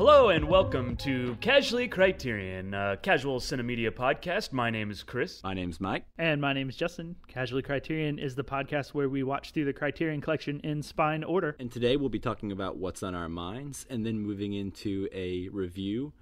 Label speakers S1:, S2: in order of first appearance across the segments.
S1: Hello and welcome to Casually Criterion, a casual cinemedia podcast. My name is Chris.
S2: My name's Mike.
S3: And my name is Justin. Casually Criterion is the podcast where we watch through the Criterion Collection in spine order.
S2: And today we'll be talking about what's on our minds and then moving into a review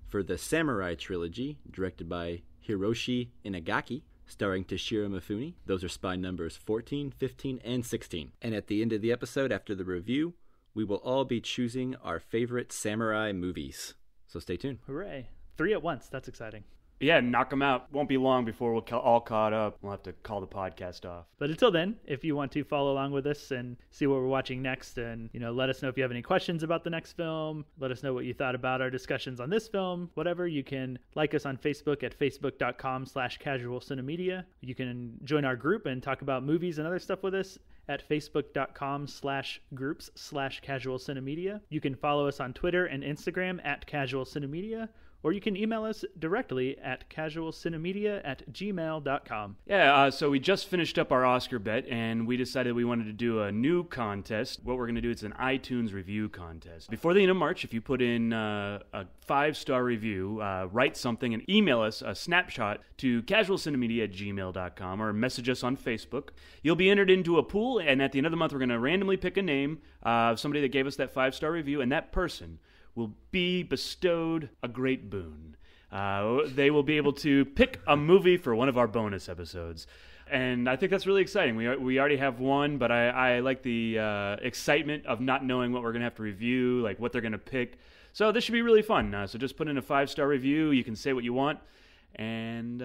S2: for the Samurai Trilogy, directed by Hiroshi Inagaki, starring Toshiro Mifune. Those are spine numbers 14, 15, and 16. And at the end of the episode, after the review, we will all be choosing our favorite samurai movies. So stay tuned.
S3: Hooray. 3 at once. That's exciting.
S1: Yeah, knock them out. Won't be long before we're all caught up. We'll have to call the podcast off.
S3: But until then, if you want to follow along with us and see what we're watching next, and let us know if you have any questions about the next film, let us know what you thought about our discussions on this film, whatever, you can like us on Facebook at facebook.com/casualcinemedia. You can join our group and talk about movies and other stuff with us at facebook.com/groups/casualcinemedia. You can follow us on Twitter and Instagram at casualcinemedia, or you can email us directly at casualcinemedia@gmail.com.
S1: Yeah, so we just finished up our Oscar bet, and we decided we wanted to do a new contest. What we're going to do is an iTunes review contest. Before the end of March, if you put in a 5-star review, write something and email us a snapshot to casualcinemedia@gmail.com or message us on Facebook. You'll be entered into a pool, and at the end of the month, we're going to randomly pick a name of somebody that gave us that 5-star review, and that person will be bestowed a great boon. They will be able to pick a movie for one of our bonus episodes. And I think that's really exciting. We already have one, but I like the excitement of not knowing what we're going to have to review, like what they're going to pick. So this should be really fun. So just put in a 5-star review. You can say what you want. And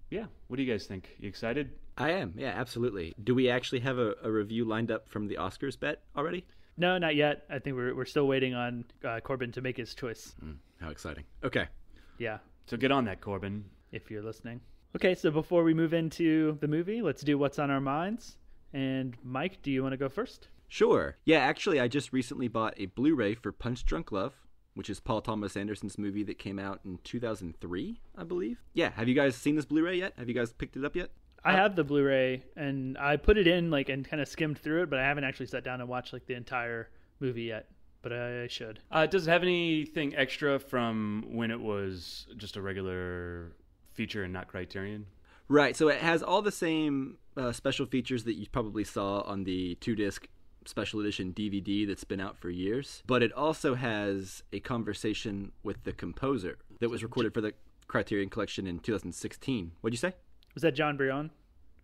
S1: yeah, what do you guys think? You excited?
S2: I am, yeah, absolutely. Do we actually have a review lined up from the Oscars bet already?
S3: No, not yet. I think we're still waiting on Corbin to make his choice.
S2: How exciting. Okay.
S3: Yeah.
S1: So get on that, Corbin.
S3: If you're listening. Okay, so before we move into the movie, let's do what's on our minds. And Mike, do you want to go first?
S2: Sure. Yeah, actually, I just recently bought a Blu Ray for Punch Drunk Love, which is Paul Thomas Anderson's movie that came out in 2003, I believe. Yeah, have you guys seen this Blu Ray yet? Have you guys picked it up yet?
S3: I have the Blu-ray, and I put it in and kind of skimmed through it, but I haven't actually sat down and watched the entire movie yet. But I should.
S1: Does it have anything extra from when it was just a regular feature and not Criterion?
S2: Right, so it has all the same special features that you probably saw on the 2-disc special edition DVD that's been out for years. But it also has a conversation with the composer that was recorded for the Criterion Collection in 2016. What'd you say?
S3: Was that John Brion?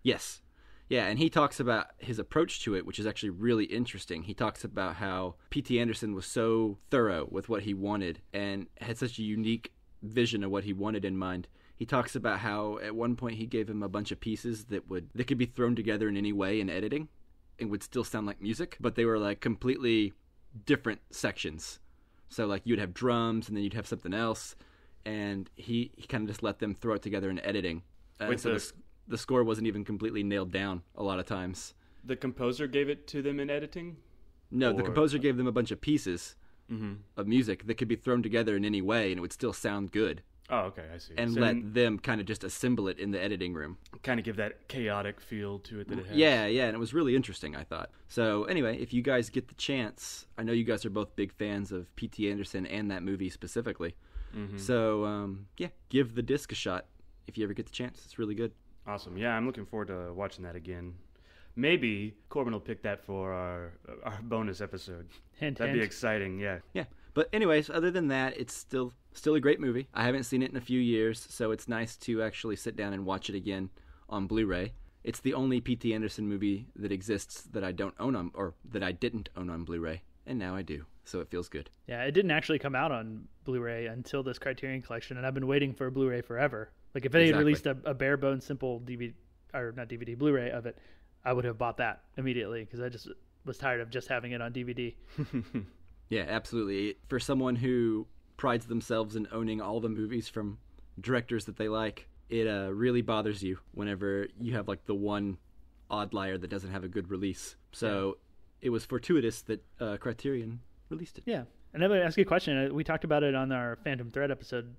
S2: Yes. Yeah, and he talks about his approach to it, which is actually really interesting. He talks about how P.T. Anderson was so thorough with what he wanted and had such a unique vision of what he wanted in mind. He talks about how at one point he gave him a bunch of pieces that could be thrown together in any way in editing and would still sound like music, but they were completely different sections. So you'd have drums and then you'd have something else, and he kind of just let them throw it together in editing. So the score wasn't even completely nailed down a lot of times.
S1: The composer gave it to them in editing?
S2: No, the composer gave them a bunch of pieces of music that could be thrown together in any way, and it would still sound good.
S1: Oh, okay, I see.
S2: And let them kind of just assemble it in the editing room.
S1: Kind of give that chaotic feel to it that it has.
S2: Yeah, and it was really interesting, I thought. So anyway, if you guys get the chance, I know you guys are both big fans of P.T. Anderson and that movie specifically. So, give the disc a shot. If you ever get the chance, it's really good.
S1: Awesome. Yeah, I'm looking forward to watching that again. Maybe Corbin will pick that for our bonus episode. That'd be exciting, yeah.
S2: Yeah. But anyways, other than that, it's still a great movie. I haven't seen it in a few years, so it's nice to actually sit down and watch it again on Blu-ray. It's the only P.T. Anderson movie that exists that I don't own or that I didn't own on Blu-ray, and now I do. So it feels good.
S3: Yeah, it didn't actually come out on Blu-ray until this Criterion Collection, and I've been waiting for a Blu-ray forever. If they had released a bare bones simple DVD, or not DVD, Blu-ray of it, I would have bought that immediately because I just was tired of just having it on DVD.
S2: Yeah, absolutely. For someone who prides themselves in owning all the movies from directors that they like, it really bothers you whenever you have the one odd liar that doesn't have a good release. So it was fortuitous that Criterion released it.
S3: Yeah. And I'm going to ask you a question. We talked about it on our Phantom Thread episode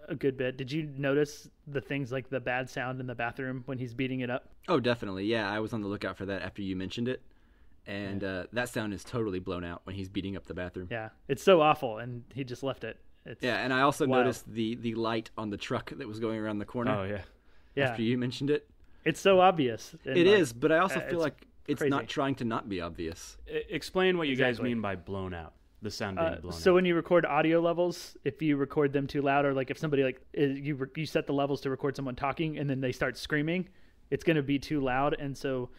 S3: a good bit. Did you notice the things like the bad sound in the bathroom when he's beating it up?
S2: Oh, definitely. Yeah, I was on the lookout for that after you mentioned it. And that sound is totally blown out when he's beating up the bathroom.
S3: Yeah, it's so awful, and he just left it.
S2: And I also noticed the light on the truck that was going around the corner.
S1: Oh, yeah.
S2: After you mentioned it.
S3: It's so obvious.
S2: It is, but I also feel like it's
S3: crazy.
S2: not trying to not be obvious.
S1: Explain what you guys mean by blown out. The sound being blown out.
S3: So when you record audio levels, if you record them too loud, or like if somebody you set the levels to record someone talking and then they start screaming, it's going to be too loud, and so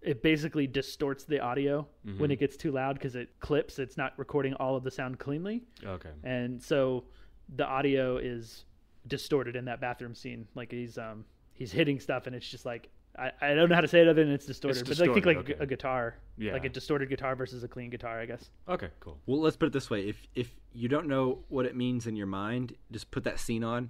S3: it basically distorts the audio when it gets too loud because it clips. It's not recording all of the sound cleanly.
S1: Okay.
S3: And so the audio is distorted in that bathroom scene. Like he's hitting stuff, and it's just like I don't know how to say it other than it's distorted. But like, think like a guitar, like a distorted guitar versus a clean guitar, I guess.
S1: Okay, cool.
S2: Well, let's put it this way: if you don't know what it means in your mind, just put that scene on,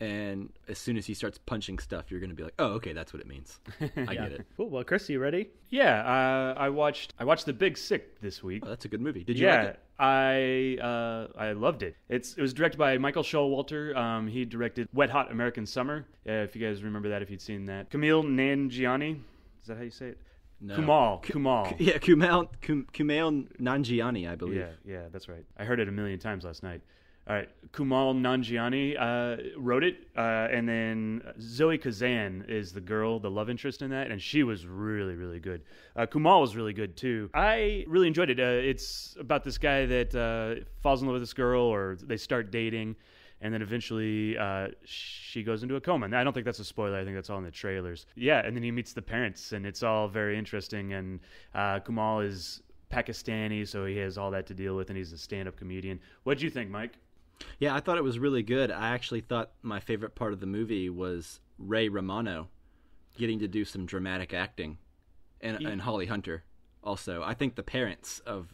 S2: and as soon as he starts punching stuff, you're going to be like, "Oh, okay, that's what it means." I get it.
S3: Cool. Well, Chris, you ready?
S1: Yeah, I watched The Big Sick this week.
S2: Oh, that's a good movie. Did you like it?
S1: I loved it. It was directed by Michael Showalter. He directed Wet Hot American Summer. If you guys remember that, if you'd seen that. Kumail Nanjiani. Is that how you say it?
S2: No.
S1: Kumail.
S2: Yeah, Kumail Nanjiani, I believe.
S1: Yeah, that's right. I heard it a million times last night. All right, Kumail Nanjiani wrote it, and then Zoe Kazan is the girl, the love interest in that, and she was really, really good. Kumail was really good, too. I really enjoyed it. It's about this guy that falls in love with this girl, or they start dating, and then eventually she goes into a coma. And I don't think that's a spoiler. I think that's all in the trailers. Yeah, and then he meets the parents, and it's all very interesting, and Kumail is Pakistani, so he has all that to deal with, and he's a stand-up comedian. What'd you think, Mike?
S2: Yeah, I thought it was really good. I actually thought my favorite part of the movie was Ray Romano getting to do some dramatic acting, and Holly Hunter also. I think the parents of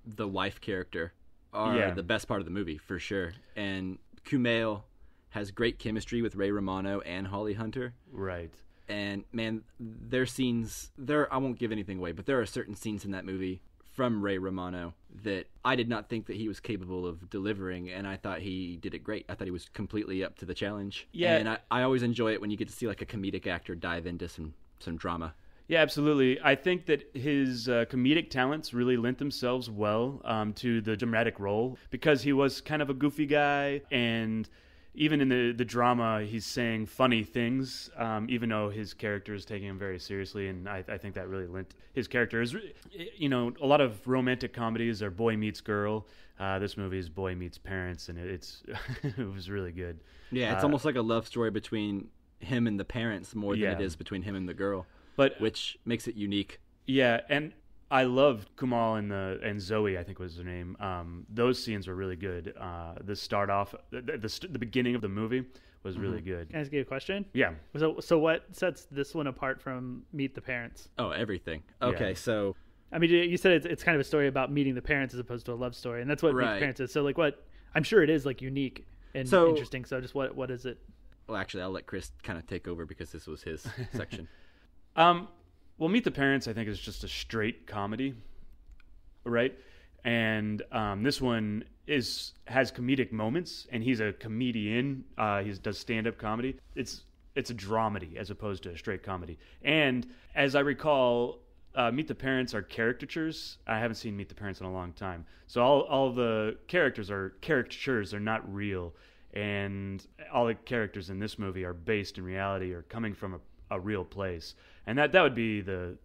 S2: the wife character are the best part of the movie, for sure. And Kumail has great chemistry with Ray Romano and Holly Hunter.
S1: Right.
S2: And, man, their scenes, I won't give anything away, but there are certain scenes in that movie from Ray Romano that I did not think that he was capable of delivering, and I thought he did it great. I thought he was completely up to the challenge. Yeah. And I always enjoy it when you get to see like a comedic actor dive into some drama.
S1: Yeah, absolutely. I think that his comedic talents really lent themselves well to the dramatic role, because he was kind of a goofy guy, and even in the drama, he's saying funny things, even though his character is taking him very seriously, and I think that really lent his character. A lot of romantic comedies are boy meets girl. This movie is boy meets parents, and it was really good.
S2: Yeah, it's almost like a love story between him and the parents more than it is between him and the girl, which makes it unique. Yeah,
S1: and I loved Kumail and Zoe, I think was her name. Those scenes were really good. The start off, the beginning of the movie was really good.
S3: Can I ask you a question?
S1: Yeah.
S3: So what sets this one apart from Meet the Parents?
S2: Oh, everything. Okay, so
S3: I mean, you said it's kind of a story about meeting the parents as opposed to a love story, and that's what Meet the Parents is. So like, what I'm sure it is like unique and interesting. So just what is it?
S2: Well, actually, I'll let Chris kind of take over because this was his section.
S1: Well, Meet the Parents, I think, is just a straight comedy, right? And this one has comedic moments, and he's a comedian. He does stand-up comedy. It's a dramedy as opposed to a straight comedy. And as I recall, Meet the Parents are caricatures. I haven't seen Meet the Parents in a long time. So all the characters are caricatures. They're not real. And all the characters in this movie are based in reality or coming from a real place. And that would be the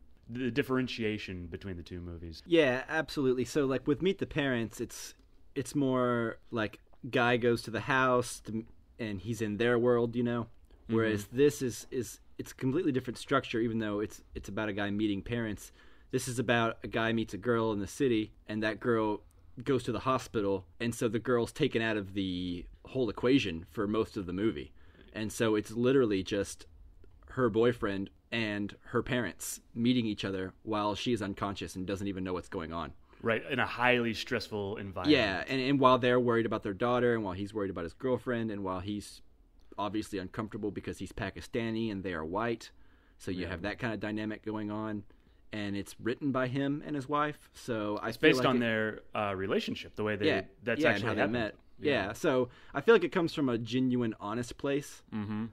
S1: differentiation between the two movies.
S2: Yeah, absolutely. So like with Meet the Parents, it's more like guy goes to the house and he's in their world, whereas this is it's a completely different structure, even though it's about a guy meeting parents. This is about a guy meets a girl in the city, and that girl goes to the hospital, and so the girl's taken out of the whole equation for most of the movie. And so it's literally just her boyfriend and her parents meeting each other while she's unconscious and doesn't even know what's going on.
S1: Right, in a highly stressful environment.
S2: Yeah, and while they're worried about their daughter, and while he's worried about his girlfriend, and while he's obviously uncomfortable because he's Pakistani and they are white, so you have that kind of dynamic going on. And it's written by him and his wife, so it's
S1: based on their relationship, the way that's actually
S2: how
S1: they
S2: met. Yeah, so I feel like it comes from a genuine, honest place.
S1: Mm-hmm.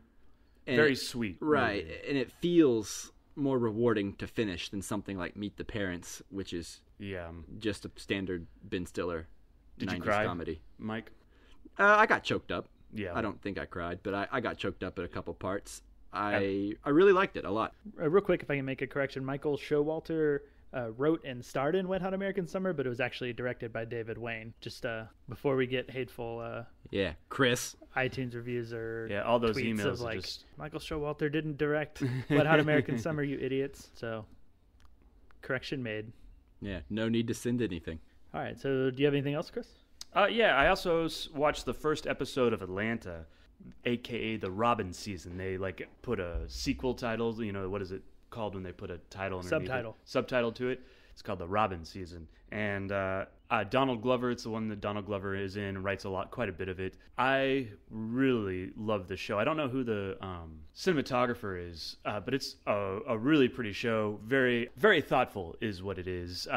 S1: Very sweet.
S2: Right,
S1: movie.
S2: And it feels more rewarding to finish than something like Meet the Parents, which is just a standard Ben Stiller 90s comedy.
S1: Mike?
S2: I got choked up.
S1: Yeah.
S2: I don't think I cried, but I got choked up at a couple parts. I really liked it a lot.
S3: Real quick, if I can make a correction, Michael Showalter wrote and starred in Wet Hot American Summer, but it was actually directed by David Wayne. Just before we get hateful
S2: Chris.
S3: iTunes reviews or
S1: all those
S3: tweets
S1: emails
S3: of like,
S1: just...
S3: Michael Showalter didn't direct Wet Hot American Summer, you idiots. So, correction made.
S2: Yeah, no need to send anything.
S3: All right, so do you have anything else, Chris?
S1: I also watched the first episode of Atlanta, a.k.a. the Robin season. They put a sequel title, what is it called when they put a title underneath subtitle to it? It's called the Robin season. And Donald Glover, it's the one that Donald Glover is in, writes quite a bit of it. I really love the show. I don't know who the cinematographer is, but it's a really pretty show. Very, very thoughtful is what it is.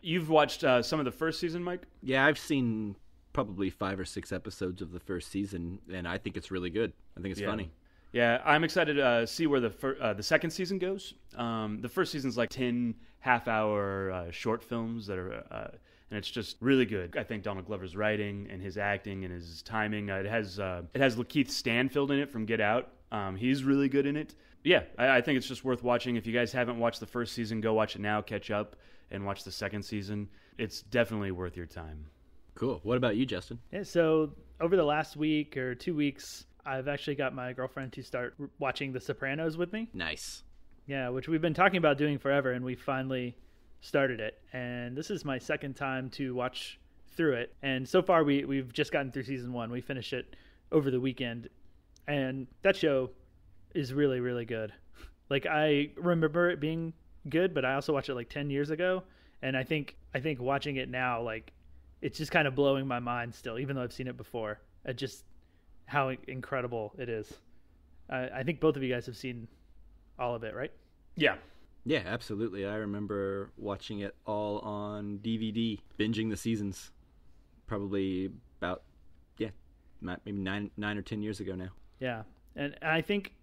S1: You've watched some of the first season, Mike?
S2: Yeah, I've seen probably 5 or 6 episodes of the first season, and I think it's really good. I think it's funny.
S1: Yeah, I'm excited to see where the second season goes. The first season's 10 half-hour short films that are, and it's just really good. I think Donald Glover's writing and his acting and his timing. It has Lakeith Stanfield in it from Get Out. He's really good in it. Yeah, I think it's just worth watching. If you guys haven't watched the first season, go watch it now. Catch up and watch the second season. It's definitely worth your time.
S2: Cool. What about you, Justin?
S3: Yeah, so over the last week or 2 weeks, I've actually got my girlfriend to start watching The Sopranos with me.
S2: Nice.
S3: Yeah, which we've been talking about doing forever, and we finally started it. And this is my second time to watch through it. And so far, we've just gotten through season 1. We finished it over the weekend. And that show is really, really good. I remember it being good, but I also watched it 10 years ago. And I think watching it now, it's just kind of blowing my mind still, even though I've seen it before. Just how incredible it is. I think both of you guys have seen all of it, right?
S1: Yeah.
S2: Yeah, absolutely. I remember watching it all on DVD, binging the seasons, probably about, maybe 9 or 10 years ago now.
S3: Yeah. And I think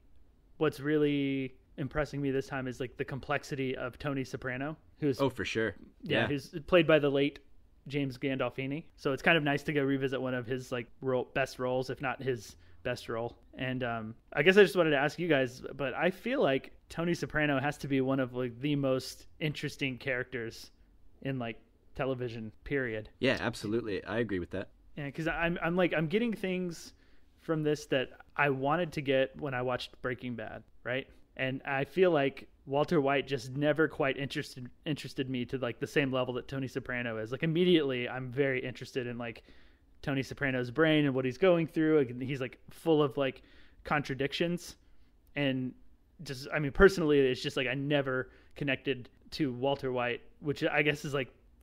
S3: what's really impressing me this time is the complexity of Tony Soprano, who's...
S2: Oh, for sure.
S3: Yeah, who's played by the late James Gandolfini. So it's kind of nice to go revisit one of his best roles, if not his best role. And I guess I just wanted to ask you guys, but I feel like Tony Soprano has to be one of the most interesting characters in television, period.
S2: Yeah, absolutely. I agree with that.
S3: Yeah, because I'm getting things from this that I wanted to get when I watched Breaking Bad, right? And I feel like Walter White just never quite interested me to the same level that Tony Soprano is. Immediately I'm very interested in Tony Soprano's brain and what he's going through. He's full of contradictions, and just personally it's just I never connected to Walter White, which I guess is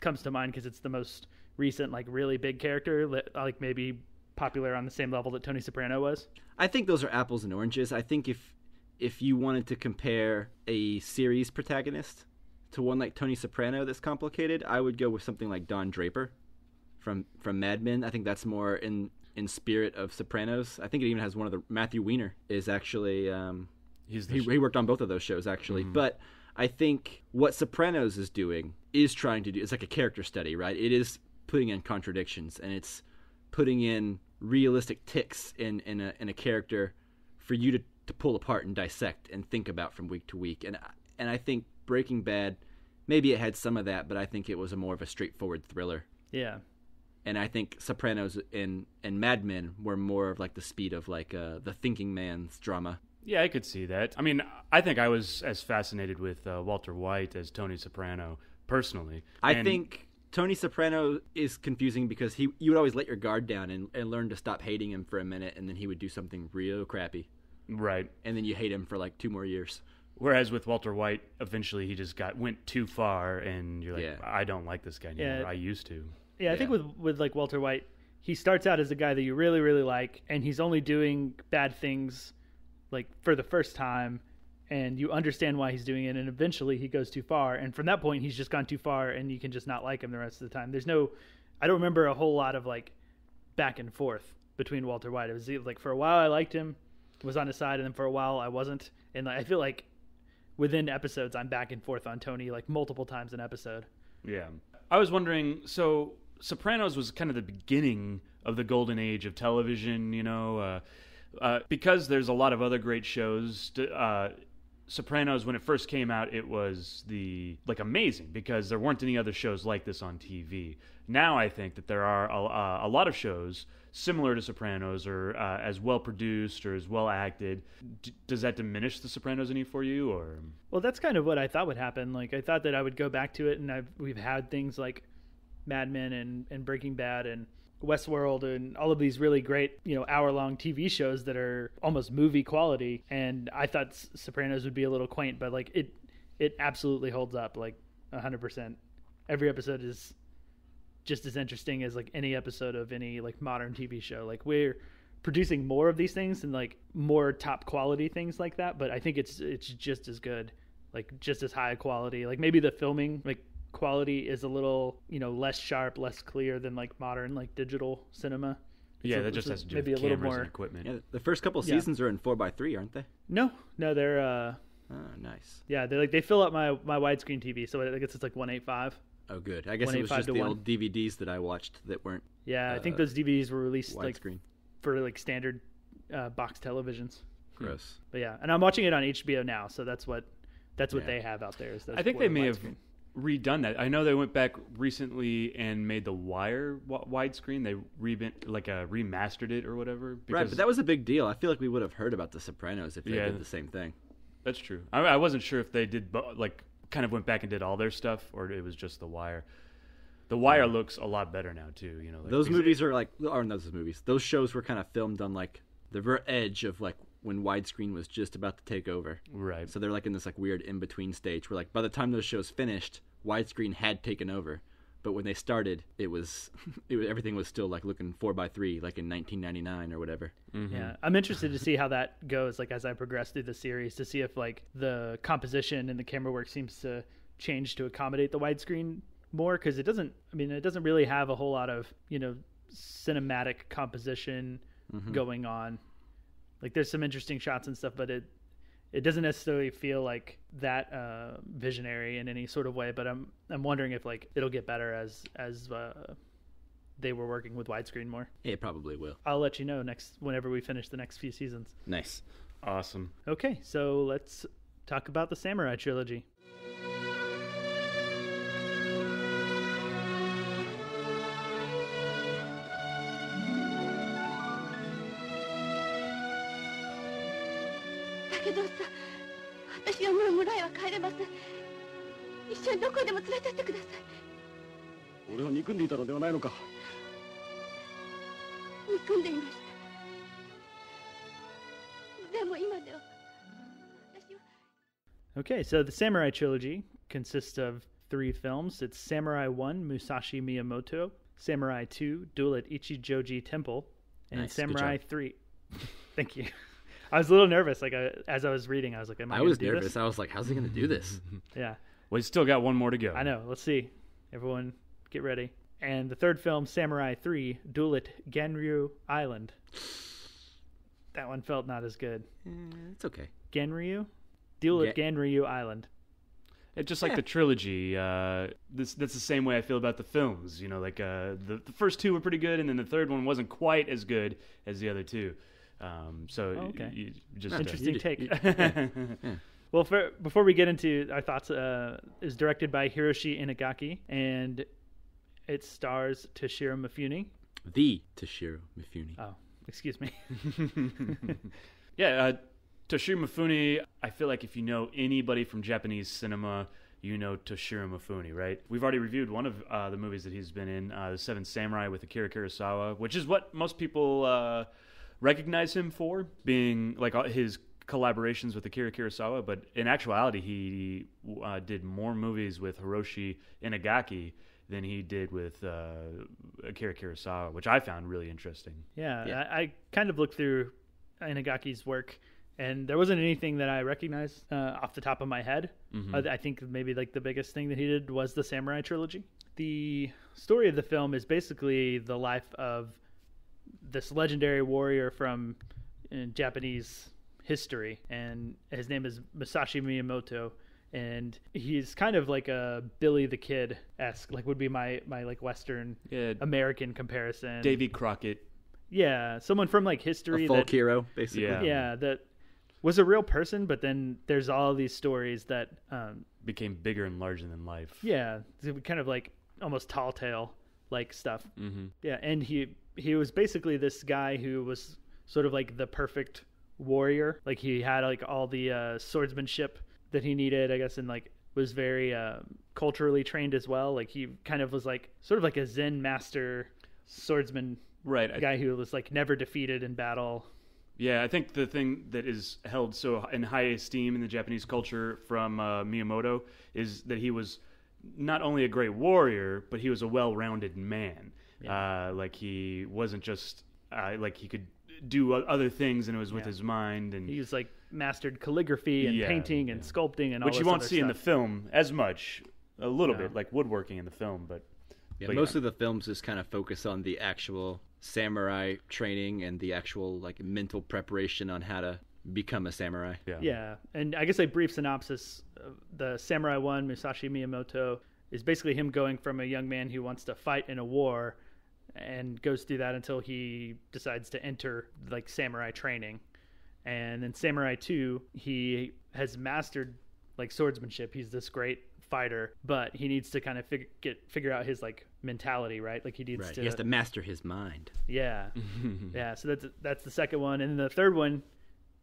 S3: comes to mind because it's the most recent really big character that maybe popular on the same level that Tony Soprano was.
S2: I think those are apples and oranges. I think if you wanted to compare a series protagonist to one like Tony Soprano that's complicated, I would go with something like Don Draper from Mad Men. I think that's more in spirit of Sopranos. I think it even has one of the... Matthew Weiner is actually... he worked on both of those shows, actually. Mm-hmm. But I think what Sopranos is doing is trying to do... It's like a character study, right? It is putting in contradictions, and it's putting in realistic ticks in a character for you to pull apart and dissect and think about from week to week. And I think Breaking Bad, maybe it had some of that, but I think it was more of a straightforward thriller.
S3: Yeah.
S2: And I think Sopranos and Mad Men were more of the speed of the thinking man's drama.
S1: Yeah, I could see that. I think I was as fascinated with Walter White as Tony Soprano, personally.
S2: I think Tony Soprano is confusing because you would always let your guard down and learn to stop hating him for a minute, and then he would do something real crappy.
S1: Right.
S2: And then you hate him for 2 more years.
S1: Whereas with Walter White, eventually he just went too far, and you're I don't like this guy anymore. Yeah. I used to.
S3: Yeah, I think with Walter White, he starts out as a guy that you really, really like, and he's only doing bad things for the first time, and you understand why he's doing it, and eventually he goes too far, and from that point he's just gone too far, and you can just not like him the rest of the time. I don't remember a whole lot of back and forth between Walter White. It was for a while I liked him, was on his side, and then for a while I wasn't, and I feel like within episodes, I'm back and forth on Tony like multiple times an episode.
S1: Yeah. I was wondering, so Sopranos was kind of the beginning of the golden age of television, because there's a lot of other great shows. Sopranos, when it first came out, it was amazing because there weren't any other shows like this on TV. Now I think that there are a lot of shows similar to Sopranos, or as well produced or as well acted. Does that diminish The Sopranos any for you, or?
S3: Well, that's kind of what I thought would happen. Like, I thought that I would go back to it, and we've had things like Mad Men and Breaking Bad and Westworld and all of these really great, hour-long TV shows that are almost movie quality. And I thought Sopranos would be a little quaint, but like it absolutely holds up, like 100%. Every episode is just as interesting as like any episode of any like modern TV show. Like, we're producing more of these things and like more top quality things like that, but I think it's just as good, like just as high quality. Like, maybe the filming like quality is a little less sharp, less clear than like modern like digital cinema.
S1: Yeah, that just has to do
S3: maybe
S1: with
S3: a little
S1: cameras
S3: more
S1: and equipment.
S2: Yeah, the first couple seasons are in 4:3, aren't they?
S3: No, they're
S2: Oh, nice.
S3: yeah, they fill up my widescreen TV, so I guess it's like 1.85.
S2: Oh, good. I guess it was just the old DVDs that I watched that weren't.
S3: Yeah, I think those DVDs were released like
S2: widescreen
S3: for like standard box televisions.
S2: Gross.
S3: But yeah, and I'm watching it on HBO now, so that's what they have out there.
S1: I think they may have redone that. I know they went back recently and made The Wire widescreen. They remastered it or whatever.
S2: Right, but that was a big deal. I feel like we would have heard about The Sopranos if they did the same thing.
S1: That's true. I wasn't sure if they did kind of went back and did all their stuff, or it was just The Wire. The Wire looks a lot better now too.
S2: Those movies are those shows were kind of filmed on like the very edge of like when widescreen was just about to take over.
S1: Right.
S2: So they're like in this like weird in between stage where like by the time those shows finished, widescreen had taken over. But when they started, everything was still like looking 4:3, like in 1999 or whatever.
S3: Mm-hmm. Yeah, I'm interested to see how that goes. Like, as I progress through the series, to see if like the composition and the camera work seems to change to accommodate the widescreen more, because it doesn't really have a whole lot of cinematic composition going on. Like, there's some interesting shots and stuff, but it doesn't necessarily feel like that visionary in any sort of way. But I'm wondering if like it'll get better as they were working with widescreen more.
S2: It probably will.
S3: I'll let you know whenever we finish the next few seasons.
S2: Nice.
S1: Awesome.
S3: Okay, so let's talk about the Samurai Trilogy. Okay, so the Samurai Trilogy consists of 3 films. It's Samurai 1, Musashi Miyamoto, Samurai 2, Duel at Ichijoji Temple, and
S2: nice.
S3: Samurai 3. Thank you. I was a little nervous. Like, as I was reading, I was like, "Am I?" I was
S2: nervous.
S3: This?
S2: I was like, "How's he going to do this?"
S3: Yeah.
S1: Well, he's still got one more to go.
S3: I know. Let's see. Everyone, get ready. And the third film, Samurai 3, Duel at Ganryu Island. That one felt not as good.
S2: It's okay.
S3: Ganryu? Duel at Ganryu Island.
S1: It's just like the trilogy. That's the same way I feel about the films. The first 2 were pretty good, and then the third one wasn't quite as good as the other 2.
S3: Okay.
S1: Just
S3: interesting take. Well, before we get into our thoughts, is directed by Hiroshi Inagaki, and it stars Toshiro Mifune.
S2: The Toshiro Mifune.
S3: Oh, excuse me.
S1: Yeah, Toshiro Mifune, I feel like if you know anybody from Japanese cinema, you know Toshiro Mifune, right? We've already reviewed one of the movies that he's been in, The Seven Samurai with Akira Kurosawa, which is what most people recognize him for, being like his collaborations with Akira Kurosawa. But in actuality, he did more movies with Hiroshi Inagaki than he did with Akira Kurosawa, which I found really interesting.
S3: Yeah. I kind of looked through Inagaki's work, and there wasn't anything that I recognized off the top of my head. Mm-hmm. I think maybe like the biggest thing that he did was the Samurai Trilogy. The story of the film is basically the life of this legendary warrior from Japanese history, and his name is Masashi Miyamoto. And he's kind of like a Billy the Kid-esque, like would be my like Western American comparison.
S1: Davy Crockett.
S3: Yeah, someone from like history.
S2: A folk hero, basically.
S3: Yeah, that was a real person, but then there's all these stories that
S1: became bigger and larger than life.
S3: Yeah, kind of like almost tall tale like stuff.
S1: Mm-hmm.
S3: Yeah, and he was basically this guy who was sort of like the perfect warrior. Like he had like all the swordsmanship that he needed, I guess, and like was very culturally trained as well. Like he kind of was like sort of like a Zen master swordsman,
S1: right?
S3: Guy who was like never defeated in battle.
S1: Yeah, I think the thing that is held so in high esteem in the Japanese culture from Miyamoto is that he was not only a great warrior, but he was a well-rounded man. Yeah. Like he wasn't just like he could do other things, and it was with his mind. And
S3: he was like mastered calligraphy and painting and sculpting and all,
S1: which you won't see
S3: stuff
S1: in the film as much. A little bit like woodworking in the film, but
S2: most of the films just kind of focus on the actual samurai training and the actual like mental preparation on how to become a samurai.
S3: Yeah, and I guess a brief synopsis of the Samurai 1, Musashi Miyamoto, is basically him going from a young man who wants to fight in a war and goes through that until he decides to enter like samurai training. And in Samurai 2, he has mastered like swordsmanship. He's this great fighter, but he needs to kind of figure out his like mentality, right? Like he needs to.
S2: He has to master his mind.
S3: Yeah, yeah. So that's the second one, and then the third one,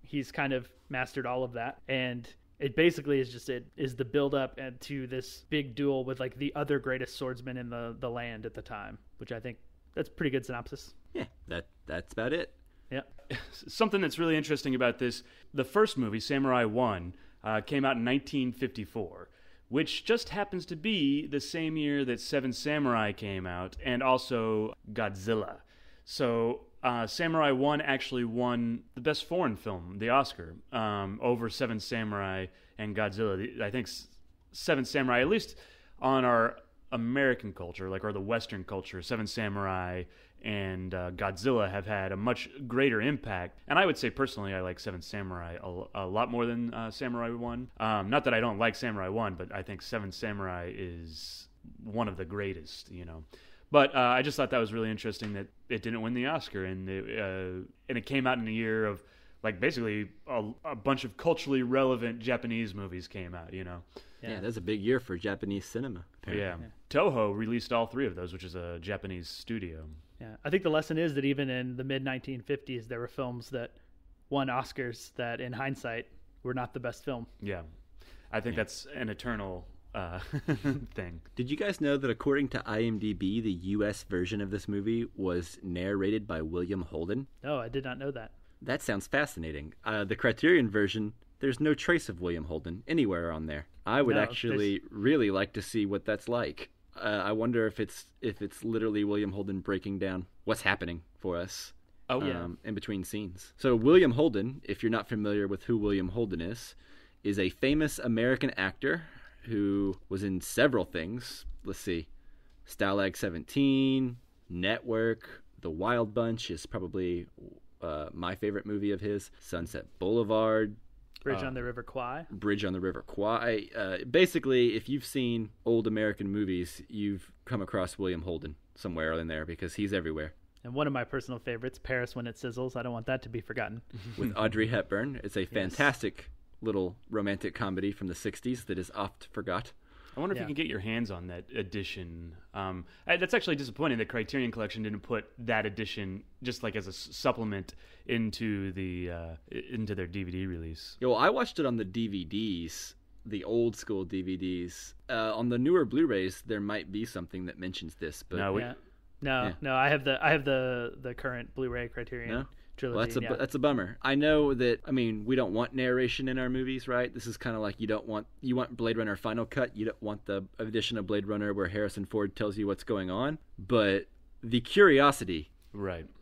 S3: he's kind of mastered all of that, and it basically is just the build up to this big duel with like the other greatest swordsman in the land at the time, which I think that's a pretty good synopsis.
S2: Yeah, that's about it.
S3: Yeah.
S1: Something that's really interesting about this, the first movie, Samurai 1, came out in 1954. Which just happens to be the same year that Seven Samurai came out, and also Godzilla. So Samurai 1 actually won the Best Foreign Film, the Oscar, over Seven Samurai and Godzilla. I think Seven Samurai, at least on our American culture, like or the Western culture, Seven Samurai and Godzilla have had a much greater impact. And I would say personally I like Seven Samurai a lot more than Samurai 1. Not that I don't like Samurai 1, but I think Seven Samurai is one of the greatest, you know. But I just thought that was really interesting that it didn't win the Oscar, and it came out in a year of like basically a bunch of culturally relevant Japanese movies came out, you know.
S2: Yeah, that's a big year for Japanese cinema.
S1: Yeah. Toho released all three of those, which is a Japanese studio.
S3: Yeah, I think the lesson is that even in the mid-1950s, there were films that won Oscars that, in hindsight, were not the best film.
S1: Yeah, I think that's an eternal thing.
S2: Did you guys know that according to IMDb, the U.S. version of this movie was narrated by William Holden?
S3: Oh, I did not know that.
S2: That sounds fascinating. The Criterion version, there's no trace of William Holden anywhere on there. I would actually really like to see what that's like. I wonder if it's literally William Holden breaking down what's happening for us in between scenes. So William Holden, if you're not familiar with who William Holden is a famous American actor who was in several things. Let's see. Stalag 17, Network, The Wild Bunch is probably my favorite movie of his. Sunset Boulevard.
S3: Bridge on the River Kwai.
S2: Bridge on the River Kwai. Basically, if you've seen old American movies, you've come across William Holden somewhere in there because he's everywhere.
S3: And one of my personal favorites, Paris When It Sizzles. I don't want that to be forgotten.
S2: With Audrey Hepburn. It's a fantastic little romantic comedy from the 60s that is oft forgot.
S1: I wonder if you can get your hands on that edition. That's actually disappointing that Criterion Collection didn't put that edition just like as a supplement into their DVD release.
S2: Yeah, well, I watched it on the DVDs, the old school DVDs. On the newer Blu-rays, there might be something that mentions this, but
S3: no. I have the current Blu-ray Criterion.
S2: No?
S3: Trilogy.
S2: Well, that's a bummer. I know that. I mean, we don't want narration in our movies, right? This is kind of like you want Blade Runner Final Cut. You don't want the edition of Blade Runner where Harrison Ford tells you what's going on. But the curiosity,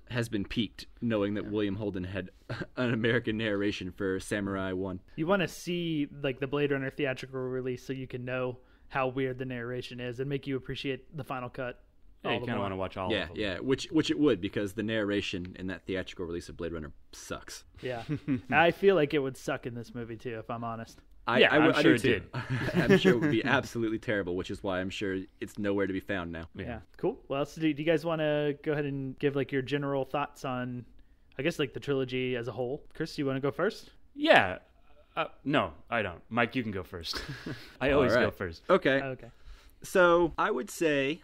S2: has been piqued knowing that William Holden had an American narration for Samurai 1.
S3: You want to see like the Blade Runner theatrical release so you can know how weird the narration is and make you appreciate the Final Cut
S1: Yeah, you kind of want to watch all of them.
S2: Yeah, which it would, because the narration in that theatrical release of Blade Runner sucks.
S3: Yeah. I feel like it would suck in this movie, too, if I'm honest.
S1: I'm sure it did.
S2: I'm sure it would be absolutely terrible, which is why I'm sure it's nowhere to be found now.
S3: Yeah. Cool. Well, do you guys want to go ahead and give like your general thoughts on, I guess, like the trilogy as a whole? Chris, do you want to go first?
S1: Yeah. No, I don't. Mike, you can go first. I always go first.
S2: Okay. So I would say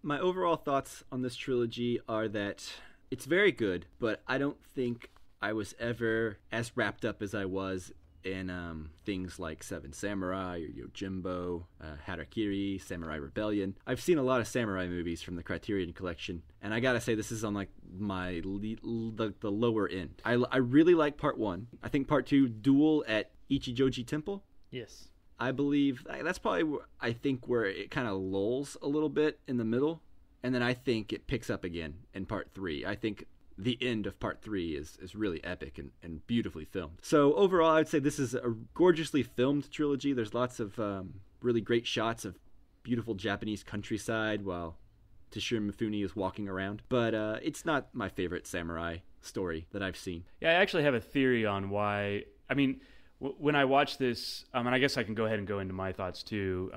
S2: my overall thoughts on this trilogy are that it's very good, but I don't think I was ever as wrapped up as I was in things like Seven Samurai or Yojimbo, Harakiri, Samurai Rebellion. I've seen a lot of samurai movies from the Criterion Collection, and I gotta say this is on like my the lower end. I really like part 1. I think part 2, Duel at Ichijoji Temple.
S3: Yes.
S2: I believe that's probably where it kind of lulls a little bit in the middle, and then I think it picks up again in part 3. I think the end of part 3 is really epic and beautifully filmed. So overall, I would say this is a gorgeously filmed trilogy. There's lots of really great shots of beautiful Japanese countryside while Toshiro Mifune is walking around. But it's not my favorite samurai story that I've seen.
S1: Yeah, I actually have a theory on why. I mean, when I watch this, and I guess I can go ahead and go into my thoughts too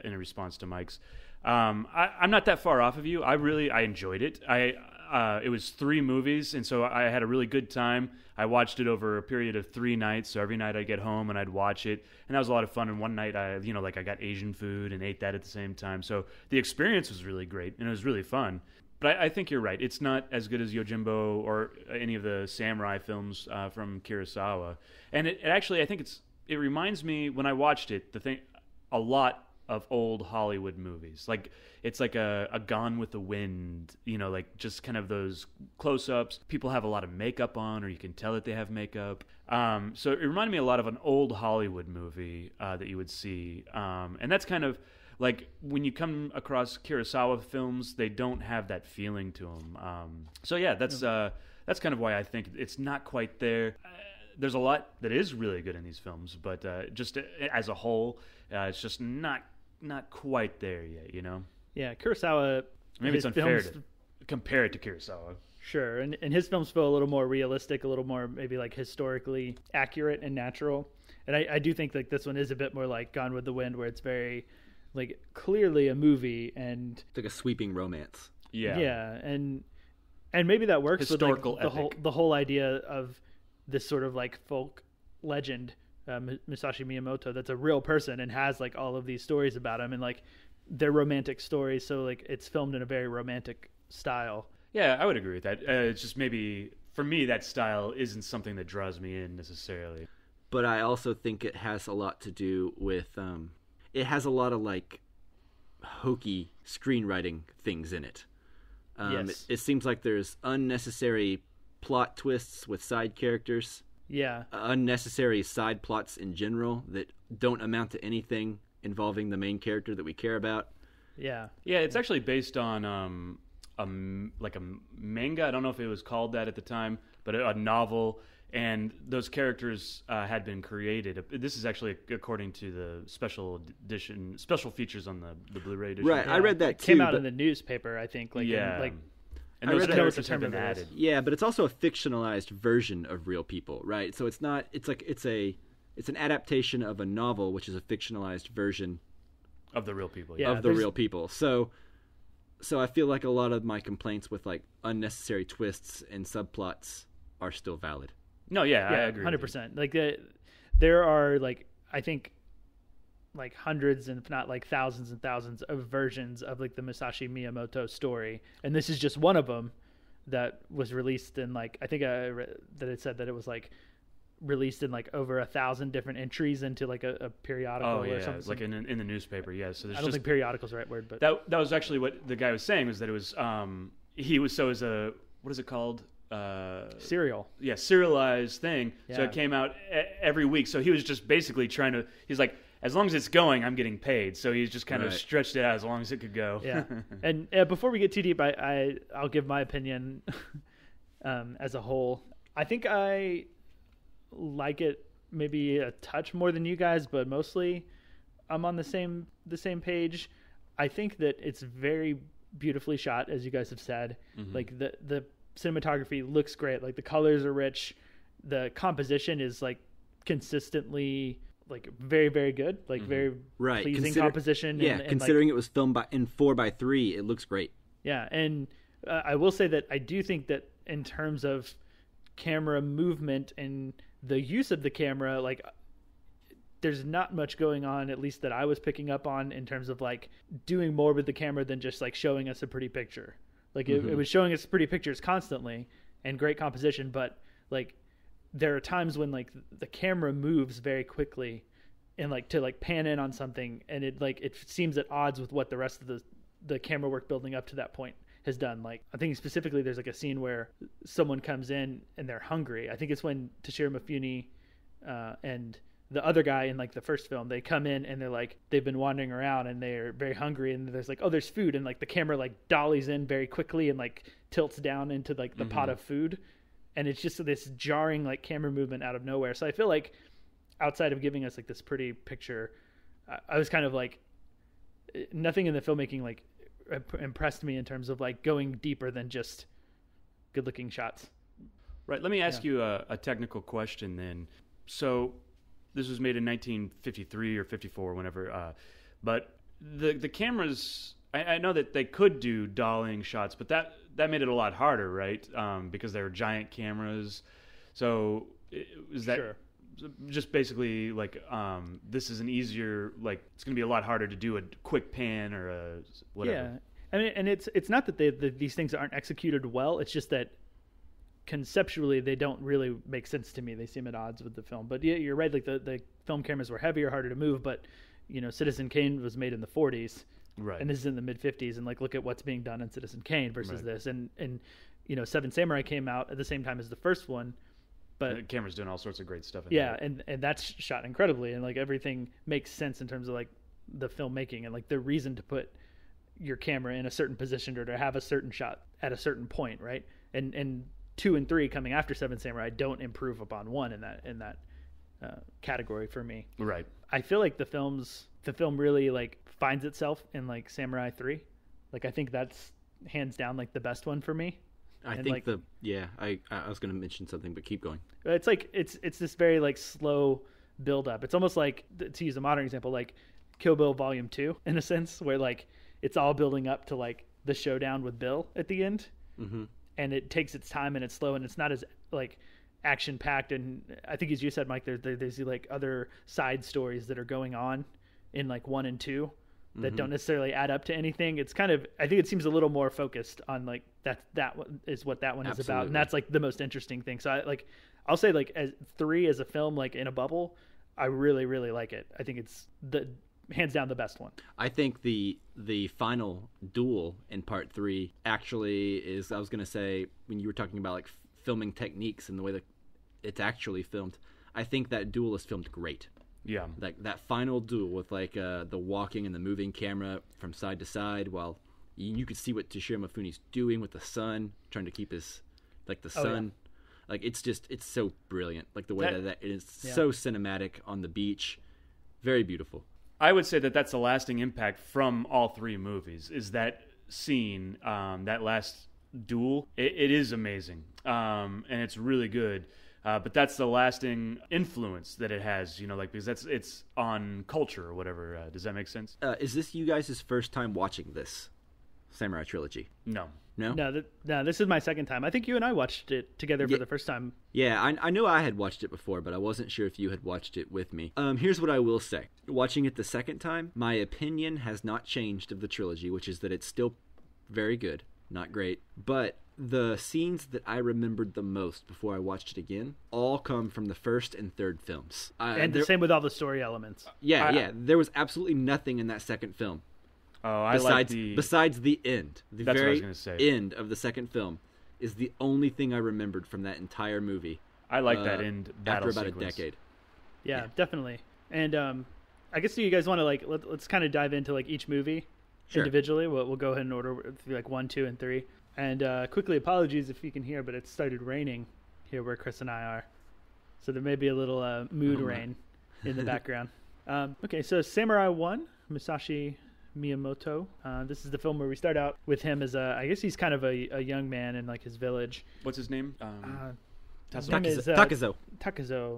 S1: in response to Mike's. I'm not that far off of you. I enjoyed it. It was 3 movies, and so I had a really good time. I watched it over a period of 3 nights, so every night I'd get home and I'd watch it, and that was a lot of fun. And one night I got Asian food and ate that at the same time. So the experience was really great, and it was really fun. But I think you're right. It's not as good as Yojimbo or any of the samurai films from Kurosawa. And it actually, I think it reminds me, when I watched it, a lot of old Hollywood movies. Like, it's like a Gone with the Wind, like just kind of those close-ups. People have a lot of makeup on, or you can tell that they have makeup. So it reminded me a lot of an old Hollywood movie that you would see. And that's kind of like when you come across Kurosawa films, they don't have that feeling to them. So yeah, that's kind of why I think it's not quite there. There's a lot that is really good in these films, but just as a whole, it's just not quite there yet,
S3: Yeah, Kurosawa.
S1: Maybe it's unfair to compare it to Kurosawa.
S3: Sure, and his films feel a little more realistic, a little more maybe like historically accurate and natural. And I do think like this one is a bit more like Gone with the Wind, where it's very like clearly a movie and
S2: it's like a sweeping romance.
S3: Yeah, and maybe that works
S1: historical
S3: with like the whole idea of this sort of like folk legend, Musashi Miyamoto, that's a real person and has like all of these stories about him, and like they're romantic stories, so like it's filmed in a very romantic style.
S1: Yeah, I would agree with that. It's just maybe for me that style isn't something that draws me in necessarily.
S2: But I also think it has a lot to do with it has a lot of like hokey screenwriting things in it.
S3: Yes.
S2: It seems like there's unnecessary plot twists with side characters.
S3: Yeah.
S2: Unnecessary side plots in general that don't amount to anything involving the main character that we care about.
S3: Yeah.
S1: Yeah, it's actually based on a manga. I don't know if it was called that at the time, but a novel. And those characters had been created. This is actually according to the special features on the Blu Ray edition.
S2: Right, yeah. I read that too.
S3: It came out in the newspaper, I think.
S1: And those characters have been added.
S2: Yeah, but it's also a fictionalized version of real people, right? So it's not. It's like it's an adaptation of a novel, which is a fictionalized version
S1: of the real people.
S2: Yeah, of the real people. So I feel like a lot of my complaints with like unnecessary twists and subplots are still valid.
S1: No, I agree.
S3: 100%. Like there are like I think like hundreds and if not like thousands and thousands of versions of like the Musashi Miyamoto story, and this is just one of them that was released in like I think that it said that it was like released in like over 1,000 different entries into like a periodical or something.
S1: Like in the newspaper. Yeah, so
S3: I don't think periodical is the right word, but
S1: that was actually what the guy was saying, was that it was what is it called?
S3: Serial.
S1: Yeah, serialized thing.
S3: Yeah.
S1: So it came out every week. So he was just basically he's like, as long as it's going, I'm getting paid. So he's just kind of stretched it out as long as it could go.
S3: Yeah. And before we get too deep, I'll give my opinion as a whole. I think I like it maybe a touch more than you guys, but mostly I'm on the same page. I think that it's very beautifully shot, as you guys have said. Like the cinematography looks great. Like the colors are rich. The composition is like consistently like very, very good. Like very pleasing composition.
S2: Yeah,
S3: and
S2: considering it was filmed in 4:3, it looks great.
S3: Yeah, and I will say that I do think that in terms of camera movement and the use of the camera, like there's not much going on, at least that I was picking up on, in terms of like doing more with the camera than just like showing us a pretty picture. Like it was showing us pretty pictures constantly and great composition, but like there are times when like the camera moves very quickly and like to like pan in on something, and it seems at odds with what the rest of the camera work building up to that point has done. Like I think specifically there's like a scene where someone comes in and they're hungry. I think it's when Toshiro Mifune and the other guy in like the first film, they come in and they're like, they've been wandering around and they're very hungry, and there's like, oh, there's food, and like the camera like dollies in very quickly and like tilts down into like the pot of food, and it's just this jarring like camera movement out of nowhere. So I feel like outside of giving us like this pretty picture, I was kind of like, nothing in the filmmaking like impressed me in terms of like going deeper than just good looking shots.
S1: Right. Let me ask you a technical question then. So this was made in 1953 or 54, whenever. But the cameras, I know that they could do dollying shots, but that made it a lot harder, right? Because they were giant cameras. So is that just basically like this is an easier, like it's going to be a lot harder to do a quick pan or a whatever?
S3: Yeah. I mean, and it's not that these things aren't executed well. It's just that conceptually they don't really make sense to me. They seem at odds with the film. But yeah, you're right. Like the film cameras were heavier, harder to move. But you know, Citizen Kane was made in the 40s,
S1: right?
S3: And this is in the mid 50s. And like, look at what's being done in Citizen Kane versus this. And you know, Seven Samurai came out at the same time as the first one. But
S1: the camera's doing all sorts of great stuff.
S3: And that's shot incredibly, and like everything makes sense in terms of like the filmmaking and like the reason to put your camera in a certain position or to have a certain shot at a certain point, right? And 2 and 3 coming after Seven Samurai don't improve upon 1 in that category for me.
S1: Right.
S3: I feel like the film really like finds itself in like Samurai 3. Like I think that's hands down like the best one for me.
S2: I think I was going to mention something, but keep going.
S3: It's like it's this very like slow build up. It's almost like, to use a modern example, like Kill Bill Volume 2 in a sense, where like it's all building up to like the showdown with Bill at the end. Mm-hmm. And it takes its time and it's slow and it's not as like action packed. And I think, as you said, Mike, there's like other side stories that are going on in like 1 and 2 that don't necessarily add up to anything. It's kind of, I think it seems a little more focused on like that is what that one is about. And that's like the most interesting thing. So I'll say like as 3 as a film, like in a bubble, I really, really like it. I think it's hands down the best one.
S2: I think the final duel in part 3 actually is, I was going to say, when you were talking about like filming techniques and the way that it's actually filmed, I think that duel is filmed great.
S1: Yeah.
S2: Like that final duel with like the walking and the moving camera from side to side, while you could see what Toshiro Mifune's doing with the sun, trying to keep his, like the sun. Yeah. Like it's so brilliant. Like the way that it is so cinematic on the beach. Very beautiful.
S1: I would say that that's a lasting impact from all 3 movies, is that scene, that last duel. It is amazing, and it's really good. But that's the lasting influence that it has, you know, like, because it's on culture or whatever. Does that make sense?
S2: Is this you guys' first time watching this Samurai Trilogy?
S1: No.
S3: No, this is my second time. I think you and I watched it together for the first time.
S2: Yeah, I knew I had watched it before, but I wasn't sure if you had watched it with me. Here's what I will say. Watching it the second time, my opinion has not changed of the trilogy, which is that it's still very good, not great. But the scenes that I remembered the most before I watched it again all come from the first and third films.
S3: And the same with all the story elements.
S2: Yeah. There was absolutely nothing in that second film.
S1: Oh,
S2: besides the end. The
S1: That's
S2: very
S1: what I was going to say.
S2: End of the second film is the only thing I remembered from that entire movie.
S1: I like that end battle
S2: after about
S1: sequence.
S2: a decade.
S3: Yeah, definitely. And I guess, do you guys want to like let's kind of dive into like each movie individually? We'll go ahead and order through like 1, 2, and 3. And quickly, apologies if you can hear, but it started raining here where Chris and I are, so there may be a little mood rain in the background. Okay, so Samurai 1, Musashi Miyamoto. This is the film where we start out with him as I guess he's kind of a young man in like his village.
S1: What's his name?
S2: Takezo.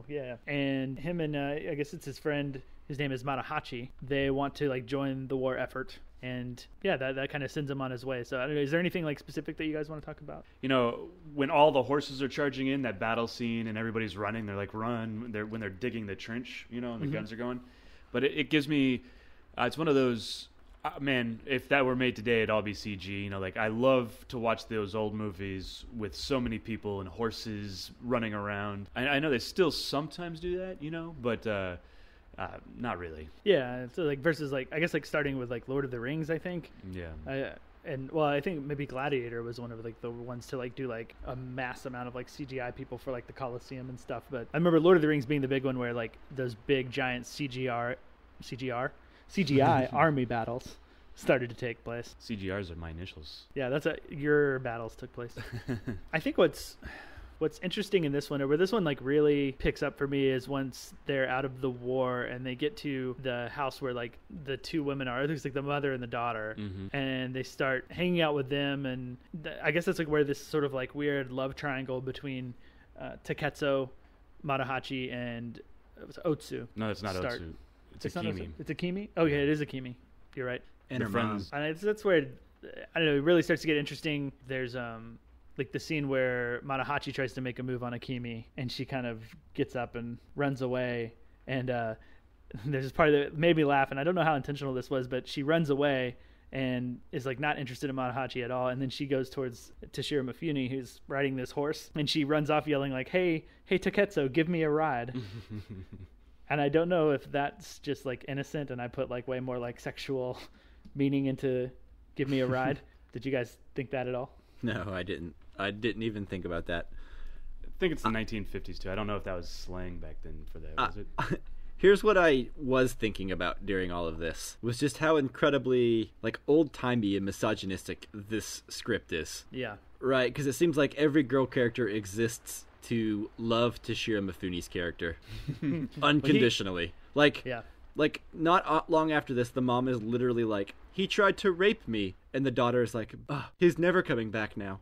S3: Yeah. And him and I guess it's his friend, his name is Matahachi. They want to like join the war effort. And yeah, that kind of sends him on his way. So I don't know, is there anything like specific that you guys want to talk about?
S1: You know, when all the horses are charging in, that battle scene and everybody's running, they're like run when they're digging the trench, you know, and the guns are going. But it gives me, it's one of those, man, if that were made today, it'd all be CG. You know, like I love to watch those old movies with so many people and horses running around. I know they still sometimes do that, you know, but not really.
S3: Yeah, so like versus like I guess like starting with like Lord of the Rings, I think.
S1: Yeah.
S3: I think maybe Gladiator was one of like the ones to like do like a mass amount of like CGI people for like the Colosseum and stuff. But I remember Lord of the Rings being the big one where like those big giant CGI army battles started to take place.
S1: CGRs are my initials.
S3: Yeah, your battles took place. I think what's interesting in this one, or where this one like really picks up for me, is once they're out of the war and they get to the house where like the two women are. There's like the mother and the daughter, and they start hanging out with them. And I guess that's like where this sort of like weird love triangle between Takezo, Matahachi, and Otsu.
S1: No, it's not Otsu. It's Akimi.
S3: It's Akimi? Oh, yeah, it is Akimi. You're right.
S2: And her friends.
S3: And that's where, I don't know, it really starts to get interesting. There's like the scene where Matahachi tries to make a move on Akimi, and she kind of gets up and runs away. And there's this part that made me laugh, and I don't know how intentional this was, but she runs away and is like not interested in Matahachi at all. And then she goes towards Toshiro Mifune, who's riding this horse, and she runs off yelling like, hey Takezo, give me a ride. And I don't know if that's just like innocent and I put like way more like sexual meaning into give me a ride. Did you guys think that at all?
S2: No, I didn't. I didn't even think about that.
S1: I think it's the 1950s too. I don't know if that was slang back then for that. Was it?
S2: Here's what I was thinking about during all of this, was just how incredibly like old-timey and misogynistic this script is.
S3: Yeah.
S2: Right, because it seems like every girl character exists to love Toshiro Mifune's character unconditionally. Like not long after this, the mom is literally like, he tried to rape me, and the daughter is like, he's never coming back now.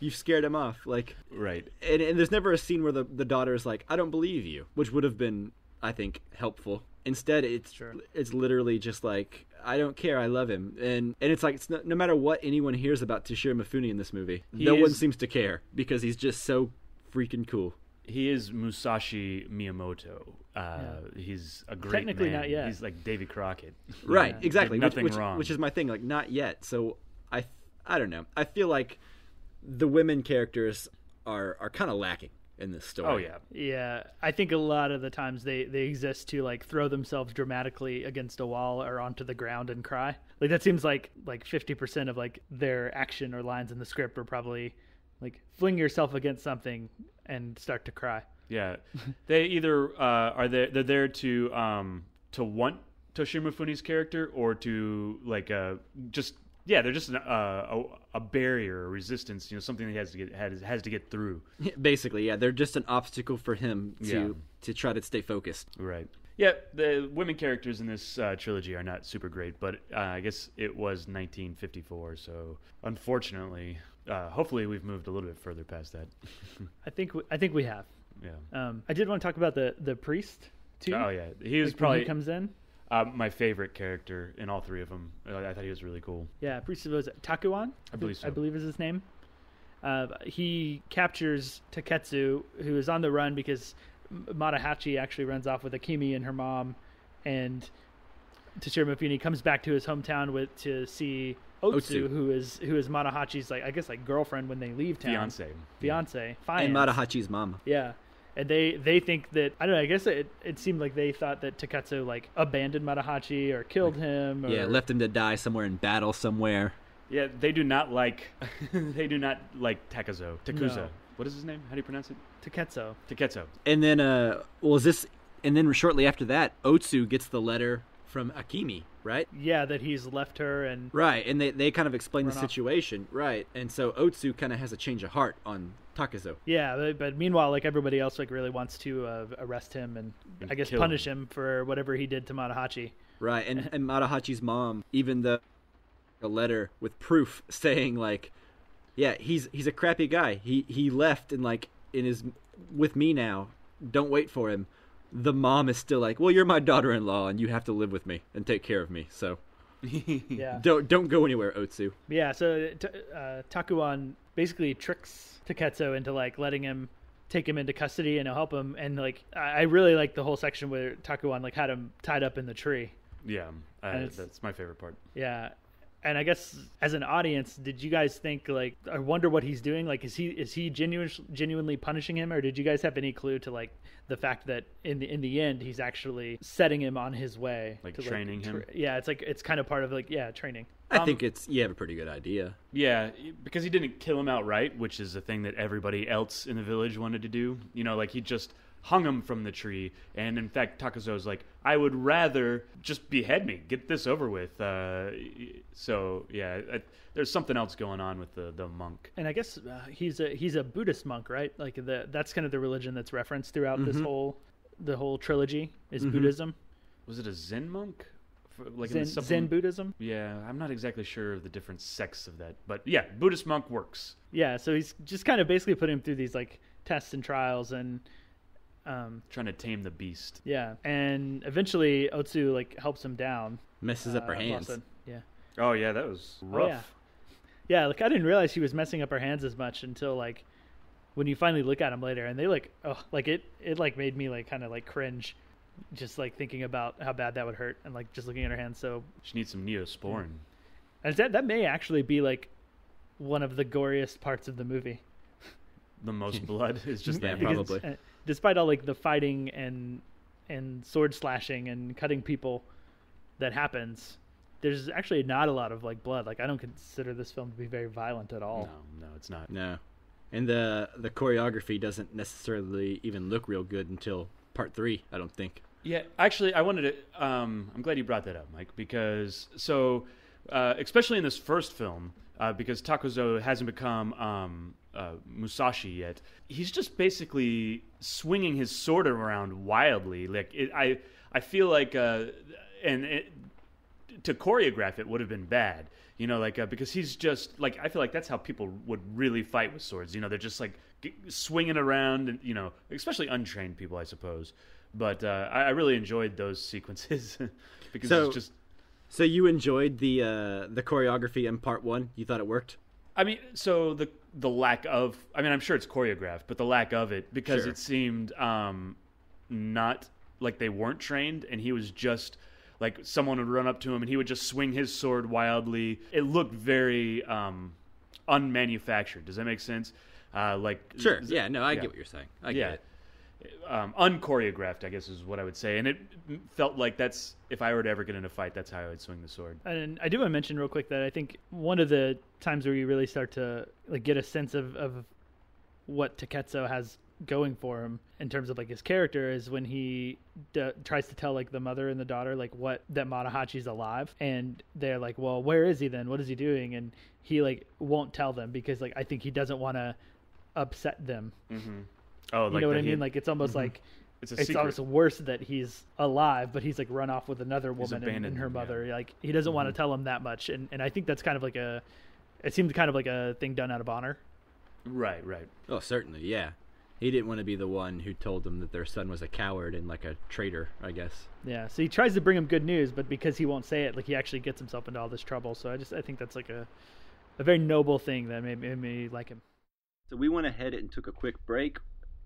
S2: You've scared him off. Like,
S1: right.
S2: And there's never a scene where the daughter is like, I don't believe you, which would have been, I think, helpful. Instead, it's literally just like, I don't care, I love him. And it's like, it's no matter what anyone hears about Toshiro Mifune in this movie, no one seems to care, because he's just so freaking cool.
S1: He is Musashi Miyamoto. He's a great
S3: Technically
S1: man.
S3: Not yet.
S1: He's like Davy Crockett.
S2: Right, exactly.
S1: Nothing wrong.
S2: Which is my thing, like, not yet. So I don't know. I feel like the women characters are kind of lacking in this story.
S1: Oh yeah.
S3: Yeah, I think a lot of the times they exist to like throw themselves dramatically against a wall or onto the ground and cry. Like that seems like 50% of like their action or lines in the script are probably like fling yourself against something and start to cry.
S1: Yeah, they either they're there to want Toshiro Mifune's character, or to like they're just a barrier, a resistance, something that has to get through.
S2: Basically, yeah, they're just an obstacle for him to try to stay focused.
S1: Right. Yeah, the women characters in this trilogy are not super great, but I guess it was 1954, so unfortunately, hopefully we've moved a little bit further past that.
S3: I think we have.
S1: Yeah.
S3: I did want to talk about the priest too.
S1: Oh yeah, he was
S3: when he comes in.
S1: My favorite character in all three of them. I thought he was really cool.
S3: Yeah, priest was Takuan.
S1: I believe so.
S3: I believe is his name. He captures Taketsu, who is on the run because Matahachi actually runs off with Akimi and her mom, and Toshiro Mifune comes back to his hometown to see Otsu, who is Matahachi's girlfriend when they leave town. Fiance.
S2: And Matahachi's mom.
S3: Yeah. And they think that, I don't know, I guess it seemed like they thought that Taketsu abandoned Matahachi or killed him. Or...
S2: Yeah, left him to die somewhere in battle somewhere.
S1: Yeah, they do not like Takuza.
S3: No.
S1: What is his name? How do you pronounce it?
S3: Taketsu.
S2: And then and then shortly after that, Otsu gets the letter from Akimi, right?
S3: Yeah, that he's left her and...
S2: Right, and they kind of explain the situation, right? And so Otsu kind of has a change of heart on Takuzo.
S3: Yeah, but meanwhile, everybody else really wants to arrest him and I guess punish him for whatever he did to Matahachi.
S2: Right, and Matahachi's mom, even a letter with proof saying like, yeah, he's a crappy guy. He left and like is with me now. Don't wait for him. The mom is still like, well, you're my daughter-in-law and you have to live with me and take care of me. So
S3: yeah,
S2: don't go anywhere, Otsu.
S3: Yeah, so Takuan basically tricks Taketsu into like letting him take him into custody and he'll help him. And like I really like the whole section where Takuan like had him tied up in the tree.
S1: Yeah, that's my favorite part.
S3: Yeah. And I guess as an audience, did you guys think like, I wonder what he's doing? Like, is he genuinely punishing him, or did you guys have any clue to like the fact that in the end he's actually setting him on his way,
S1: like to, training him?
S3: Yeah, it's kind of part of like training.
S2: I think you have a pretty good idea.
S1: Yeah, because he didn't kill him outright, which is the thing that everybody else in the village wanted to do. You know, like he just hung him from the tree, and in fact Takuzo's like, I would rather just behead me, get this over with. So yeah, there's something else going on with the monk.
S3: And I guess he's a Buddhist monk, right? Like that's kind of the religion that's referenced throughout the whole trilogy is Buddhism.
S1: Was it a Zen monk? Like
S3: Zen Buddhism?
S1: Yeah, I'm not exactly sure of the different sects of that, but yeah, Buddhist monk works.
S3: Yeah, so he's just kind of basically putting him through these like tests and trials and
S1: trying to tame the beast.
S3: Yeah, and eventually Otsu like helps him down.
S2: Messes up her hands.
S3: Yeah.
S1: Oh yeah, that was rough.
S3: Oh, yeah, like I didn't realize she was messing up her hands as much until like when you finally look at them later, and they like it like made me like kind of like cringe, just like thinking about how bad that would hurt, and like just looking at her hands. So
S1: she needs some Neosporin.
S3: And that may actually be like one of the goriest parts of the movie.
S1: The most blood is just that.
S2: Probably.
S3: Despite all like the fighting and sword slashing and cutting people that happens, there's actually not a lot of like blood. Like I don't consider this film to be very violent at all.
S1: No, it's not.
S2: No, and the choreography doesn't necessarily even look real good until part 3. I don't think.
S1: Yeah, actually, I wanted to. I'm glad you brought that up, Mike, because especially in this first film, because Takuzo hasn't become Musashi yet. He's just basically swinging his sword around wildly. Like I feel like, to choreograph it would have been bad. You know, like because he's just like, I feel like that's how people would really fight with swords. You know, they're just like swinging around, and you know, especially untrained people, I suppose. But I really enjoyed those sequences because it's just.
S2: So you enjoyed the choreography in part 1? You thought it worked?
S1: I mean, so the lack of, I mean, I'm sure it's choreographed, but the lack of it, because it seemed not like they weren't trained, and he was just like someone would run up to him and he would just swing his sword wildly. It looked very unmanufactured. Does that make sense?
S2: Sure. Yeah. No, I get what you're saying. I get it.
S1: Unchoreographed, I guess is what I would say, and it felt like that's, if I were to ever get in a fight, that's how I would swing the sword.
S3: And I do want to mention real quick that I think one of the times where you really start to like get a sense of what Taketsu has going for him in terms of like his character is when he tries to tell like the mother and the daughter like that Matahachi's alive, and they're like, well, where is he then? What is he doing? And he like won't tell them because like I think he doesn't want to upset them.
S1: Mm-hmm. Oh,
S3: you know what I mean? Like it's almost like it's almost worse that he's alive, but he's like run off with another woman and her mother. Yeah. Like he doesn't want to tell him that much, and I think that's kind of like it seemed kind of like a thing done out of honor.
S1: Right.
S2: Oh, certainly, yeah. He didn't want to be the one who told them that their son was a coward and like a traitor, I guess.
S3: Yeah. So he tries to bring him good news, but because he won't say it, like he actually gets himself into all this trouble. So I think that's like a very noble thing that made me like him.
S2: So we went ahead and took a quick break.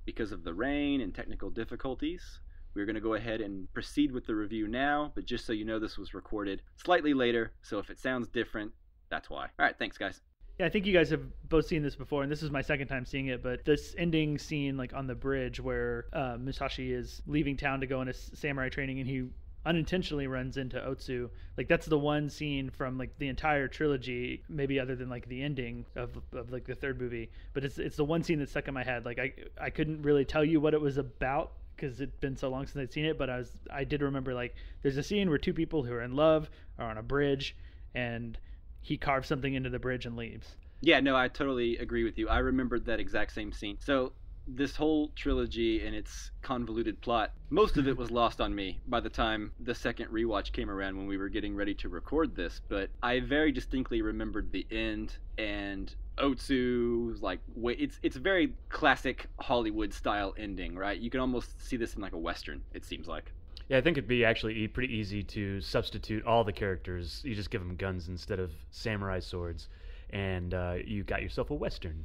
S2: Because of the rain and technical difficulties, we're going to go ahead and proceed with the review now, but just so you know, this was recorded slightly later, so if it sounds different, that's why. All right, thanks, guys.
S3: Yeah, I think you guys have both seen this before, and this is my second time seeing it, but this ending scene, like on the bridge where Musashi is leaving town to go into samurai training, and he unintentionally runs into Otsu. Like that's the one scene from like the entire trilogy, maybe other than like the ending of like the third movie, but it's the one scene that stuck in my head. Like I couldn't really tell you what it was about because it'd been so long since I'd seen it, but I did remember like there's a scene where two people who are in love are on a bridge and he carves something into the bridge and leaves.
S2: Yeah, no, I totally agree with you. I remembered that exact same scene. So this whole trilogy and its convoluted plot, most of it was lost on me by the time the second rewatch came around when we were getting ready to record this. But I very distinctly remembered the end, and Otsu's like, it's a very classic Hollywood style ending, right? You can almost see this in like a Western, it seems like.
S1: Yeah, I think it'd be actually pretty easy to substitute all the characters. You just give them guns instead of samurai swords, and you got yourself a Western.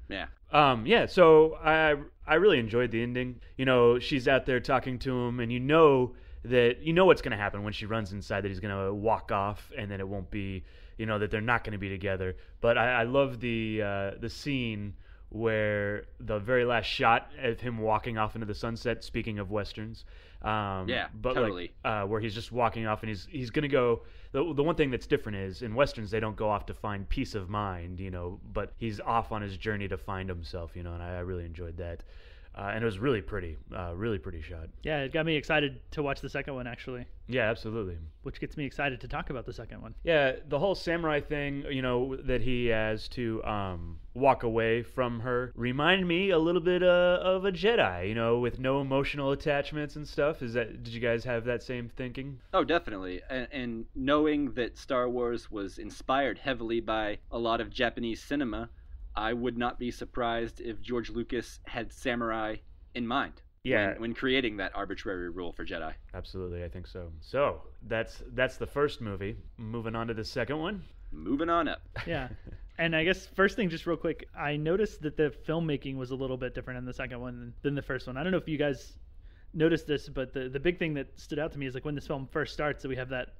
S2: Yeah.
S1: Yeah, so I really enjoyed the ending. You know, she's out there talking to him, and you know what's going to happen when she runs inside, that he's going to walk off, and then it won't be, that they're not going to be together. But I love the scene where the very last shot of him walking off into the sunset, speaking of Westerns.
S2: Yeah,
S1: but
S2: totally.
S1: Where he's just walking off, and he's going to go. The one thing that's different is in Westerns they don't go off to find peace of mind, but he's off on his journey to find himself, and I really enjoyed that. And it was really pretty shot.
S3: Yeah, it got me excited to watch the second one, actually.
S1: Yeah, absolutely.
S3: Which gets me excited to talk about the second one.
S1: Yeah, the whole samurai thing, that he has to walk away from her, reminded me a little bit of a Jedi, with no emotional attachments and stuff. Did you guys have that same thinking?
S2: Oh, definitely. And knowing that Star Wars was inspired heavily by a lot of Japanese cinema, I would not be surprised if George Lucas had samurai in mind when creating that arbitrary rule for Jedi.
S1: Absolutely, I think so. So that's the first movie. Moving on to the second one.
S2: Moving on up.
S3: Yeah. And I guess first thing, just real quick, I noticed that the filmmaking was a little bit different in the second one than the first one. I don't know if you guys noticed this, but the big thing that stood out to me is like when this film first starts, that we have that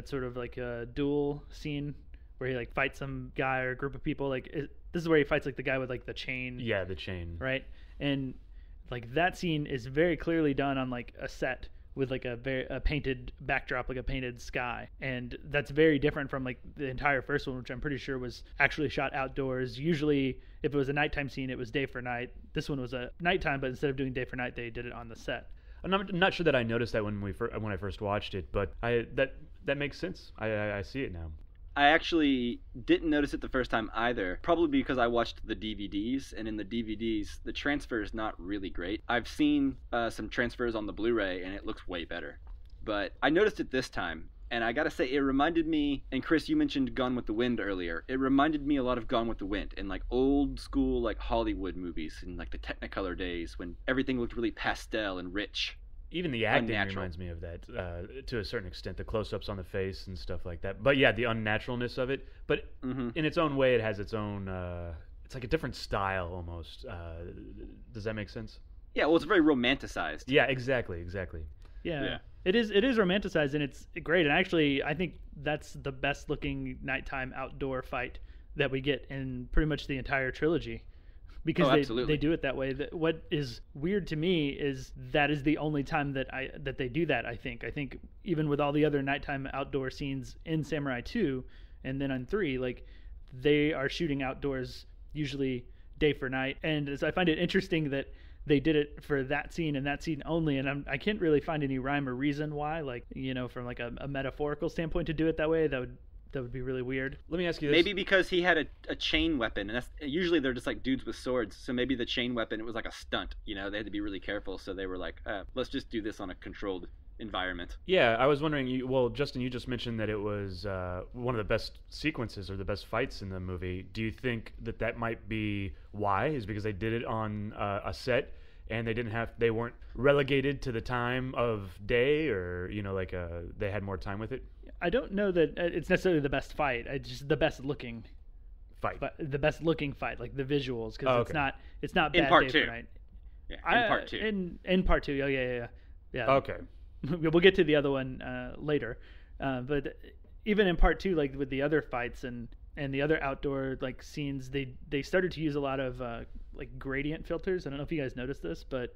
S3: sort of like a duel scene where he like fights some guy or a group of people. This is where he fights like the guy with like the chain.
S1: Yeah, the chain.
S3: Right, and like that scene is very clearly done on like a set with like a painted backdrop, like a painted sky, and that's very different from like the entire first one, which I'm pretty sure was actually shot outdoors. Usually, if it was a nighttime scene, it was day for night. This one was a nighttime, but instead of doing day for night, they did it on the set.
S1: I'm not sure that I noticed that when I first watched it, but that makes sense. I see it now.
S2: I actually didn't notice it the first time either, probably because I watched the DVDs, and in the DVDs, the transfer is not really great. I've seen some transfers on the Blu Ray, and it looks way better. But I noticed it this time, and I gotta say, it reminded me, and Chris, you mentioned Gone with the Wind earlier, it reminded me a lot of Gone with the Wind, and like old school like Hollywood movies, in like the Technicolor days, when everything looked really pastel and rich.
S1: Even the acting
S2: unnatural.
S1: reminds me of that to a certain extent, the close-ups on the face and stuff like that. But yeah, the unnaturalness of it. But in its own way, it has its own, it's like a different style almost. Does that make sense?
S2: Yeah, well, it's very romanticized.
S1: Yeah, exactly.
S3: Yeah. It is romanticized, and it's great. And actually, I think that's the best-looking nighttime outdoor fight that we get in pretty much the entire trilogy. Because they do it that way. What is weird to me is that is the only time that they do that. I think even with all the other nighttime outdoor scenes in Samurai 2 and then on 3, like they are shooting outdoors usually day for night. And so I find it interesting that they did it for that scene and that scene only. And I can't really find any rhyme or reason why, like, from like a metaphorical standpoint, to do it that way. That would be really weird.
S1: Let me ask you this.
S2: Maybe because he had a chain weapon, and usually they're just like dudes with swords, so maybe the chain weapon, it was like a stunt, they had to be really careful, so they were like, let's just do this on a controlled environment.
S1: Yeah, I was wondering, well, Justin, you just mentioned that it was one of the best sequences or the best fights in the movie. Do you think that might be why? Is because they did it on a set and they weren't relegated to the time of day, or they had more time with it?
S3: I don't know that it's necessarily the best fight. It's just the best looking
S1: fight.
S3: But the best looking fight, like the visuals, because it's not bad
S2: in part
S3: day
S2: 2.
S3: For night.
S2: Yeah, in part 2.
S3: In part 2. Oh yeah.
S1: Okay.
S3: We'll get to the other one later, but even in part 2, like with the other fights and the other outdoor like scenes, they started to use a lot of like gradient filters. I don't know if you guys noticed this, but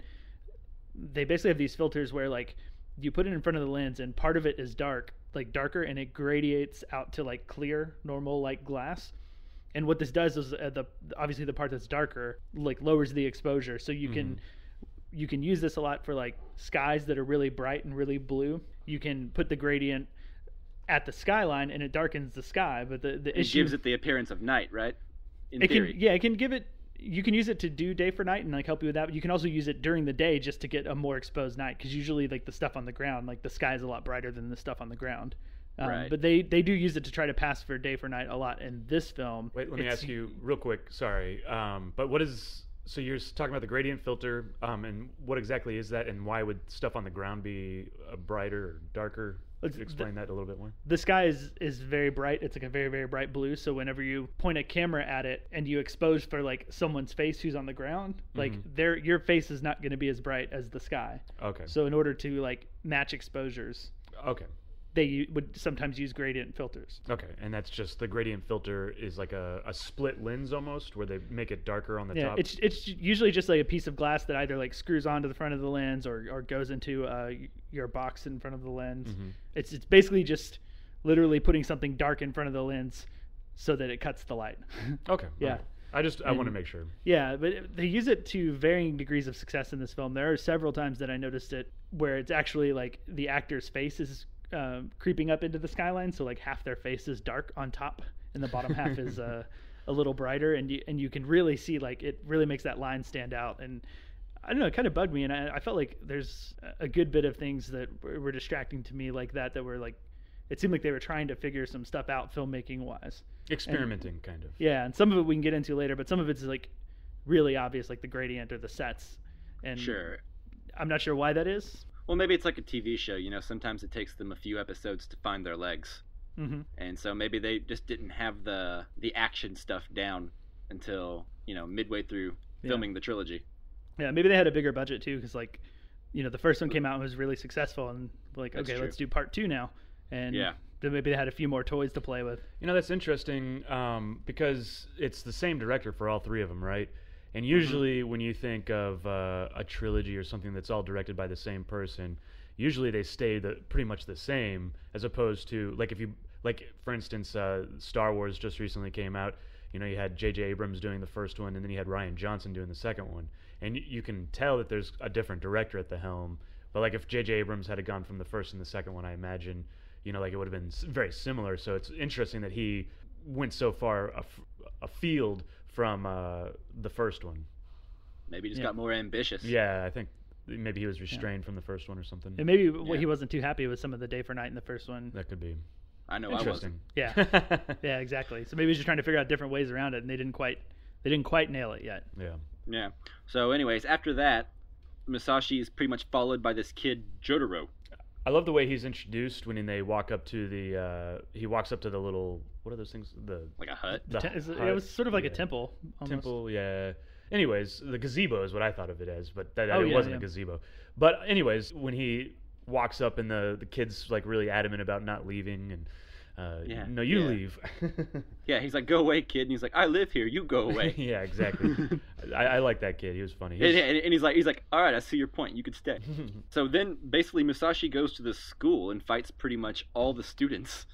S3: they basically have these filters where like you put it in front of the lens and part of it is darker, and it gradiates out to like clear, normal like glass. And what this does is obviously the part that's darker like lowers the exposure, so you can use this a lot for like skies that are really bright and really blue. You can put the gradient at the skyline and it darkens the sky, but the issue,
S2: it gives it the appearance of night, right? In
S3: it
S2: theory.
S3: It can give it you can use it to do day for night and like help you with that, but you can also use it during the day just to get a more exposed night, because usually like the stuff on the ground, like the sky is a lot brighter than the stuff on the ground.
S2: Right.
S3: But they do use it to try to pass for day for night a lot in this film.
S1: Wait, let me ask you real quick. Sorry, but what is? So you're talking about the gradient filter, and what exactly is that, and why would stuff on the ground be brighter or darker? Could you explain that a little bit more?
S3: The sky is very bright. It's like a very, very bright blue. So whenever you point a camera at it and you expose for like someone's face who's on the ground, like your face is not going to be as bright as the sky.
S1: Okay.
S3: So in order to like match exposures,
S1: okay,
S3: they would sometimes use gradient filters.
S1: Okay, and that's just the gradient filter is like a split lens almost, where they make it darker on the top.
S3: It's usually just like a piece of glass that either like screws onto the front of the lens or goes into your box in front of the lens. It's basically just literally putting something dark in front of the lens so that it cuts the light.
S1: Okay.
S3: Yeah.
S1: Right. I want to make sure.
S3: Yeah, but they use it to varying degrees of success in this film. There are several times that I noticed it where it's actually like the actor's face is creeping up into the skyline, so like half their face is dark on top and the bottom half is a little brighter, and you can really see like it really makes that line stand out. And I don't know, it kind of bugged me, and I felt like there's a good bit of things that were distracting to me like that were like, it seemed like they were trying to figure some stuff out filmmaking wise,
S1: experimenting kind of.
S3: Yeah, and some of it we can get into later, but some of it's like really obvious, like the gradient or the sets, and
S2: sure,
S3: I'm not sure why that is.
S2: Well, maybe it's like a TV show, you know, sometimes it takes them a few episodes to find their legs. And so maybe they just didn't have the action stuff down until, you know, midway through filming the trilogy. Yeah,
S3: maybe they had a bigger budget too, because like, you know, the first one came out and was really successful, and like,
S2: That's
S3: okay,
S2: true.
S3: Let's do part 2 now. And then maybe they had a few more toys to play with.
S1: You know, that's interesting, because it's the same director for all three of them, right? And usually when you think of a trilogy or something that's all directed by the same person, usually they stay pretty much the same, as opposed to, like, if you, like, for instance, Star Wars just recently came out. You know, you had J.J. Abrams doing the first one, and then you had Rian Johnson doing the second one. And you can tell that there's a different director at the helm. But, like, if J.J. Abrams had gone from the first and the second one, I imagine, you know, like, it would have been very similar. So it's interesting that he went so far afield from the first one.
S2: Maybe he just got more ambitious.
S1: Yeah, I think maybe he was restrained from the first one or something.
S3: And maybe he wasn't too happy with some of the day for night in the first one.
S1: That could be.
S2: I know. Interesting.
S3: Yeah, yeah, exactly. So maybe he's just trying to figure out different ways around it, and they didn't quite nail it yet.
S2: Yeah. So, anyways, after that, Musashi is pretty much followed by this kid Jotaro.
S1: I love the way he's introduced when they walk up to the. He walks up to the little. What are those things?
S2: Like a hut.
S3: It was sort of like a temple. Almost.
S1: Temple, yeah. Anyways, the gazebo is what I thought of it as, but it wasn't a gazebo. But anyways, when he walks up and the kid's like really adamant about not leaving, and no, you leave.
S2: Yeah, he's like, go away, kid, and he's like, I live here, you go away.
S1: Yeah, exactly. I like that kid. He was funny.
S2: And he's like, all right, I see your point. You could stay. So then, basically, Musashi goes to the school and fights pretty much all the students,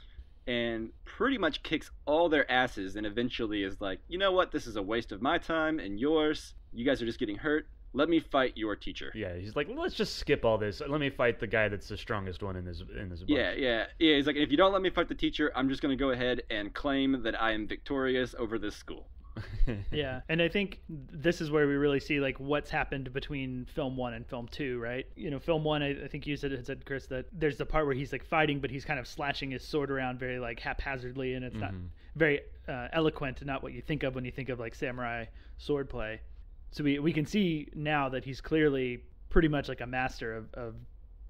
S2: and pretty much kicks all their asses, and eventually is like, you know what? This is a waste of my time and yours. You guys are just getting hurt. Let me fight your teacher.
S1: Yeah, he's like, let's just skip all this. Let me fight the guy that's the strongest one in this bunch.
S2: Yeah. He's like, if you don't let me fight the teacher, I'm just going to go ahead and claim that I am victorious over this school.
S3: Yeah, and I think this is where we really see like what's happened between film 1 and film 2, right? You know, film 1, I think you said, Chris, that there's the part where he's like fighting, but he's kind of slashing his sword around very like haphazardly, and it's not very eloquent, not what you think of when you think of like samurai swordplay. So we can see now that he's clearly pretty much like a master of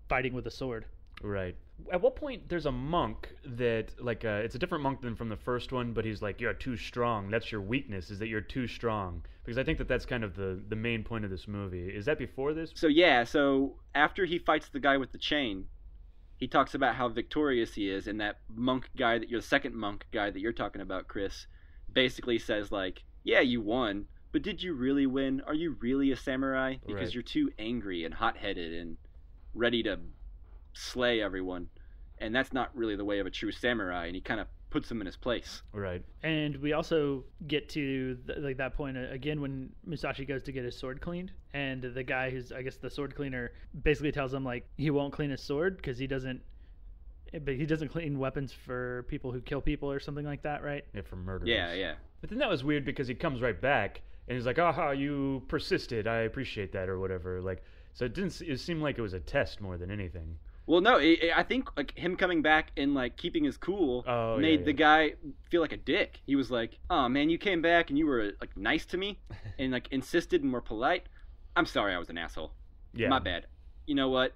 S3: fighting with a sword.
S1: Right. At what point there's a monk that like it's a different monk than from the first one, but he's like, you're too strong. That's your weakness, is that you're too strong. Because I think that's kind of the main point of this movie. Is that before this?
S2: So after he fights the guy with the chain, he talks about how victorious he is, and that monk guy the second monk guy that you're talking about, Chris, basically says like, yeah, you won. But did you really win? Are you really a samurai? Because you're too angry and hot-headed and ready to slay everyone. And that's not really the way of a true samurai. And he kind of puts him in his place.
S1: Right.
S3: And we also get to like that point again when Musashi goes to get his sword cleaned. And the guy who's, I guess, the sword cleaner basically tells him like he won't clean his sword because he doesn't clean weapons for people who kill people or something like that, right?
S1: Yeah, for murderers.
S2: Yeah.
S1: But then that was weird because he comes right back And he's like, "Aha, you persisted. I appreciate that," or whatever. Like, so it seemed like it was a test more than anything.
S2: Well, no, I think like him coming back and like keeping his cool made the guy feel like a dick. He was like, "Oh man, you came back and you were like nice to me and like insisted and were polite. I'm sorry, I was an asshole. Yeah, my bad. You know what?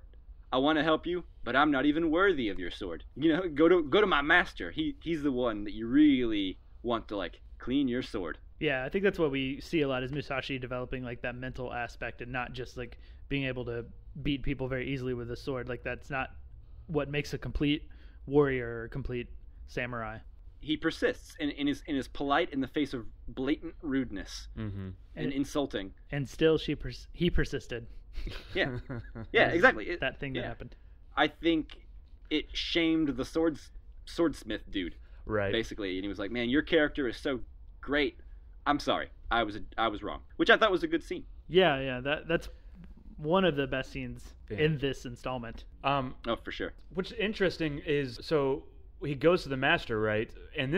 S2: I want to help you, but I'm not even worthy of your sword. You know, go to my master. He's the one that you really want to like clean your sword."
S3: Yeah, I think that's what we see a lot is Musashi developing like that mental aspect and not just like being able to beat people very easily with a sword. Like that's not what makes a complete warrior or a complete samurai.
S2: He persists and is polite in the face of blatant rudeness and insulting. And still
S3: he persisted.
S2: Yeah, yeah, exactly.
S3: That thing that happened.
S2: I think it shamed the swordsmith dude,
S1: right?
S2: Basically, and he was like, "Man, your character is so great. I'm sorry, I was wrong," which I thought was a good scene.
S3: Yeah, that's one of the best scenes in this installment.
S2: Oh, for sure.
S1: What's interesting is, so he goes to the master, right? And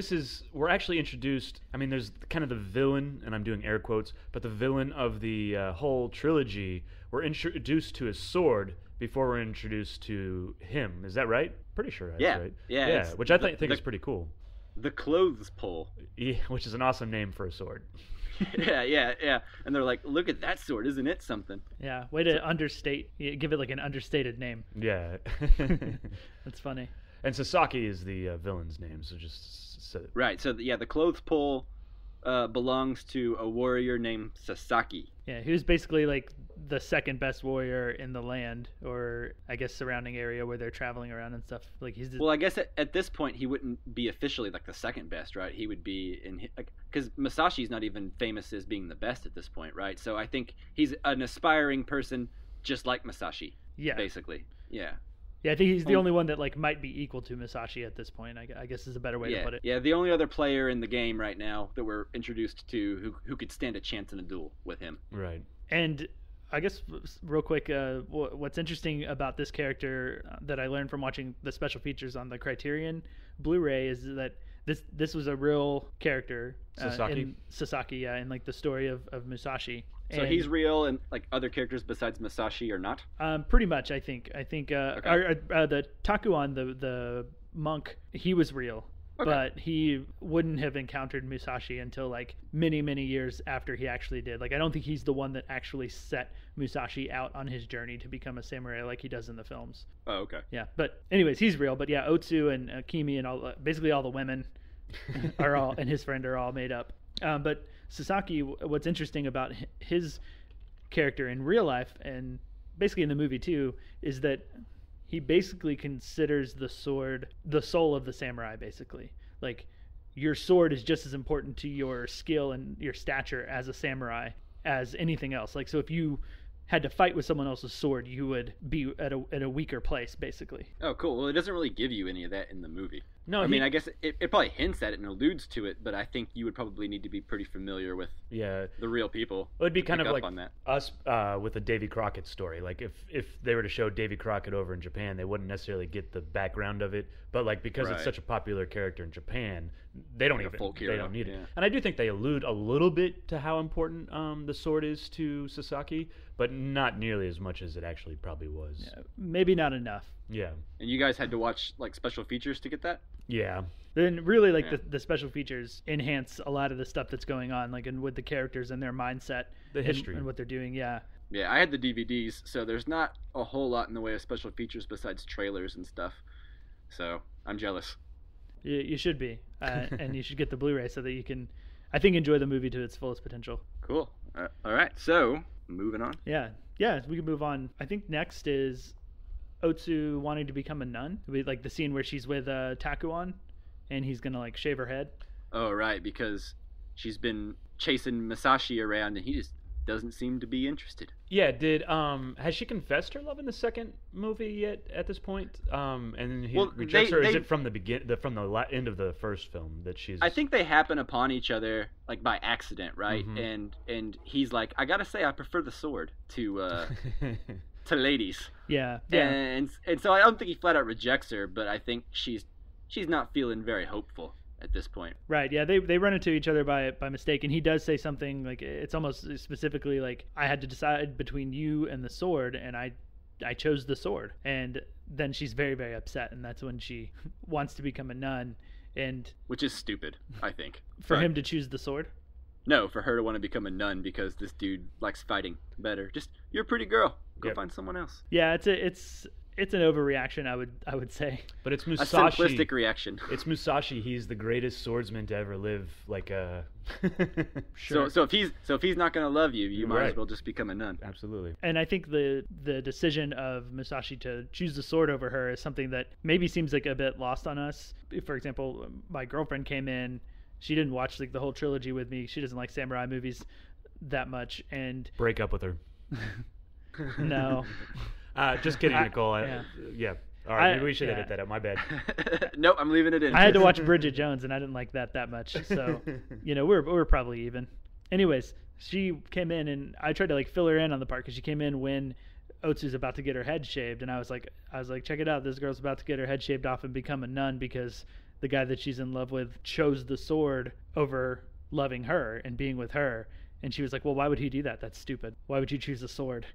S1: we're actually introduced, I mean, there's kind of the villain, and I'm doing air quotes, but the villain of the whole trilogy, we're introduced to his sword before we're introduced to him. Is that right? Pretty sure that's right.
S2: Yeah,
S1: which I think is pretty cool.
S2: The clothes pull.
S1: Yeah, which is an awesome name for a sword.
S2: Yeah. And they're like, "Look at that sword, isn't it something?"
S3: Yeah, way to give it like an understated name.
S1: Yeah.
S3: That's funny.
S1: And Sasaki is the villain's name, so just...
S2: Right, so the clothes pull belongs to a warrior named Sasaki.
S3: Yeah, he was basically like the second best warrior in the land, or I guess surrounding area where they're traveling around and stuff. Like
S2: Well, I guess at this point he wouldn't be officially like the second best, right? He would be because Musashi's not even famous as being the best at this point, right? So I think he's an aspiring person, just like Musashi. Yeah, basically. Yeah.
S3: Yeah, I think he's the only one that like might be equal to Musashi at this point. I guess is a better way to put it.
S2: Yeah, the only other player in the game right now that we're introduced to who could stand a chance in a duel with him.
S1: Right.
S3: And I guess real quick, what's interesting about this character that I learned from watching the special features on the Criterion Blu Ray is that this was a real character, Sasaki, in like the story of Musashi.
S2: So he's real, and like other characters besides Musashi are not?
S3: Pretty much, I think. Okay. The Takuan, the monk, he was real. Okay. But he wouldn't have encountered Musashi until like many, many years after he actually did. Like I don't think he's the one that actually set Musashi out on his journey to become a samurai like he does in the films.
S2: Oh, okay.
S3: Yeah, but anyways, he's real. But yeah, Otsu and Kimi and basically all the women are all, and his friend are all made up. But Sasaki, what's interesting about his character in real life and basically in the movie too, is that he basically considers the sword the soul of the samurai, basically. Like, your sword is just as important to your skill and your stature as a samurai as anything else. Like, so if you had to fight with someone else's sword, you would be at a weaker place, basically.
S2: Oh, cool. Well, it doesn't really give you any of that in the movie.
S1: No,
S2: I mean, I guess it probably hints at it and alludes to it, but I think you would probably need to be pretty familiar with the real people.
S1: It would be kind of like us with a Davy Crockett story. Like if they were to show Davy Crockett over in Japan, they wouldn't necessarily get the background of it, but like because it's such a popular character in Japan, they don't need it. And I do think they allude a little bit to how important the sword is to Sasaki, but not nearly as much as it actually probably was.
S3: Yeah, maybe not enough.
S1: Yeah.
S2: And you guys had to watch like special features to get that?
S1: Yeah.
S3: Then really like the special features enhance a lot of the stuff that's going on, like and with the characters and their mindset,
S1: the history
S3: and what they're doing. Yeah.
S2: Yeah, I had the DVDs, so there's not a whole lot in the way of special features besides trailers and stuff. So I'm jealous.
S3: You should be, and you should get the Blu-ray so that you can, I think, enjoy the movie to its fullest potential.
S2: Cool. All right. So moving on.
S3: Yeah, we can move on. I think next is Otsu wanting to become a nun. It'll be like the scene where she's with Takuan, and he's gonna like shave her head.
S2: Oh, right, because she's been chasing Musashi around, and he just doesn't seem to be interested.
S1: Yeah, has she confessed her love in the second movie yet? At this point, and he rejects her. Is it from the end of the first film that she's?
S2: I think they happen upon each other like by accident, right? Mm-hmm. And he's like, I gotta say, I prefer the sword to to ladies.
S3: Yeah.
S2: And so I don't think he flat out rejects her, but I think she's not feeling very hopeful. at this point.
S3: Right. Yeah. They run into each other by mistake, and he does say something like, it's almost specifically like, I had to decide between you and the sword, and I chose the sword. And then she's very, very upset, and that's when she wants to become a nun. And
S2: which is stupid, I think.
S3: For him to choose the sword?
S2: No, for her to want to become a nun because this dude likes fighting better. Just, you're a pretty girl. Go find someone else.
S3: Yeah, it's an overreaction, I would say.
S1: But it's Musashi.
S2: A simplistic reaction.
S1: It's Musashi. He's the greatest swordsman to ever live. Like
S3: Sure.
S2: So if he's not going to love you, you might as well just become a nun.
S1: Absolutely.
S3: And I think the decision of Musashi to choose the sword over her is something that maybe seems like a bit lost on us. For example, my girlfriend came in. She didn't watch like the whole trilogy with me. She doesn't like samurai movies that much. And
S1: break up with her.
S3: No.
S1: Just kidding, Nicole. Yeah. All right, maybe we should edit that out. My bad.
S2: Nope, I'm leaving it in.
S3: I had to watch Bridget Jones, and I didn't like that much. So, we're probably even. Anyways, she came in, and I tried to like fill her in on the part because she came in when Otsu's about to get her head shaved, and I was like, check it out. This girl's about to get her head shaved off and become a nun because the guy that she's in love with chose the sword over loving her and being with her. And she was like, well, why would he do that? That's stupid. Why would you choose the sword?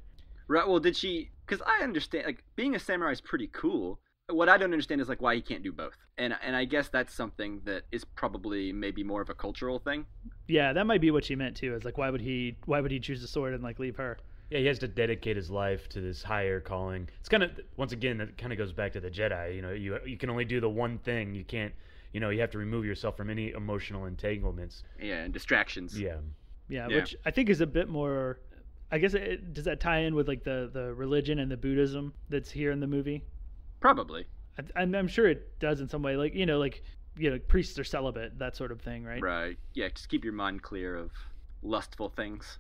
S2: Right, well, did she... Because I understand, like, being a samurai is pretty cool. What I don't understand is, like, why he can't do both. And I guess that's something that is probably maybe more of a cultural thing.
S3: Yeah, that might be what she meant, too. Is like, why would he choose the sword and, like, leave her?
S1: Yeah, he has to dedicate his life to this higher calling. It's kind of, once again, it kind of goes back to the Jedi. You can only do the one thing. You can't, you have to remove yourself from any emotional entanglements.
S2: Yeah, and distractions.
S3: Yeah, which I think is a bit more... I guess does that tie in with like the religion and the Buddhism that's here in the movie?
S2: Probably.
S3: I'm sure it does in some way. Like priests are celibate, that sort of thing, right?
S2: Right. Yeah. Just keep your mind clear of lustful things.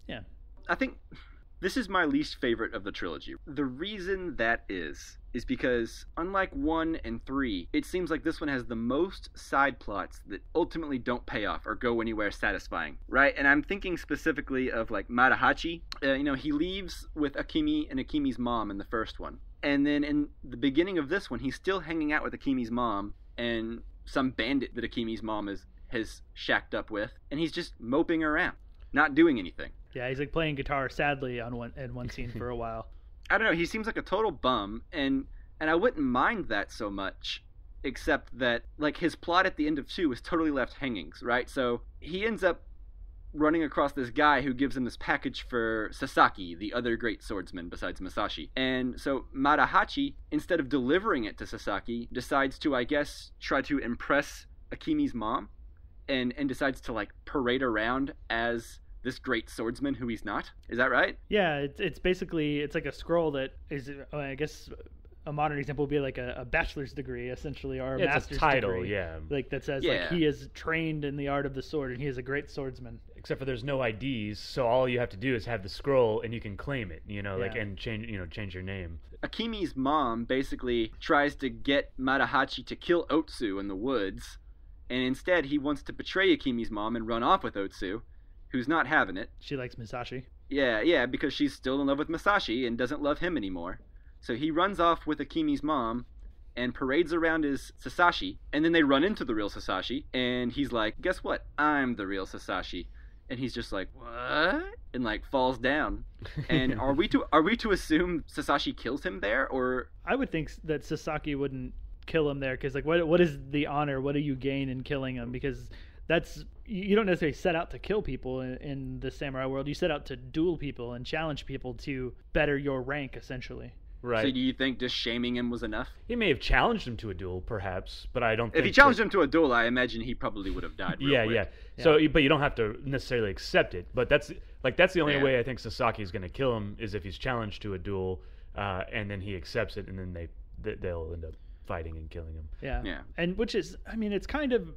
S3: Yeah.
S2: I think this is my least favorite of the trilogy. The reason that is because unlike 1 and 3, it seems like this one has the most side plots that ultimately don't pay off or go anywhere satisfying, right? And I'm thinking specifically of like Marahachi. He leaves with Akemi and Akemi's mom in the first one. And then in the beginning of this one, he's still hanging out with Akemi's mom and some bandit that Akemi's mom has shacked up with. And he's just moping around, not doing anything.
S3: Yeah, he's like playing guitar sadly in one scene for a while.
S2: I don't know, he seems like a total bum, and I wouldn't mind that so much, except that, like, his plot at the end of 2 is totally left hangings, right? So he ends up running across this guy who gives him this package for Sasaki, the other great swordsman besides Masashi. And so Marahachi, instead of delivering it to Sasaki, decides to, I guess, try to impress Akemi's mom, and decides to, like, parade around as this great swordsman who he's not. Is that right?
S3: Yeah, it's basically, it's like a scroll that is, I guess a modern example would be like a bachelor's degree essentially, or a master's
S1: title,
S3: degree.
S1: Yeah.
S3: Like that says like he is trained in the art of the sword and he is a great swordsman.
S1: Except for there's no IDs, so all you have to do is have the scroll and you can claim it, and change your name.
S2: Akemi's mom basically tries to get Marahachi to kill Otsu in the woods, and instead he wants to betray Akemi's mom and run off with Otsu, who's not having it.
S3: She likes Musashi.
S2: Yeah, because she's still in love with Musashi and doesn't love him anymore. So he runs off with Akemi's mom and parades around as Sasashi, and then they run into the real Sasashi, and he's like, guess what? I'm the real Sasashi. And he's just like, what? And like falls down. And are we to assume Sasashi kills him there, or?
S3: I would think that Sasaki wouldn't kill him there, because like what is the honor? What do you gain in killing him? Because you don't necessarily set out to kill people in the samurai world. You set out to duel people and challenge people to better your rank, essentially.
S1: Right.
S2: So do you think just shaming him was enough?
S1: He may have challenged him to a duel, perhaps, but I don't think...
S2: If he challenged him to a duel, I imagine he probably would have died real quick.
S1: Yeah. So, but you don't have to necessarily accept it. But that's the only way I think Sasaki is going to kill him, is if he's challenged to a duel, and then he accepts it, and then they'll end up fighting and killing him.
S3: Yeah. And which is, I mean, it's kind of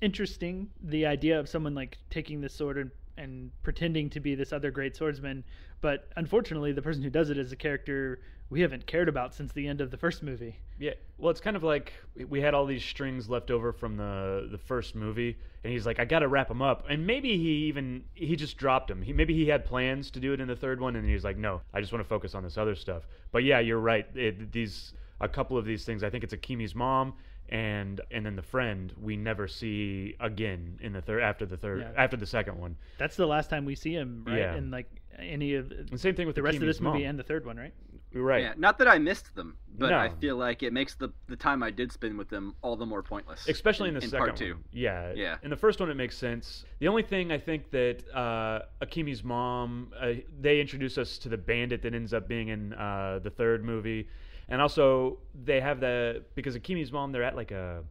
S3: interesting, the idea of someone like taking this sword and pretending to be this other great swordsman, but unfortunately the person who does it is a character we haven't cared about since the end of the first movie.
S1: Yeah, well, it's kind of like we had all these strings left over from the first movie, and he's like, I gotta wrap them up, and maybe he just dropped them. Maybe he had plans to do it in the third one, and he's like, no, I just want to focus on this other stuff. But yeah, you're right, a couple of these things, I think it's Akemi's mom, and then the friend we never see again in the after the second one.
S3: That's the last time we see him, right?
S1: Yeah.
S3: In like any of
S1: and same thing with
S3: the rest of this movie
S1: mom.
S3: and the third one, right?
S1: Right.
S2: Yeah, not that I missed them, but
S1: No.
S2: I feel like it makes the time I did spend with them all the more pointless.
S1: Especially in the second
S2: part two.
S1: one. Yeah.
S2: Yeah.
S1: In the first one, it makes sense. The only thing I think that Akimi's mom, they introduce us to the bandit that ends up being in the third movie. And also, they have because Akimi's mom, they're at like a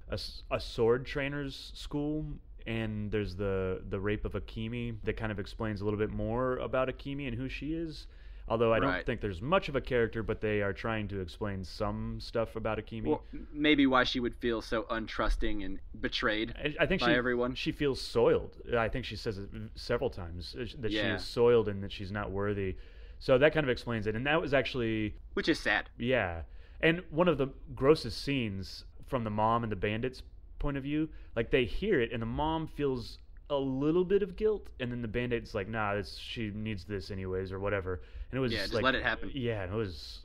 S1: sword trainer's school, and there's the rape of Akimi that kind of explains a little bit more about Akimi and who she is. Although I don't think there's much of a character, but they are trying to explain some stuff about Akimi.
S2: Well, maybe why she would feel so untrusting and betrayed
S1: I think
S2: by everyone.
S1: She feels soiled. I think she says it several times that she is soiled and that she's not worthy. So that kind of explains it. And that was actually...
S2: Which is sad.
S1: Yeah. And one of the grossest scenes from the mom and the bandits' point of view, like they hear it and the mom feels a little bit of guilt, and then the bandit's like, nah, she needs this anyways or whatever. And it was
S2: just
S1: like,
S2: let it happen.
S1: Yeah, that was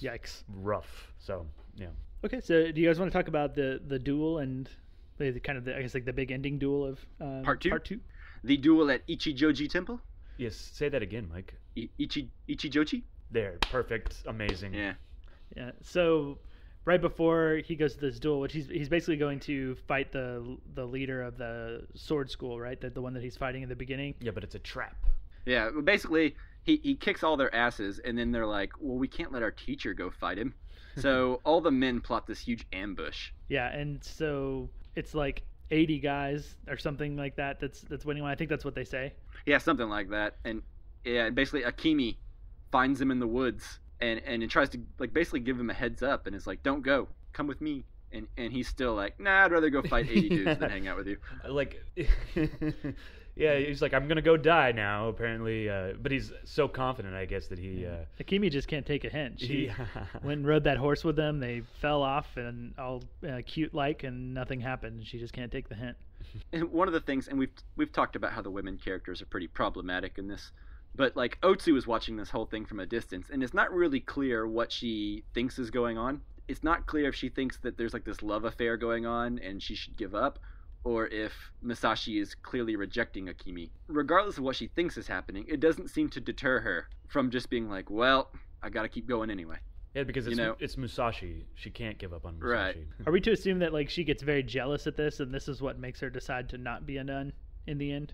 S3: yikes,
S1: rough. So yeah.
S3: Okay, so do you guys want to talk about the duel and the kind of I guess like the big ending duel of
S2: Part two?
S3: Part two?
S2: The duel at Ichijoji Temple?
S1: Yes, say that again, Mike.
S2: Ichijoji?
S1: There, perfect, amazing.
S2: Yeah.
S3: Yeah. So right before he goes to this duel, which he's basically going to fight the leader of the sword school, right? The one that he's fighting in the beginning.
S1: Yeah, but it's a trap.
S2: Yeah, basically he kicks all their asses, and then they're like, well, we can't let our teacher go fight him. So all the men plot this huge ambush.
S3: Yeah, and so it's like 80 guys or something like that that's winning. I think that's what they say.
S2: Yeah, something like that. And yeah, basically Akimi finds him in the woods and it tries to like basically give him a heads up, and it's like, don't go, come with me. And he's still like, nah, I'd rather go fight 80 dudes than hang out with you.
S1: Like, yeah, he's like, I'm gonna go die now, apparently. But he's so confident, I guess, that he.
S3: Akimi just can't take a hint. She went and rode that horse with them. They fell off and all cute like, and nothing happened. She just can't take the hint.
S2: And one of the things, and we've talked about how the women characters are pretty problematic in this, but like Otsu is watching this whole thing from a distance, and it's not really clear what she thinks is going on. It's not clear if she thinks that there's like this love affair going on and she should give up, or if Masashi is clearly rejecting Akimi. Regardless of what she thinks is happening, it doesn't seem to deter her from just being like, well, I gotta keep going anyway.
S1: Yeah, because it's Musashi. She can't give up on Musashi.
S2: Right.
S3: Are we to assume that like she gets very jealous at this, and this is what makes her decide to not be a nun in the end?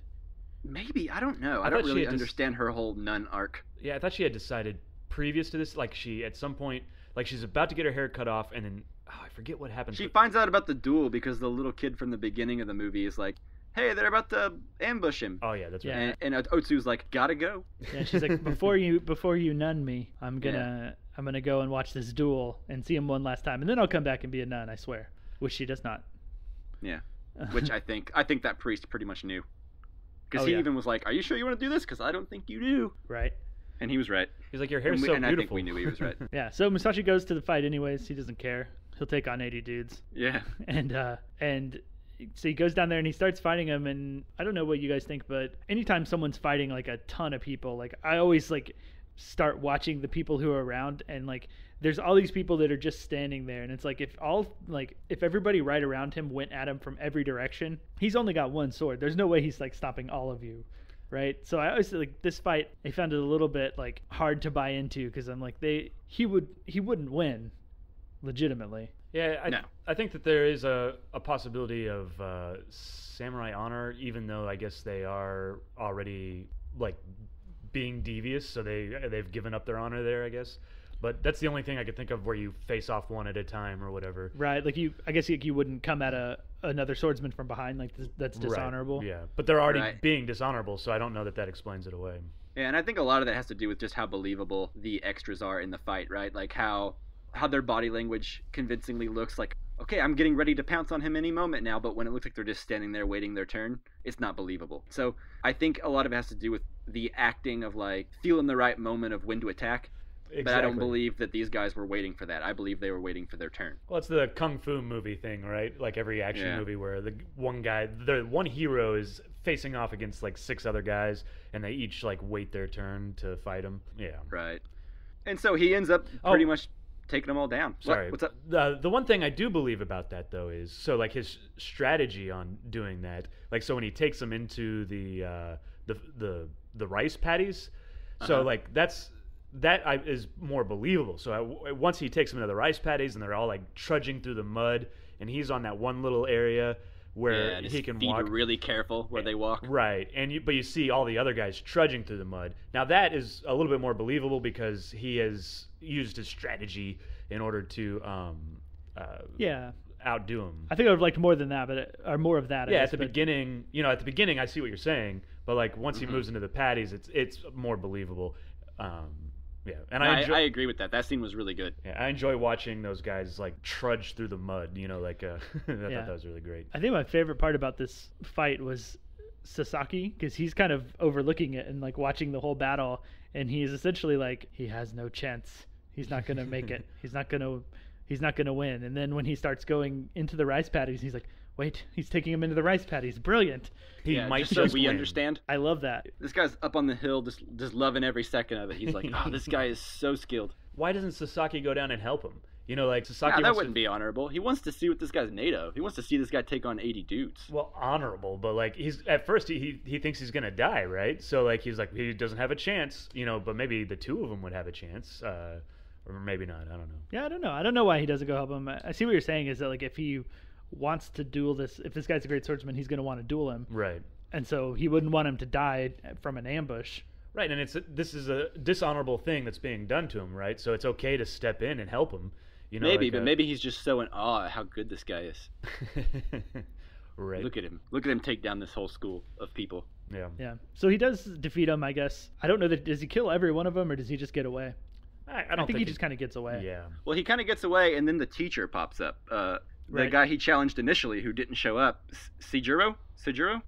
S2: Maybe, I don't know. I don't really understand her whole nun arc.
S1: Yeah, I thought she had decided previous to this, like she at some point, like she's about to get her hair cut off, and then I forget what happens.
S2: She finds out about the duel because the little kid from the beginning of the movie is like, hey, they're about to ambush him.
S1: Oh yeah, that's right.
S2: And Otsu's like, gotta go.
S3: Yeah, she's like, before you nun me, I'm gonna go and watch this duel and see him one last time, and then I'll come back and be a nun, I swear. Which she does not.
S2: Yeah. Which I think that priest pretty much knew. Because he even was like, are you sure you want to do this? Because I don't think you do.
S3: Right.
S2: And he was right.
S1: He's like, your hair's so beautiful.
S2: And I think we knew he was right.
S3: Yeah, so Musashi goes to the fight anyways. He doesn't care. He'll take on 80 dudes.
S2: Yeah.
S3: And so he goes down there and he starts fighting them, and I don't know what you guys think, but anytime someone's fighting like a ton of people, like I always like start watching the people who are around, and like there's all these people that are just standing there, and it's like if everybody right around him went at him from every direction, he's only got one sword. There's no way he's like stopping all of you. Right, so I always like this fight. I found it a little bit like hard to buy into because I'm like he wouldn't win, legitimately.
S1: Yeah, I think that there is a possibility of samurai honor, even though I guess they are already like being devious, so they've given up their honor there, I guess. But that's the only thing I could think of where you face off one at a time or whatever. Right,
S3: like I guess you wouldn't come at another swordsman from behind, like that's dishonorable.
S1: Right. Yeah, but they're already being dishonorable, so I don't know that explains it away.
S2: Yeah, and I think a lot of that has to do with just how believable the extras are in the fight, right? Like how their body language convincingly looks like, okay, I'm getting ready to pounce on him any moment now, but when it looks like they're just standing there waiting their turn, it's not believable. So I think a lot of it has to do with the acting of like feeling the right moment of when to attack. Exactly. But I don't believe that these guys were waiting for that. I believe they were waiting for their turn.
S1: Well, it's the kung fu movie thing, right? Like every action movie where the one hero is facing off against like 6 other guys, and they each like wait their turn to fight him. Yeah.
S2: Right. And so he ends up pretty much taking them all down.
S1: Sorry.
S2: What's up?
S1: The one thing I do believe about that, though, is so like his strategy on doing that. Like, so when he takes them into the rice paddies, so like that is more believable. So once he takes them into the rice paddies and they're all like trudging through the mud, and he's on that one little area where he can walk.
S2: Are really careful where they walk.
S1: Right, but you see all the other guys trudging through the mud. Now that is a little bit more believable because he has used his strategy in order to outdo him.
S3: I think I would have liked more than that, or more of that.
S1: At the beginning, at the beginning, I see what you're saying, but like once he moves into the patties, it's more believable. And
S2: I agree with that. That scene was really good.
S1: Yeah, I enjoy watching those guys like trudge through the mud. I thought that was really great.
S3: I think my favorite part about this fight was Sasaki, because he's kind of overlooking it and like watching the whole battle, and he's essentially like, he has no chance. He's not gonna make it. He's not gonna win. And then when he starts going into the rice paddies, he's like, wait, he's taking him into the rice paddies. Brilliant.
S1: He might
S2: just so we
S1: win.
S2: Understand.
S3: I love that.
S2: This guy's up on the hill, just loving every second of it. He's like, oh, this guy is so skilled.
S1: Why doesn't Sasaki go down and help him? Like Sasaki.
S2: That wouldn't be honorable. He wants to see what this guy's made of. He wants to see this guy take on 80 dudes.
S1: Well, honorable, but like he's at first he thinks he's gonna die, right? So like he's like, he doesn't have a chance, but maybe the two of them would have a chance, or maybe not. I don't know.
S3: Yeah, I don't know. I don't know why he doesn't go help him. I see what you're saying is that like if he wants to duel this, if this guy's a great swordsman, he's gonna want to duel him,
S1: right? And
S3: so he wouldn't want him to die from an ambush.
S1: Right, and this is a dishonorable thing that's being done to him, right? So it's okay to step in and help him.
S2: Maybe, but maybe he's just so in awe at how good this guy is.
S1: Right.
S2: Look at him. Look at him take down this whole school of people.
S1: Yeah.
S3: Yeah. So he does defeat him, I guess. I don't know does he kill every one of them, or does he just get away?
S1: I don't think
S3: he just kind of gets away.
S1: Yeah.
S2: Well, he kind of gets away, and then the teacher pops up. The guy he challenged initially, who didn't show up, Seijuro?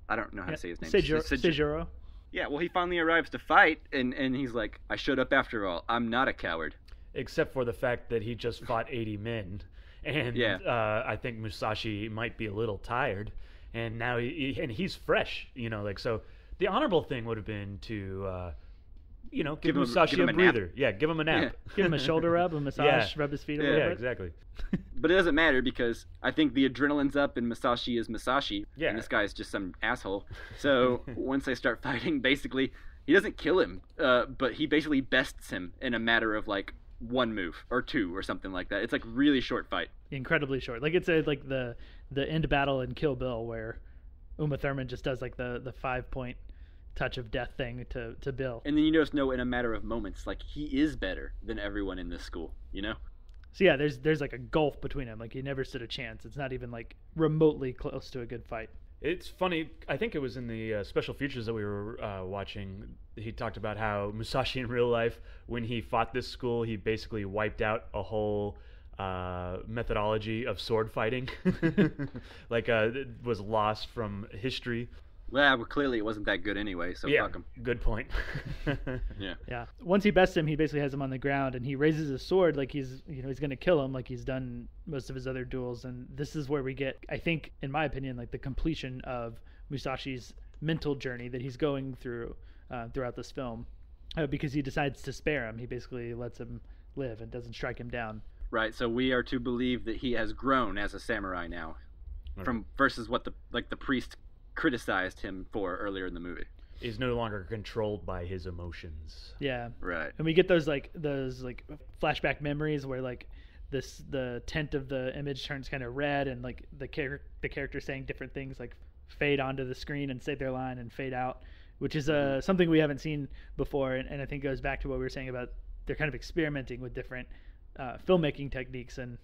S2: I don't know how to say his name.
S3: Seijuro.
S2: Yeah, well, he finally arrives to fight, and he's like, I showed up after all. I'm not a coward.
S1: Except for the fact that he just fought 80 men. And I think Musashi might be a little tired. And now he's fresh, so the honorable thing would have been to, give Musashi a breather. Yeah, give him a nap.
S3: Yeah. Give him a shoulder rub, a massage, rub his feet a little bit.
S1: Yeah, exactly.
S2: But it doesn't matter because I think the adrenaline's up and Musashi is Musashi.
S1: Yeah.
S2: And this guy's just some asshole. So once they start fighting, basically, he doesn't kill him, but he basically bests him in a matter of like one move or two or something like that. It's like really short fight.
S3: Incredibly short. Like it's like the end battle in Kill Bill where Uma Thurman just does like the 5-point touch of death thing to Bill.
S2: And then you just know in a matter of moments, like he is better than everyone in this school,
S3: So yeah, there's like a gulf between them. Like he never stood a chance. It's not even like remotely close to a good fight.
S1: It's funny. I think it was in the special features that we were watching. He talked about how Musashi in real life, when he fought this school, he basically wiped out a whole methodology of sword fighting. Like it was lost from history.
S2: Well, clearly it wasn't that good anyway, so fuck him.
S1: Good point.
S3: Yeah. Once he bests him, he basically has him on the ground, and he raises his sword like he's going to kill him, like he's done most of his other duels. And this is where we get, I think, in my opinion, like the completion of Musashi's mental journey that he's going through throughout this film, because he decides to spare him. He basically lets him live and doesn't strike him down.
S2: Right. So we are to believe that he has grown as a samurai now, from versus what the priest criticized him for earlier in the movie.
S1: He's no longer controlled by his emotions.
S3: Yeah.
S2: Right.
S3: And we get those flashback memories where like the tint of the image turns kind of red, and like the character saying different things like fade onto the screen and say their line and fade out, which is something we haven't seen before, and I think goes back to what we were saying about they're kind of experimenting with different filmmaking techniques and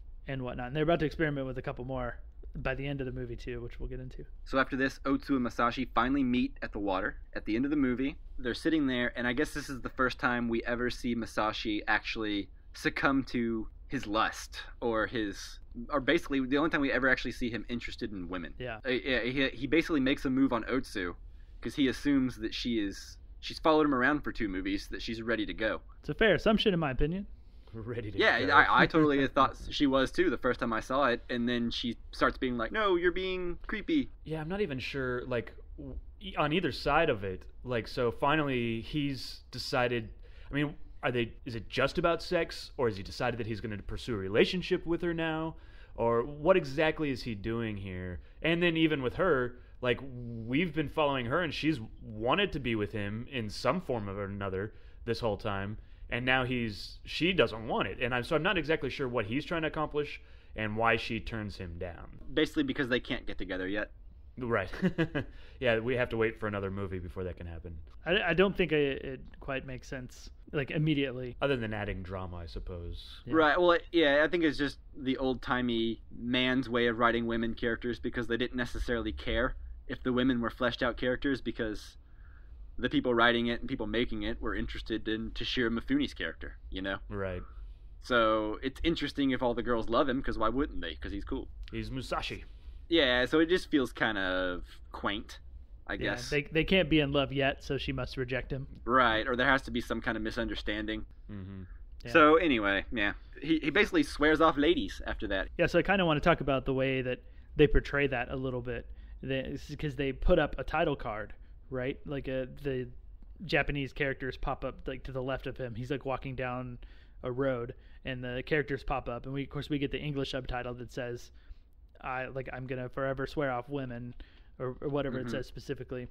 S3: whatnot. And they're about to experiment with a couple more by the end of the movie too, which we'll get into.
S2: So after this, Otsu and Masashi finally meet at the water at the end of the movie. They're sitting there, and I guess this is the first time we ever see Masashi actually succumb to his lust, or basically the only time we ever actually see him interested in women.
S3: Yeah.
S2: He basically makes a move on Otsu because he assumes that she's followed him around for 2 movies, that she's ready to go.
S3: It's a fair assumption in my opinion.
S1: Ready to
S2: go. I totally thought she was too the first time I saw it, and then she starts being like, no, you're being creepy.
S1: Yeah, I'm not even sure, like, on either side of it. Like, so finally he's decided, I is it just about sex, or has he decided that he's going to pursue a relationship with her now? Or what exactly is he doing here? And then even with her, like, we've been following her, and she's wanted to be with him in some form or another this whole time, and now she doesn't want it. And I'm not exactly sure what he's trying to accomplish and why she turns him down.
S2: Basically because they can't get together yet.
S1: Right. Yeah, we have to wait for another movie before that can happen.
S3: I don't think it quite makes sense, like, immediately.
S1: Other than adding drama, I suppose.
S3: Yeah.
S2: Right. Well, yeah, I think it's just the old-timey man's way of writing women characters, because they didn't necessarily care if the women were fleshed out characters, because the people writing it and people making it were interested in Toshiro Mifune's character, you know?
S1: Right.
S2: So it's interesting if all the girls love him, because why wouldn't they? Because he's cool.
S1: He's Musashi.
S2: Yeah, so it just feels kind of quaint, I guess.
S3: They can't be in love yet, so she must reject him.
S2: Right, or there has to be some kind of misunderstanding.
S1: Mm-hmm.
S3: Yeah.
S2: So anyway, yeah. He basically swears off ladies after that.
S3: Yeah, so I kind of want to talk about the way that they portray that a little bit. Because they put up a title card, right? Like the Japanese characters pop up like to the left of him. He's like walking down a road, and the characters pop up, and we get the English subtitle that says, I'm gonna forever swear off women, or whatever it says specifically.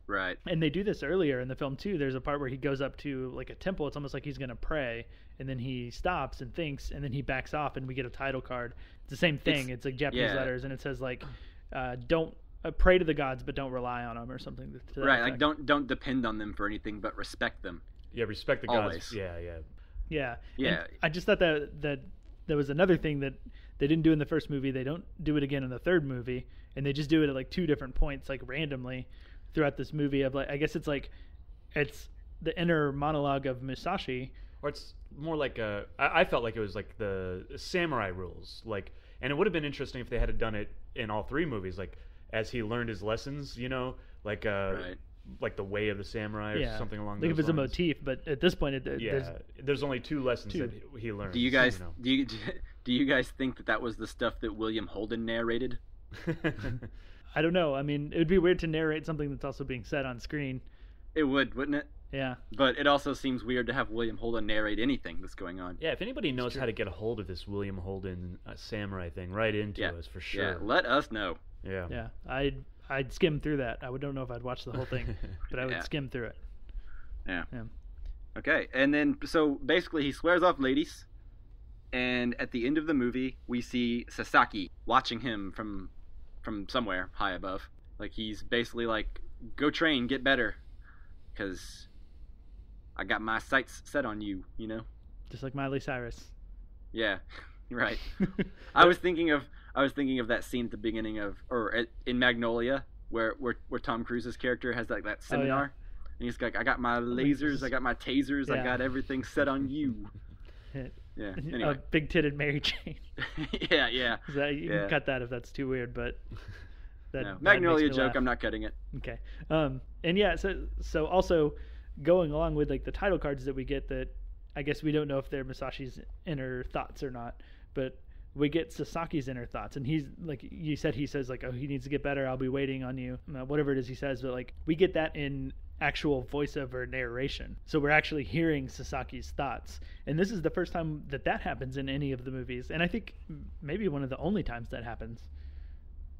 S2: Right.
S3: And they do this earlier in the film too. There's a part where he goes up to like a temple. It's almost like he's gonna pray, and then he stops and thinks, and then he backs off, and we get a title card. It's the same thing. It's like Japanese letters, and it says like, don't pray to the gods, but don't rely on them, or something. To that
S2: right.
S3: effect.
S2: Like don't depend on them for anything, but respect them.
S1: Yeah, respect the
S2: Always.
S1: gods. Yeah.
S3: Yeah.
S2: Yeah.
S3: And I just thought that there was another thing that they didn't do in the first movie. They don't do it again in the third movie, and they just do it at like two different points, like randomly throughout this movie. Of like, I guess it's the inner monologue of Musashi.
S1: Or it's more like I felt like it was like the samurai rules, like, and it would have been interesting if they had done it in all three movies, like as he learned his lessons, you know, like
S2: Right.
S1: like the way of the samurai or something along those lines.
S3: Like if it's a motif, but at this point,
S1: there's only two lessons that he learned.
S2: Do you guys
S1: you know?
S2: do you guys think that was the stuff that William Holden narrated?
S3: I don't know. I mean, it would be weird to narrate something that's also being said on screen.
S2: It would, wouldn't it?
S3: Yeah.
S2: But it also seems weird to have William Holden narrate anything that's going on.
S1: Yeah, if anybody knows how to get a hold of this William Holden samurai thing, write into us for sure.
S2: Yeah, let us know.
S1: Yeah.
S3: Yeah. I'd skim through that. I don't know if I'd watch the whole thing, but I would skim through it.
S2: Yeah.
S3: Yeah.
S2: Okay, and then so basically he swears off ladies, and at the end of the movie we see Sasaki watching him from somewhere high above. Like he's basically like, go train, get better, because I got my sights set on you, you know?
S3: Just like Miley Cyrus.
S2: Yeah, right. I was thinking of that scene at the beginning of, in Magnolia, where Tom Cruise's character has that seminar, and he's like, I got my lasers, I got my tasers, I got everything set on you. Yeah. Anyway.
S3: Big-titted Mary Jane.
S2: Yeah.
S3: You can cut that if that's too weird, but that
S2: Magnolia
S3: makes me
S2: joke.
S3: laugh.
S2: I'm not cutting it.
S3: Okay. And yeah, so also going along with like the title cards that we get, that I guess we don't know if they're Musashi's inner thoughts or not, but we get Sasaki's inner thoughts, and he's like, you said, he says like, oh, he needs to get better, I'll be waiting on you, whatever it is he says, but like we get that in actual voiceover narration, so we're actually hearing Sasaki's thoughts, and this is the first time that happens in any of the movies, and I think maybe one of the only times that happens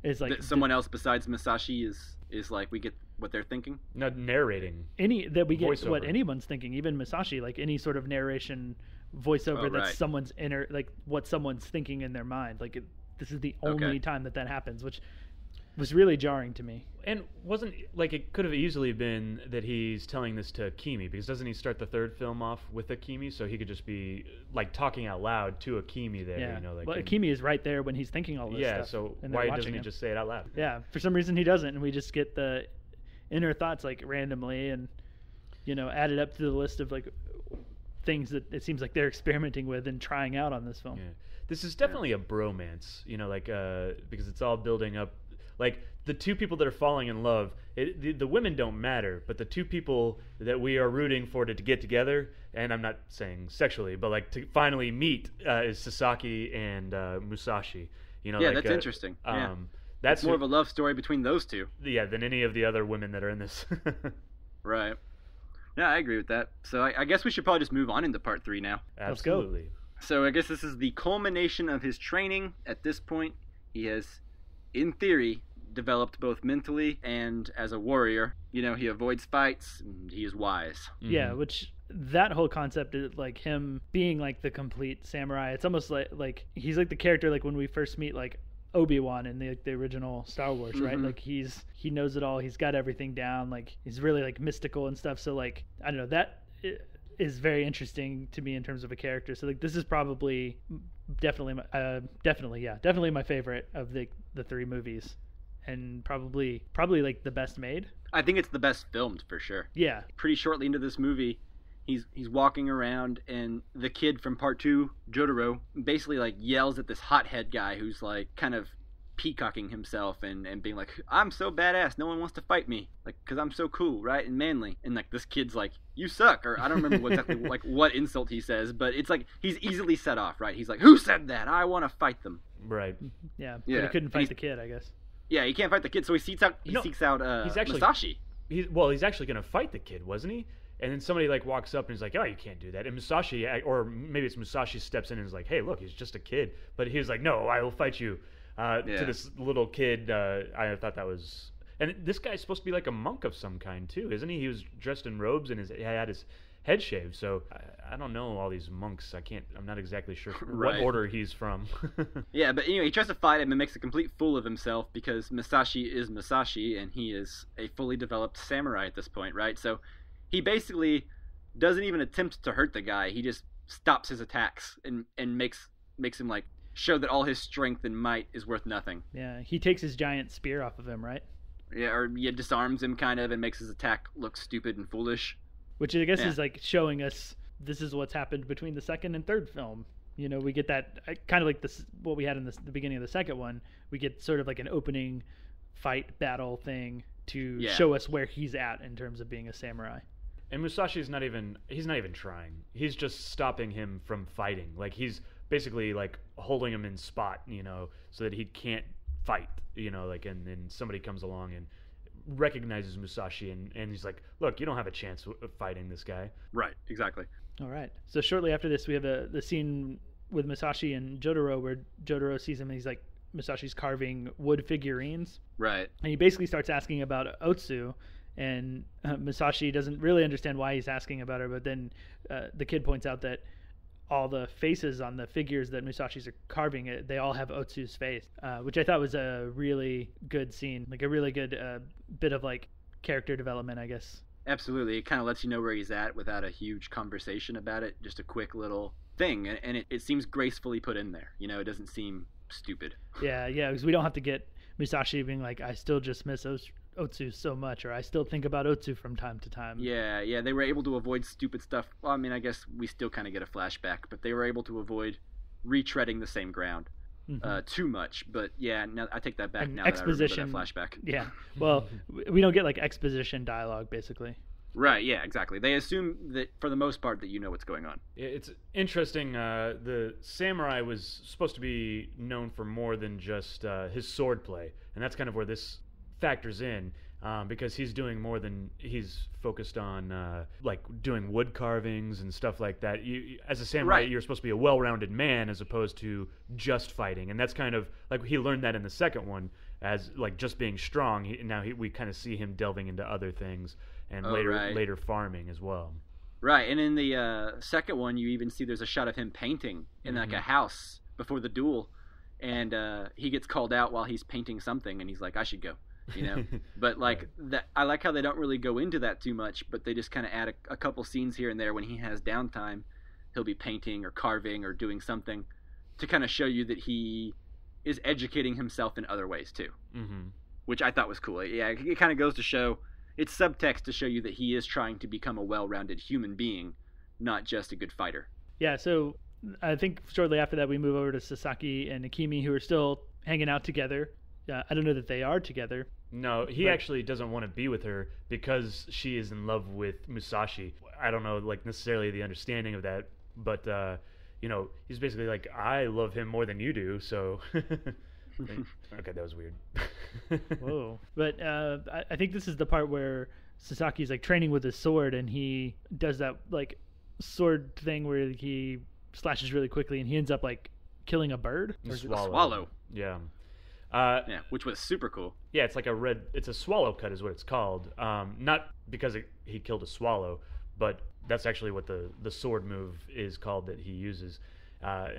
S3: is like
S2: someone else besides Musashi is like, we get what they're thinking.
S1: Not narrating.
S3: We get
S1: voiceover.
S3: What anyone's thinking, even Musashi, like any sort of narration voiceover that's someone's inner, like what someone's thinking in their mind. Like this is the only time that happens, which was really jarring to me.
S1: And wasn't like, it could have easily been that he's telling this to Akemi, because doesn't he start the third film off with Akemi, so he could just be like talking out loud to Akemi there,
S3: yeah.
S1: you know, like,
S3: well, Akemi is right there when he's thinking all this stuff.
S1: Yeah, so
S3: and
S1: why doesn't he just say it out loud?
S3: Yeah, for some reason he doesn't, and we just get the inner thoughts like randomly, and you know, added up to the list of like things that it seems like they're experimenting with and trying out on this film.
S1: Yeah. This is definitely a bromance, you know, like because it's all building up. Like the two people that are falling in love, the women don't matter, but the two people that we are rooting for to get together, and I'm not saying sexually, but like to finally meet, is Sasaki and Musashi. You know,
S2: yeah,
S1: like,
S2: that's interesting.
S1: That's
S2: more of a love story between those two.
S1: Yeah, than any of the other women that are in this.
S2: Right. Yeah, I agree with that. So I guess we should probably just move on into part 3 now.
S1: Absolutely.
S2: So I guess this is the culmination of his training. At this point, he has, in theory, developed both mentally and as a warrior. You know, he avoids fights and he is wise.
S3: Yeah, which that whole concept is like him being like the complete samurai. It's almost like he's like the character like when we first meet like Obi-Wan in the original Star Wars, right? Like he knows it all. He's got everything down. Like he's really like mystical and stuff. So like I don't know, that is very interesting to me in terms of a character. So like this is probably definitely my favorite of the 3 movies, and probably like the best made.
S2: I think it's the best filmed for sure.
S3: Yeah.
S2: Pretty shortly into this movie, he's walking around, and the kid from part 2, Jotaro, basically like yells at this hothead guy who's like kind of peacocking himself and being like, I'm so badass, no one wants to fight me, like, because I'm so cool, right, and manly. And like this kid's like, you suck, or I don't remember exactly like what insult he says, but it's like he's easily set off, right? He's like, who said that? I want to fight them.
S1: Right.
S3: Yeah. But he couldn't fight the kid, I guess.
S2: Yeah, he can't fight the kid, so he seeks out Musashi.
S1: He's actually going to fight the kid, wasn't he? And then somebody like walks up and he's like, "Oh, you can't do that." And Musashi, or maybe it's Musashi, steps in and is like, "Hey, look, he's just a kid." But he was like, "No, I will fight you." To this little kid, I thought that was. And this guy's supposed to be like a monk of some kind too, isn't he? He was dressed in robes and he had his head shaved. So I don't know all these monks. I'm not exactly sure what order he's from.
S2: Yeah, but anyway, he tries to fight him and makes a complete fool of himself because Musashi is Musashi and he is a fully developed samurai at this point, right? So he basically doesn't even attempt to hurt the guy. He just stops his attacks and makes him like show that all his strength and might is worth nothing.
S3: Yeah, he takes his giant spear off of him, right?
S2: Yeah, or disarms him kind of and makes his attack look stupid and foolish.
S3: Which I guess is like showing us this is what's happened between the second and third film. You know, we get that kind of like this what we had in the beginning of the second one. We get sort of like an opening fight battle thing to show us where he's at in terms of being a samurai.
S1: And Musashi's not even trying. He's just stopping him from fighting. Like he's basically like holding him in spot, you know, so that he can't fight, you know, like and then somebody comes along and recognizes Musashi and he's like, look, you don't have a chance of fighting this guy.
S2: Right, exactly.
S3: All right. So shortly after this we have the scene with Musashi and Jotaro where Jotaro sees him and he's like, Musashi's carving wood figurines.
S2: Right.
S3: And he basically starts asking about Otsu. And Musashi doesn't really understand why he's asking about her, but then the kid points out that all the faces on the figures that Musashi's are carving, they all have Otsu's face, which I thought was a really good scene, like a really good bit of like character development, I guess.
S2: Absolutely. It kind of lets you know where he's at without a huge conversation about it, just a quick little thing, and it seems gracefully put in there. You know, it doesn't seem stupid.
S3: Yeah, because we don't have to get Musashi being like, I still just miss Otsu so much, or I still think about Otsu from time to time.
S2: Yeah, they were able to avoid stupid stuff. Well, I mean, I guess we still kind of get a flashback, but they were able to avoid retreading the same ground too much. But yeah, now I take that back now that I remember that flashback.
S3: Yeah, well, we don't get like exposition dialogue, basically.
S2: Right, yeah, exactly. They assume that, for the most part, that you know what's going on.
S1: It's interesting. The samurai was supposed to be known for more than just his swordplay, and that's kind of where this factors in, because he's doing more than he's focused on, like doing wood carvings and stuff like that. As a samurai, you're supposed to be a well-rounded man as opposed to just fighting, and that's kind of like he learned that in the second one as like just being strong. We kind of see him delving into other things and later farming as well.
S2: Right, and in the second one, you even see there's a shot of him painting in like a house before the duel, and he gets called out while he's painting something, and he's like, I should go. You know, but like that, I like how they don't really go into that too much, but they just kind of add a couple scenes here and there. When he has downtime, he'll be painting or carving or doing something to kind of show you that he is educating himself in other ways too, which I thought was cool. Yeah, it kind of goes to show, it's subtext to show you that he is trying to become a well-rounded human being, not just a good fighter.
S3: Yeah, so I think shortly after that we move over to Sasaki and Akemi, who are still hanging out together. I don't know that they are together.
S1: No, he actually doesn't want to be with her because she is in love with Musashi. I don't know, like necessarily the understanding of that, but you know, he's basically like, I love him more than you do. So, okay, that was weird.
S3: Whoa! But I think this is the part where Sasaki's like training with his sword, and he does that like sword thing where he slashes really quickly, and he ends up like killing a bird.
S2: A swallow.
S1: Yeah.
S2: Yeah, which was super cool.
S1: Yeah, it's like it's a swallow cut is what it's called. Not because he killed a swallow, but that's actually what the sword move is called that he uses.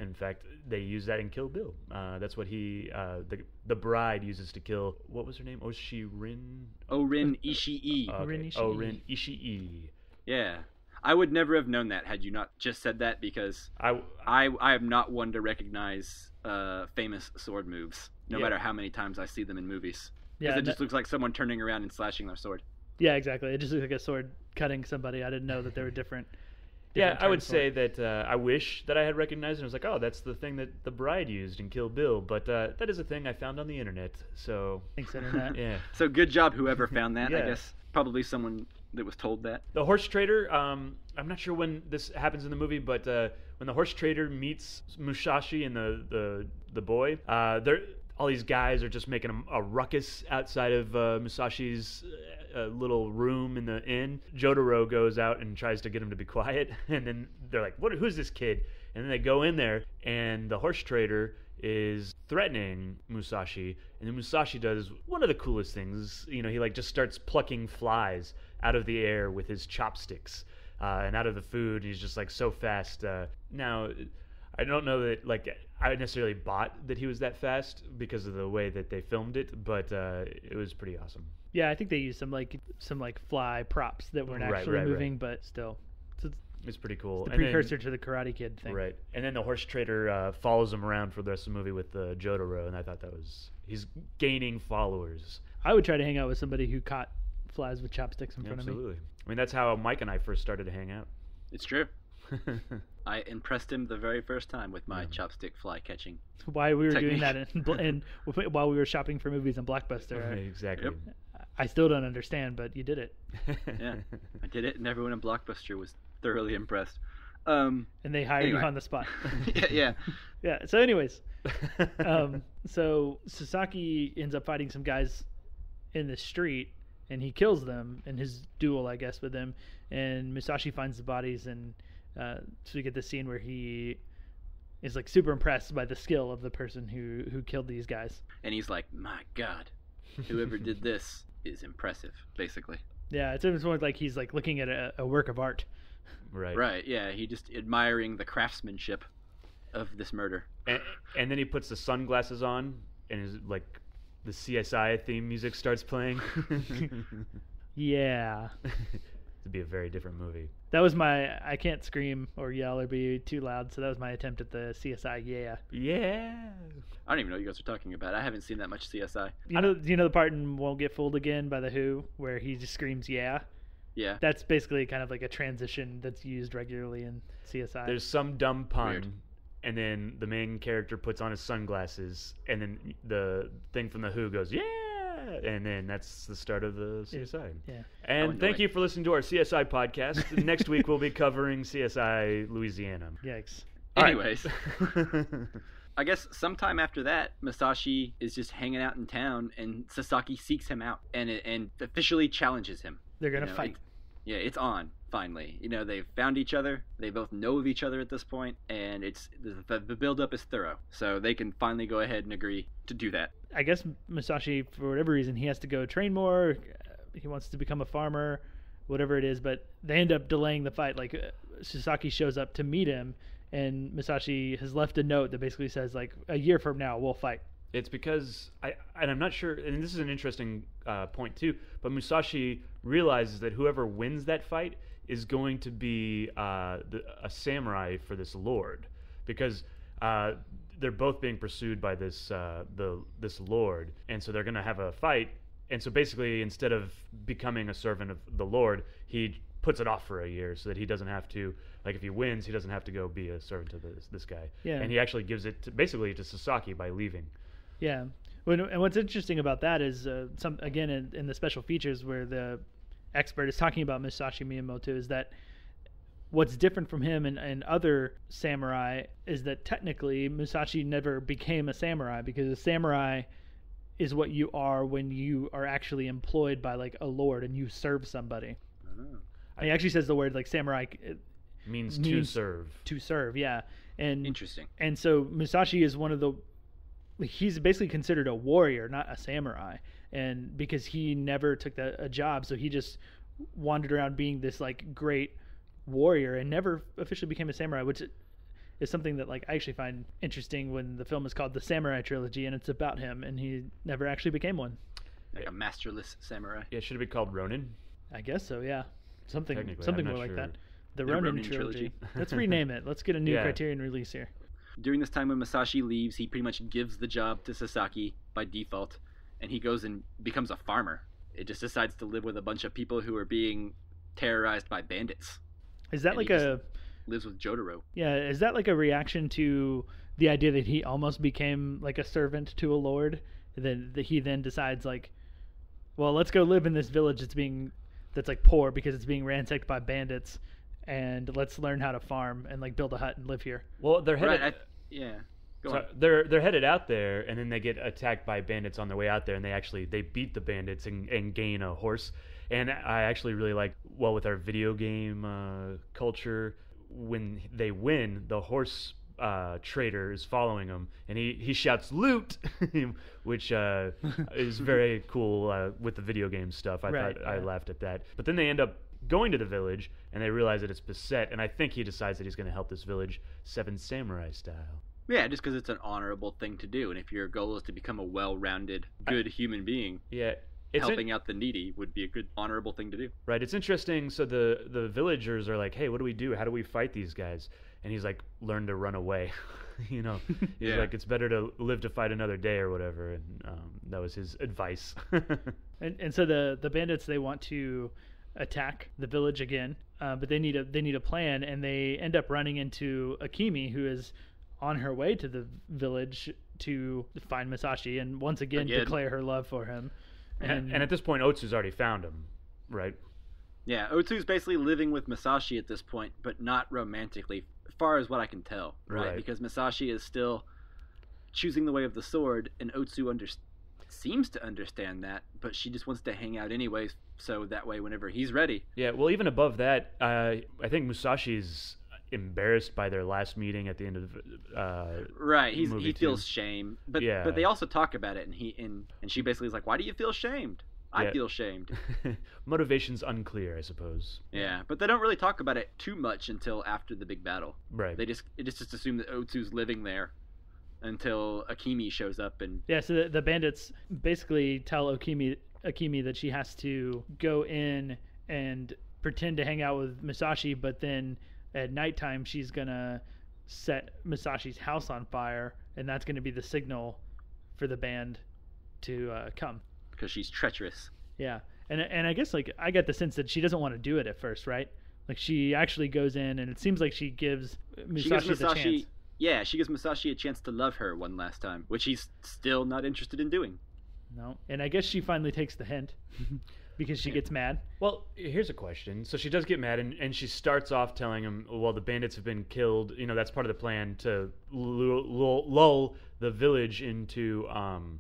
S1: In fact, they use that in Kill Bill. That's what the bride uses to kill. What was her name? Orin
S2: Ishii.
S1: Okay. Orin Ishii.
S2: Yeah, I would never have known that had you not just said that, because I am not one to recognize famous sword moves, no matter how many times I see them in movies. Because it just looks like someone turning around and slashing their sword.
S3: Yeah, exactly. It just looks like a sword cutting somebody. I didn't know that they were different.
S1: Yeah, I would say that I wish that I had recognized it. I was like, oh, that's the thing that the bride used in Kill Bill. But that is a thing I found on the internet. So
S3: thanks, internet.
S1: Yeah.
S2: So good job, whoever found that.
S1: Yeah.
S2: I guess probably someone that was told that.
S1: The horse trader. I'm not sure when this happens in the movie, but when the horse trader meets Musashi and the boy, all these guys are just making a ruckus outside of Musashi's little room in the inn. Jotaro goes out and tries to get him to be quiet, and then they're like, who's this kid? And then they go in there, and the horse trader is threatening Musashi, and then Musashi does one of the coolest things. He like just starts plucking flies out of the air with his chopsticks and out of the food. He's just like so fast. Now, I don't know that like I necessarily bought that he was that fast because of the way that they filmed it, but it was pretty awesome.
S3: Yeah, I think they used some fly props that weren't actually moving, but still,
S1: it's pretty cool.
S3: It's the precursor to the Karate Kid thing,
S1: right? And then the horse trader follows him around for the rest of the movie with Jotaro, and I thought he's gaining followers.
S3: I would try to hang out with somebody who caught flies with chopsticks in front of me.
S1: Absolutely. I mean, that's how Mike and I first started to hang out.
S2: It's true. I impressed him the very first time with my chopstick fly catching.
S3: Why we were
S2: technique.
S3: doing that and while we were shopping for movies in Blockbuster.
S1: Exactly.
S2: Yep.
S3: I still don't understand, but you did it.
S2: Yeah, I did it, and everyone in Blockbuster was thoroughly impressed.
S3: And they hired you on the spot.
S2: Yeah.
S3: So anyways, so Sasaki ends up fighting some guys in the street, and he kills them in his duel, I guess, with them. And Musashi finds the bodies, and so we get this scene where he is like super impressed by the skill of the person who killed these guys.
S2: And he's like, "My God, whoever did this is impressive," basically.
S3: Yeah, it's almost more like he's like looking at a work of art.
S2: Right. Yeah, he just admiring the craftsmanship of this murder.
S1: And then he puts the sunglasses on, and is like the CSI theme music starts playing.
S3: Yeah.
S1: It'd be a very different movie.
S3: That was I can't scream or yell or be too loud, so that was my attempt at the CSI yeah.
S1: Yeah.
S2: I don't even know what you guys are talking about. I haven't seen that much CSI.
S3: Do you know the part in Won't Get Fooled Again by The Who where he just screams yeah?
S2: Yeah.
S3: That's basically kind of like a transition that's used regularly in CSI.
S1: There's some dumb pun.
S2: Weird.
S1: And then the main character puts on his sunglasses, and then the thing from The Who goes, yeah! And then that's the start of the CSI.
S3: Yeah.
S1: And thank you for listening to our CSI podcast. Next week we'll be covering CSI Louisiana.
S3: Yikes.
S2: Anyways. I guess sometime after that, Musashi is just hanging out in town, and Sasaki seeks him out and officially challenges him.
S3: They're going to fight.
S2: It's on, finally. They've found each other. They both know of each other at this point, and it's the build-up is thorough. So they can finally go ahead and agree to do that.
S3: I guess Musashi, for whatever reason, he has to go train more. He wants to become a farmer, whatever it is, but they end up delaying the fight. Like, Sasaki shows up to meet him, and Musashi has left a note that basically says, like, a year from now, we'll fight.
S1: It's because, I'm not sure, and this is an interesting point too, but Musashi realizes that whoever wins that fight is going to be a samurai for this lord, because they're both being pursued by this lord, and so they're going to have a fight. And so basically, instead of becoming a servant of the lord, he puts it off for a year so that he doesn't have to, like, if he wins, he doesn't have to go be a servant to this guy.
S3: Yeah.
S1: And he actually gives it basically to Sasaki by leaving.
S3: Yeah. And what's interesting about that is, in the special features where the expert is talking about Musashi Miyamoto, is that what's different from him and other samurai is that technically Musashi never became a samurai, because a samurai is what you are when you are actually employed by like a lord and you serve somebody.
S2: Oh.
S3: He actually says the word like samurai
S1: means to serve.
S3: To serve, yeah. And
S2: Interesting.
S3: And so Musashi is one of the, he's basically considered a warrior, not a samurai. And because he never took a job, so he just wandered around being this like great warrior and never officially became a samurai, which is something that like I actually find interesting when the film is called the Samurai Trilogy and it's about him and he never actually became one.
S2: Like a masterless samurai.
S1: Yeah, should it be called Ronin?
S3: I guess so, yeah. Something more like
S1: sure.
S3: that. The Ronin Trilogy. Let's rename it. Let's get a new Criterion release here.
S2: During this time when Musashi leaves, he pretty much gives the job to Sasaki by default, and he goes and becomes a farmer. It just decides to live with a bunch of people who are being terrorized by bandits.
S3: Is that like a...
S2: lives with Jotaro.
S3: Yeah, is that like a reaction to the idea that he almost became like a servant to a lord? Then he then decides like, well, let's go live in this village that's like poor because it's being ransacked by bandits, and let's learn how to farm and like build a hut and live here.
S1: Well, they're headed.
S2: Right, Go on.
S1: They're headed out there, and then they get attacked by bandits on their way out there, and they beat the bandits and gain a horse. And I actually really like, well, with our video game culture, when they win, the horse trader is following them, and he shouts "loot," which is very cool with the video game stuff. I laughed at that. But then they end up going to the village, and they realize that it's beset, and I think he decides that he's going to help this village Seven Samurai style.
S2: Yeah, just because it's an honorable thing to do, and if your goal is to become a well-rounded, good human being, helping out the needy would be a good, honorable thing to do.
S1: Right. It's interesting. So the villagers are like, "Hey, what do we do? How do we fight these guys?" And he's like, "Learn to run away." He's like, "It's better to live to fight another day," or whatever. And that was his advice.
S3: and so the bandits, they want to attack the village again, but they need a plan, and they end up running into Akemi, who is on her way to the village to find Musashi and once again declare her love for him.
S1: And at this point, Otsu's already found him, right?
S2: Yeah, Otsu's basically living with Musashi at this point, but not romantically, as far as what I can tell, right? Because Musashi is still choosing the way of the sword, and Otsu seems to understand that, but she just wants to hang out anyways, so that way whenever he's ready.
S1: Yeah, well, even above that, I think Musashi's embarrassed by their last meeting at the end of
S2: right. He feels shame, but they also talk about it, and she basically is like, "Why do you feel shamed?" I feel shamed.
S1: Motivation's unclear, I suppose.
S2: Yeah, but they don't really talk about it too much until after the big battle. Right. They just assume that Otsu's living there until Akemi shows up and
S3: so the bandits basically tell Akemi that she has to go in and pretend to hang out with Musashi, but then at nighttime she's gonna set Musashi's house on fire, and that's gonna be the signal for the band to come.
S2: Because she's treacherous.
S3: Yeah, and I guess like I get the sense that she doesn't want to do it at first, right? Like she actually goes in, and it seems like she gives Musashi the chance.
S2: Yeah, she gives Musashi a chance to love her one last time, which he's still not interested in doing.
S3: No, and I guess she finally takes the hint because she gets mad.
S1: Well, here's a question. So she does get mad, and she starts off telling him, well, the bandits have been killed. That's part of the plan to lull the village into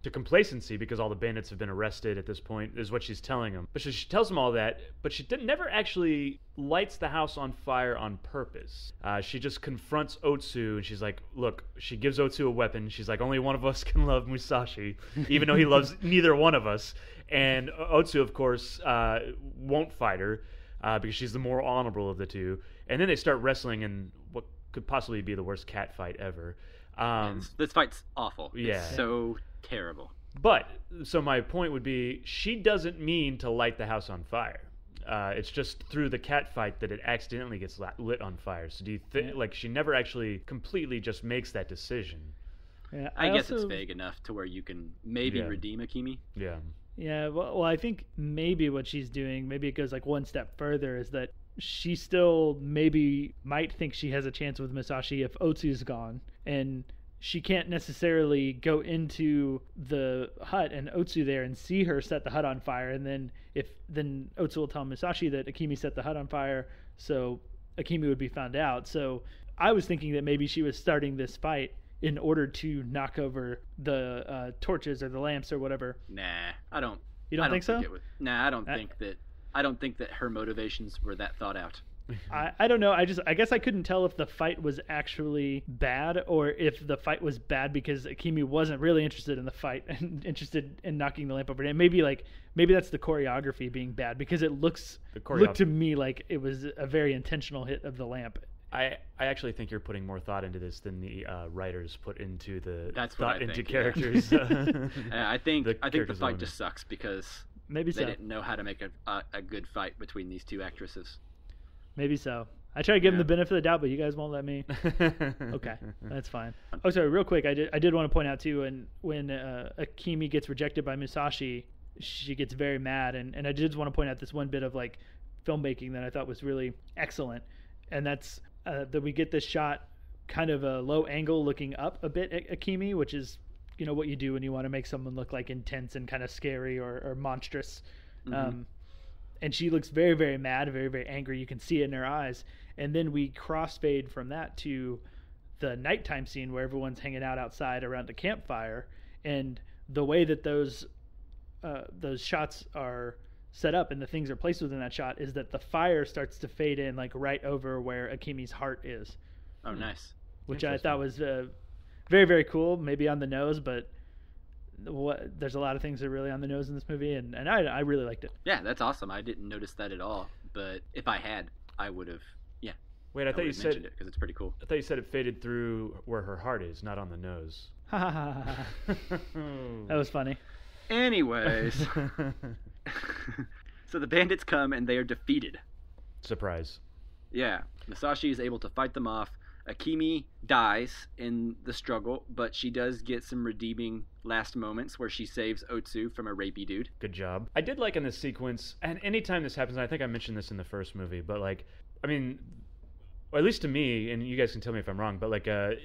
S1: to complacency because all the bandits have been arrested at this point, is what she's telling him. But she tells him all that, but she never actually lights the house on fire on purpose. She just confronts Otsu, and she's like, look, she gives Otsu a weapon. She's like, only one of us can love Musashi, even though he loves neither one of us. And Otsu, of course, won't fight her because she's the more honorable of the two. And then they start wrestling in what could possibly be the worst cat fight ever.
S2: This fight's awful.
S1: Yeah.
S2: It's so terrible.
S1: But, so my point would be, she doesn't mean to light the house on fire. It's just through the cat fight that it accidentally gets lit on fire. So do you think, like, she never actually completely just makes that decision?
S3: Yeah,
S2: I guess it's vague enough to where you can maybe redeem Akemi.
S1: Yeah.
S3: Yeah, well, I think maybe what she's doing, maybe it goes like one step further, is that she still maybe might think she has a chance with Musashi if Otsu's gone, and she can't necessarily go into the hut and Otsu there and see her set the hut on fire, and then Otsu will tell Musashi that Akemi set the hut on fire, so Akemi would be found out. So I was thinking that maybe she was starting this fight in order to knock over the torches or the lamps or whatever.
S2: Nah, I don't.
S3: You don't think so?
S2: I don't think that. I don't think that her motivations were that thought out.
S3: I don't know. I guess I couldn't tell if the fight was actually bad or if the fight was bad because Akemi wasn't really interested in the fight and interested in knocking the lamp over. And maybe that's the choreography being bad because it looked to me like it was a very intentional hit of the lamp.
S1: I actually think you're putting more thought into this than the writers put into
S2: the
S1: characters.
S2: I think the fight just sucks because
S3: maybe
S2: they didn't know how to make a good fight between these two actresses.
S3: Maybe so. I try to give them the benefit of the doubt, but you guys won't let me. Okay, that's fine. Oh, sorry, real quick, I did want to point out too, when Akemi gets rejected by Musashi, she gets very mad, and I did want to point out this one bit of like filmmaking that I thought was really excellent, and that's that we get this shot kind of a low angle looking up a bit at Akemi, which is what you do when you want to make someone look like intense and kind of scary or monstrous. Mm-hmm. And she looks very, very mad, very, very angry. You can see it in her eyes. And then we crossfade from that to the nighttime scene where everyone's hanging out outside around a campfire. And the way that those shots are set up and the things are placed within that shot is that the fire starts to fade in like right over where Akemi's heart is.
S2: Oh, nice.
S3: Which I thought was very, very cool. Maybe on the nose, but there's a lot of things that are really on the nose in this movie, and I really liked it.
S2: Yeah, that's awesome. I didn't notice that at all, but if I had, I would have. Yeah.
S1: Wait, I thought you said
S2: it because it's pretty cool.
S1: I thought you said it faded through where her heart is, not on the nose.
S3: That was funny.
S2: Anyways, so the bandits come and they are defeated.
S1: Surprise.
S2: Yeah, Musashi is able to fight them off. Akemi dies in the struggle, but she does get some redeeming last moments where she saves Otsu from a rapey dude.
S1: Good job. I did like in this sequence, and anytime this happens, and I think I mentioned this in the first movie, but like, I mean, or at least to me, and you guys can tell me if I'm wrong, but like the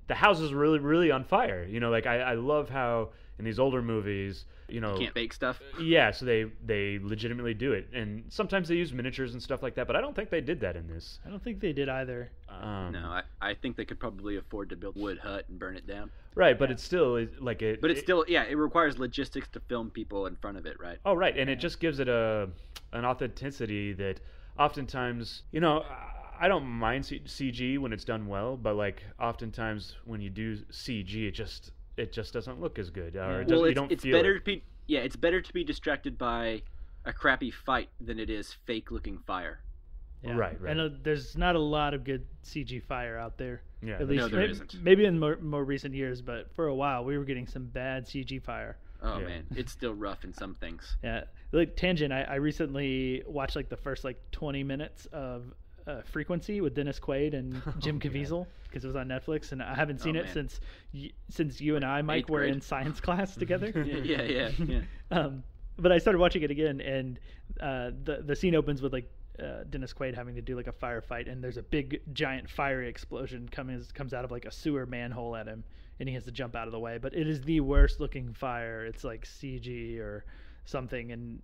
S1: house is really, really on fire. Like I love how in these older movies, you
S2: can't bake stuff.
S1: Yeah, so they legitimately do it, and sometimes they use miniatures and stuff like that. But I don't think they did that in this.
S3: I don't think they did either.
S2: No, I think they could probably afford to build a wood hut and burn it down.
S1: Right, but it's still like it.
S2: But it requires logistics to film people in front of it, right?
S1: Oh, right, and it just gives it an authenticity that oftentimes, I don't mind CG when it's done well, but like oftentimes when you do CG, it just doesn't look as good, or you don't feel it.
S2: It's better to be distracted by a crappy fight than it is fake looking fire.
S3: Yeah.
S1: Right.
S3: And there's not a lot of good CG fire out there.
S1: Yeah,
S3: at least
S2: there isn't.
S3: Maybe in more recent years, but for a while we were getting some bad CG fire.
S2: Oh man, it's still rough in some things.
S3: Yeah, like tangent. I recently watched like the first 20 minutes of Frequency with Dennis Quaid and Jim Caviezel because it was on Netflix, and I haven't seen it since you and I, Mike, were in science class together.
S2: Yeah.
S3: But I started watching it again, and the scene opens with Dennis Quaid having to do like a firefight, and there's a big giant fiery explosion comes out of like a sewer manhole at him, and he has to jump out of the way. But it is the worst looking fire. It's like CG or something, and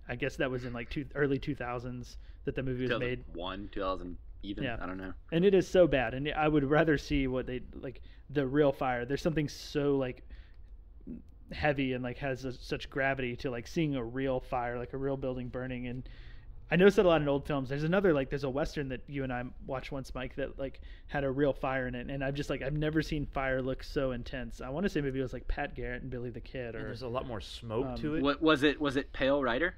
S3: I guess that was in like early 2000s that the movie was made.
S2: 2000 even. Yeah. I don't know.
S3: And it is so bad, and I would rather see what they like the real fire. There's something so like heavy and like has such gravity to like seeing a real fire, like a real building burning. And I noticed that a lot in old films. There's there's a Western that you and I watched once, Mike, that like had a real fire in it, and I've never seen fire look so intense. I want to say maybe it was like Pat Garrett and Billy the Kid, or
S1: there's a lot more smoke to it.
S2: What was it? Was it Pale Rider?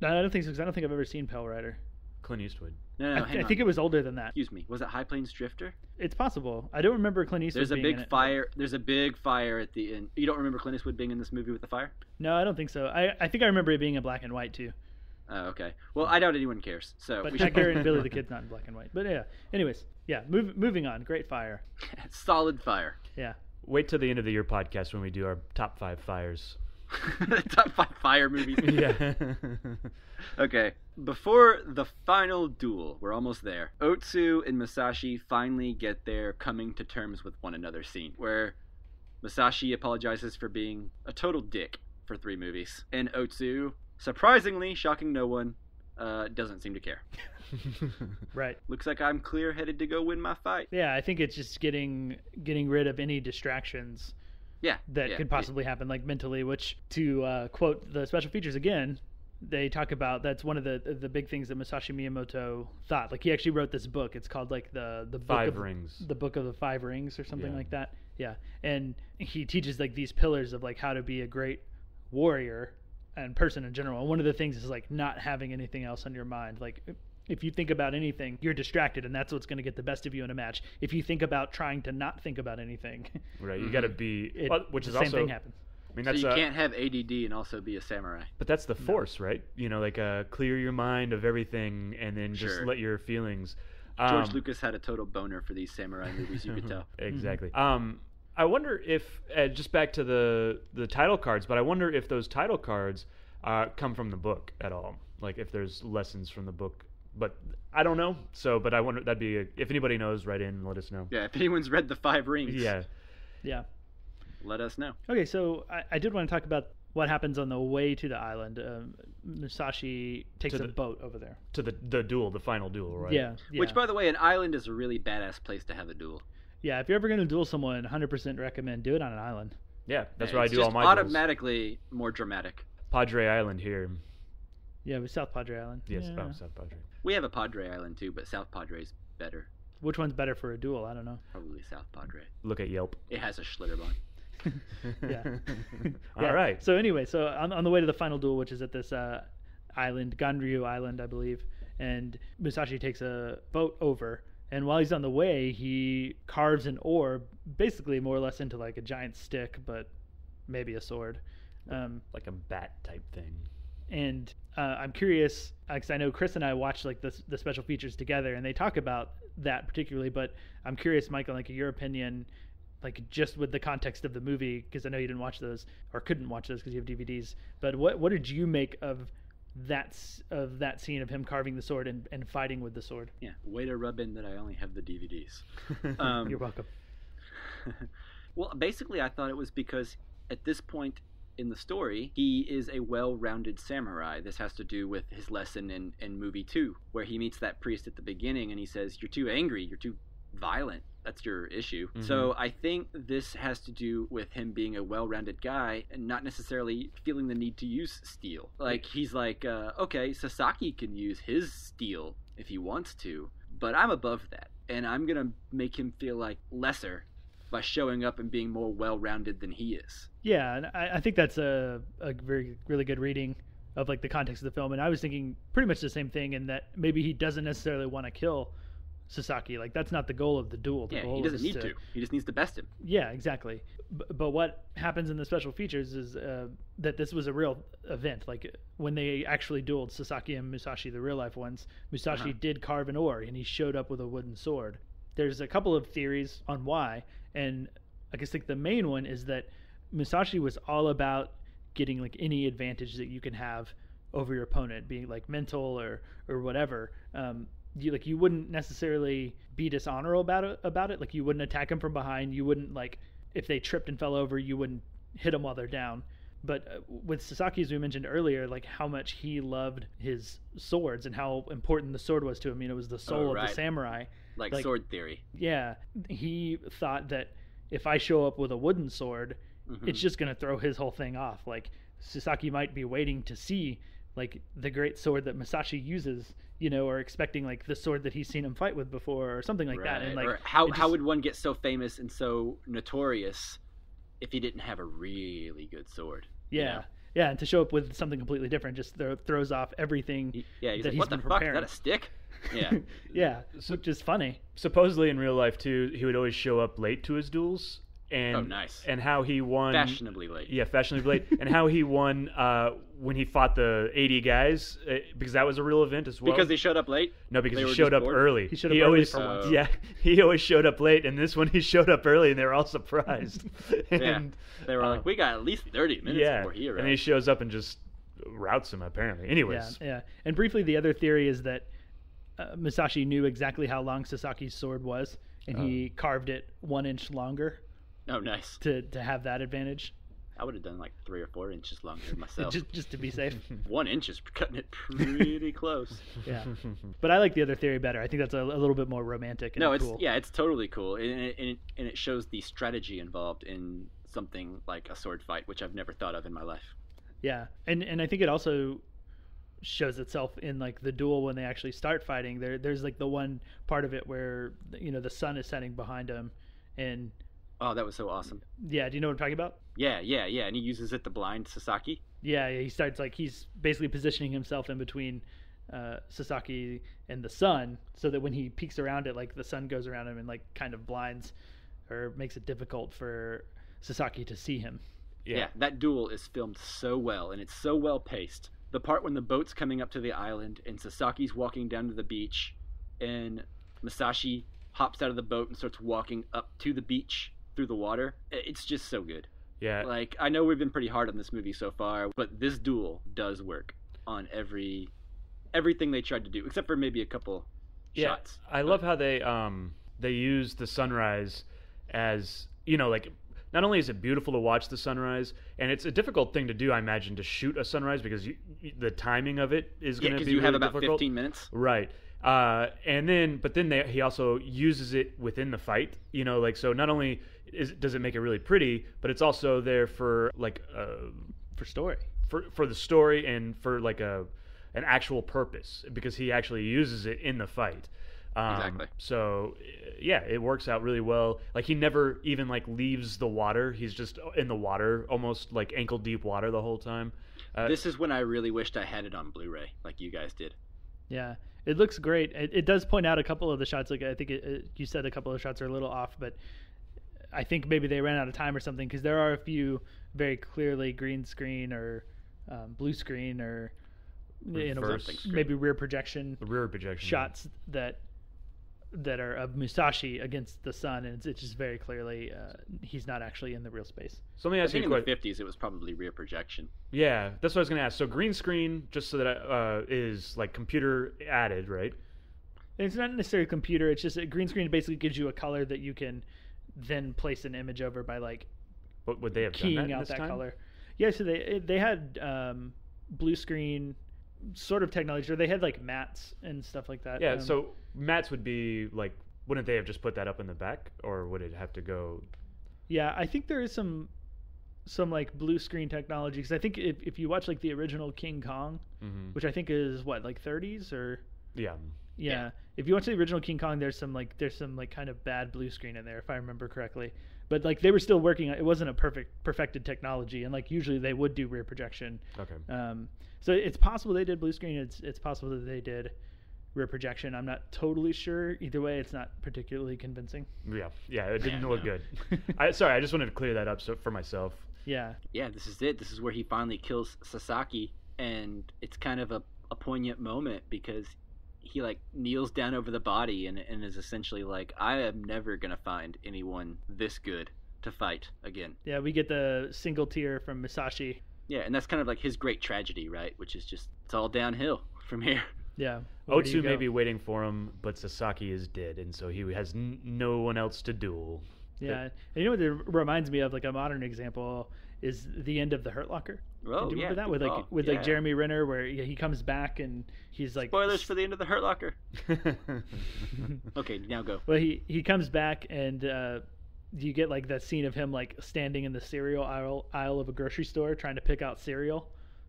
S3: No, I don't think so, because I don't think I've ever seen Pale Rider.
S1: Clint Eastwood.
S2: No,
S3: I think it was older than that.
S2: Excuse me. Was it High Plains Drifter?
S3: It's possible. I don't remember Clint Eastwood being in it.
S2: There's a big fire at the end. You don't remember Clint Eastwood being in this movie with the fire?
S3: No, I don't think so. I think I remember it being in black and white too.
S2: Oh, okay. Well, I doubt anyone cares.
S3: But Pat Garrett and Billy the Kid's not in black and white. But yeah. Anyways, yeah. Moving on. Great fire.
S2: Solid fire.
S3: Yeah.
S1: Wait till the end of the year podcast when we do our top 5 fires.
S2: Top 5 fire movies.
S1: Yeah.
S2: Okay. Before the final duel, we're almost there. Otsu and Musashi finally get their coming to terms with one another scene, where Musashi apologizes for being a total dick for 3 movies, and Otsu, surprisingly, shocking no one, doesn't seem to care.
S3: Right.
S2: Looks like I'm clear-headed to go win my fight.
S3: Yeah, I think it's just getting rid of any distractions that could possibly happen, like mentally, which, to quote the special features again, they talk about that's one of the big things that Masashi Miyamoto thought. Like, he actually wrote this book. It's called like the book
S1: Five Rings.
S3: The Book of the Five Rings or something like that. Yeah. And he teaches like these pillars of like how to be a great warrior and person in general. And one of the things is like not having anything else on your mind. Like, if you think about anything, you're distracted, and that's what's going to get the best of you in a match. If you think about trying to not think about anything,
S1: right, you got to be, which is
S3: the
S1: also
S3: same thing happens.
S1: I mean,
S2: so
S1: that's
S2: you can't have ADD and also be a samurai.
S1: But that's the force, right? You know, like clear your mind of everything, and then just let your feelings.
S2: George Lucas had a total boner for these samurai movies. You could tell.
S1: Exactly. I wonder if just back to the title cards, but I wonder if those title cards come from the book at all. Like if there's lessons from the book. But I don't know. So, but I wonder, that'd be if anybody knows, write in and let us know.
S2: Yeah, if anyone's read the Five Rings.
S1: Yeah.
S2: Let us know.
S3: Okay, so I did want to talk about what happens on the way to the island. Musashi takes a boat over there
S1: to the duel, the final duel, right?
S3: Yeah.
S2: Which, by the way, an island is a really badass place to have a duel.
S3: Yeah, if you're ever going to duel someone, 100% recommend do it on an island.
S1: Yeah, that's where I do all my
S2: duels. It's automatically more dramatic.
S1: Padre Island here.
S3: Yeah, with South Padre Island.
S1: Yes,
S3: yeah.
S1: South Padre.
S2: We have a Padre Island too, but South Padre's better.
S3: Which one's better for a duel? I don't know.
S2: Probably South Padre.
S1: Look at Yelp.
S2: It has a Schlitterbahn.
S3: Yeah.
S1: All right.
S3: So anyway, on the way to the final duel, which is at this island, Ganryu Island, I believe, and Musashi takes a boat over, and while he's on the way, he carves an oar, basically more or less into like a giant stick, but maybe a sword.
S1: Like a bat type thing.
S3: And I'm curious, because I know Chris and I watched like the special features together, and they talk about that particularly. But I'm curious, Michael, like your opinion, like just with the context of the movie, because I know you didn't watch those or couldn't watch those because you have DVDs. But what did you make of that scene of him carving the sword and fighting with the sword?
S2: Yeah, way to rub in that I only have the DVDs.
S3: You're welcome.
S2: Well, basically, I thought it was because at this point in the story, he is a well-rounded samurai. This has to do with his lesson in movie 2, where he meets that priest at the beginning and he says, "You're too angry, you're too violent. That's your issue." Mm-hmm. So I think this has to do with him being a well-rounded guy and not necessarily feeling the need to use steel. Like, he's like, okay, Sasaki can use his steel if he wants to, but I'm above that, and I'm going to make him feel like lesser by showing up and being more well-rounded than he is.
S3: Yeah, and I think that's a very, really good reading of like the context of the film. And I was thinking pretty much the same thing, in that maybe he doesn't necessarily want to kill Sasaki. Like, that's not the goal of the duel. The goal
S2: he doesn't need to. He just needs to best him.
S3: Yeah, exactly. But what happens in the special features is that this was a real event. Like, when they actually dueled, Sasaki and Musashi, the real life ones, Musashi did carve an oar, and he showed up with a wooden sword. There's a couple of theories on why, and I guess like the main one is that Musashi was all about getting like any advantage that you can have over your opponent, being like mental or whatever. You wouldn't necessarily be dishonorable about it. Like, you wouldn't attack them from behind. You wouldn't, like, if they tripped and fell over, you wouldn't hit them while they're down. But with Sasaki, as we mentioned earlier, like how much he loved his swords and how important the sword was to him. You know, it was the soul of the samurai.
S2: Like sword theory.
S3: Yeah. He thought that if I show up with a wooden sword, it's just going to throw his whole thing off. Like, Sasaki might be waiting to see like the great sword that Musashi uses, you know, or expecting like the sword that he's seen him fight with before or something like that. And like,
S2: or how would one get so famous and so notorious if he didn't have a really good sword?
S3: Yeah.
S2: You know?
S3: Yeah, and to show up with something completely different just throws off everything
S2: he's
S3: that
S2: like,
S3: he's
S2: what
S3: been
S2: the fuck?
S3: preparing.
S2: Is that a stick? Yeah.
S3: Yeah, which is funny.
S1: Supposedly in real life too, he would always show up late to his duels. And,
S2: nice.
S1: And how he won...
S2: Fashionably late.
S1: Yeah, fashionably late. And how he won when he fought the 80 guys, because that was a real event as well.
S2: Because he showed up late?
S1: No, because he showed up early.
S3: He showed up early for once.
S1: Yeah, he always showed up late, and this one he showed up early, and they were all surprised. And,
S2: they were like, we got at least 30 minutes before he arrived.
S1: And he shows up and just routs him, apparently. Anyways.
S3: Yeah. And briefly, the other theory is that Musashi knew exactly how long Sasaki's sword was, and he carved it 1 inch longer.
S2: Oh, nice.
S3: To have that advantage.
S2: I would have done like 3 or 4 inches longer myself.
S3: just to be safe.
S2: 1 inch is cutting it pretty close.
S3: Yeah, but I like the other theory better. I think that's a little bit more romantic and cool.
S2: It's totally cool, and it shows the strategy involved in something like a sword fight, which I've never thought of in my life.
S3: Yeah, and I think it also shows itself in like the duel when they actually start fighting. There's like the one part of it where the sun is setting behind him, and
S2: oh, that was so awesome.
S3: Yeah, do you know what I'm talking about?
S2: Yeah, and he uses it to blind Sasaki.
S3: Yeah, he starts like he's basically positioning himself in between Sasaki and the sun, so that when he peeks around it, like the sun goes around him and like kind of blinds or makes it difficult for Sasaki to see him.
S2: Yeah, that duel is filmed so well, and it's so well paced. The part when the boat's coming up to the island and Sasaki's walking down to the beach and Musashi hops out of the boat and starts walking up to the beach through the water, it's just so good.
S1: Yeah.
S2: Like, I know we've been pretty hard on this movie so far, but this duel does work on everything they tried to do, except for maybe a couple shots.
S1: I love how they use the sunrise as, like, not only is it beautiful to watch the sunrise, and it's a difficult thing to do, I imagine, to shoot a sunrise because the timing of it is going to be
S2: because you
S1: really
S2: have about
S1: difficult.
S2: 15 minutes.
S1: Right. But then he also uses it within the fight, so not only does it make it really pretty, but it's also there for like
S3: for story,
S1: for the story and for like an actual purpose, because he actually uses it in the fight.
S2: Exactly.
S1: So yeah, it works out really well. Like, he never even like leaves the water. He's just in the water, almost like ankle deep water the whole time.
S2: This is when I really wished I had it on Blu Ray, like you guys did.
S3: Yeah, it looks great. It does point out a couple of the shots. Like, I think you said a couple of shots are a little off, but I think maybe they ran out of time or something, because there are a few very clearly green screen or blue screen or maybe rear projection shots that are of Musashi against the sun, and it's just very clearly he's not actually in the real space.
S1: So let me ask you a question.
S2: In the 50s, it was probably rear projection.
S1: Yeah, that's what I was going to ask. So green screen, just so that is like computer added, right?
S3: It's not necessarily computer. It's just a green screen basically gives you a color that you can then place an image over by like
S1: would they have
S3: keying
S1: done that
S3: out
S1: this
S3: that
S1: time?
S3: color. Yeah, so they had blue screen sort of technology, or they had like mats and stuff like that.
S1: Yeah, so mats would be like, wouldn't they have just put that up in the back, or would it have to go?
S3: Yeah, I think there is some like blue screen technology, because I think if you watch like the original King Kong, which I think is what, like 30s or yeah. If you watch the original King Kong, there's some kind of bad blue screen in there, if I remember correctly. But like they were still working on it. Wasn't a perfected technology, and like usually they would do rear projection.
S1: Okay.
S3: So it's possible they did blue screen. It's possible that they did rear projection. I'm not totally sure. Either way, it's not particularly convincing.
S1: Yeah, it didn't look good. I just wanted to clear that up for myself.
S3: Yeah,
S2: this is it. This is where he finally kills Sasaki, and it's kind of a poignant moment, because he like kneels down over the body and is essentially like, I am never gonna find anyone this good to fight again. Yeah,
S3: we get the single tear from Musashi.
S2: Yeah, and that's kind of like his great tragedy, right? Which is just, it's all downhill from here.
S3: Yeah.
S1: Otsu may be waiting for him, but Sasaki is dead, and so he has no one else to duel.
S3: Yeah, and you know what it reminds me of, like a modern example, is the end of The Hurt Locker.
S2: Oh,
S3: do you remember that with like Jeremy Renner, where he comes back and he's like,
S2: spoilers for the end of The Hurt Locker. Okay, now go.
S3: Well, he comes back, and you get like that scene of him like standing in the cereal aisle of a grocery store trying to pick out cereal.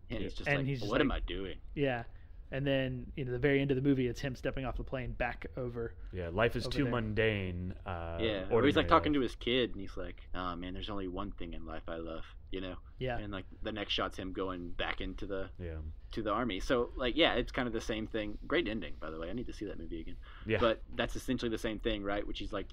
S2: And he's just what am I doing?
S3: Yeah. And then, the very end of the movie, it's him stepping off the plane back over.
S1: Yeah, life is too mundane.
S2: Or he's like talking to his kid, and he's like, "Oh man, there's only one thing in life I love,"
S3: Yeah.
S2: And like the next shot's him going back into the to the army. So like, it's kind of the same thing. Great ending, by the way. I need to see that movie again. Yeah. But that's essentially the same thing, right? Which is like,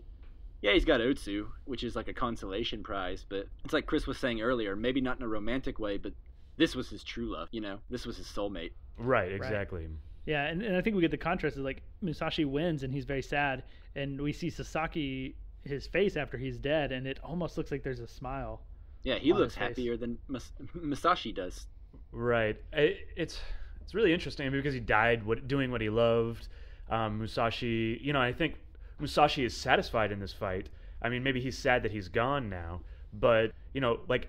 S2: he's got Otsu, which is like a consolation prize, but it's like Chris was saying earlier, maybe not in a romantic way, but this was his true love. This was his soulmate.
S1: Right, exactly.
S3: Right. Yeah, and I think we get the contrast is like Musashi wins and he's very sad, and we see Sasaki, his face after he's dead, and it almost looks like there's a smile.
S2: Yeah, he looks happier than Musashi does.
S1: Right. It's really interesting because he died doing what he loved. Musashi, I think Musashi is satisfied in this fight. I mean, maybe he's sad that he's gone now, But like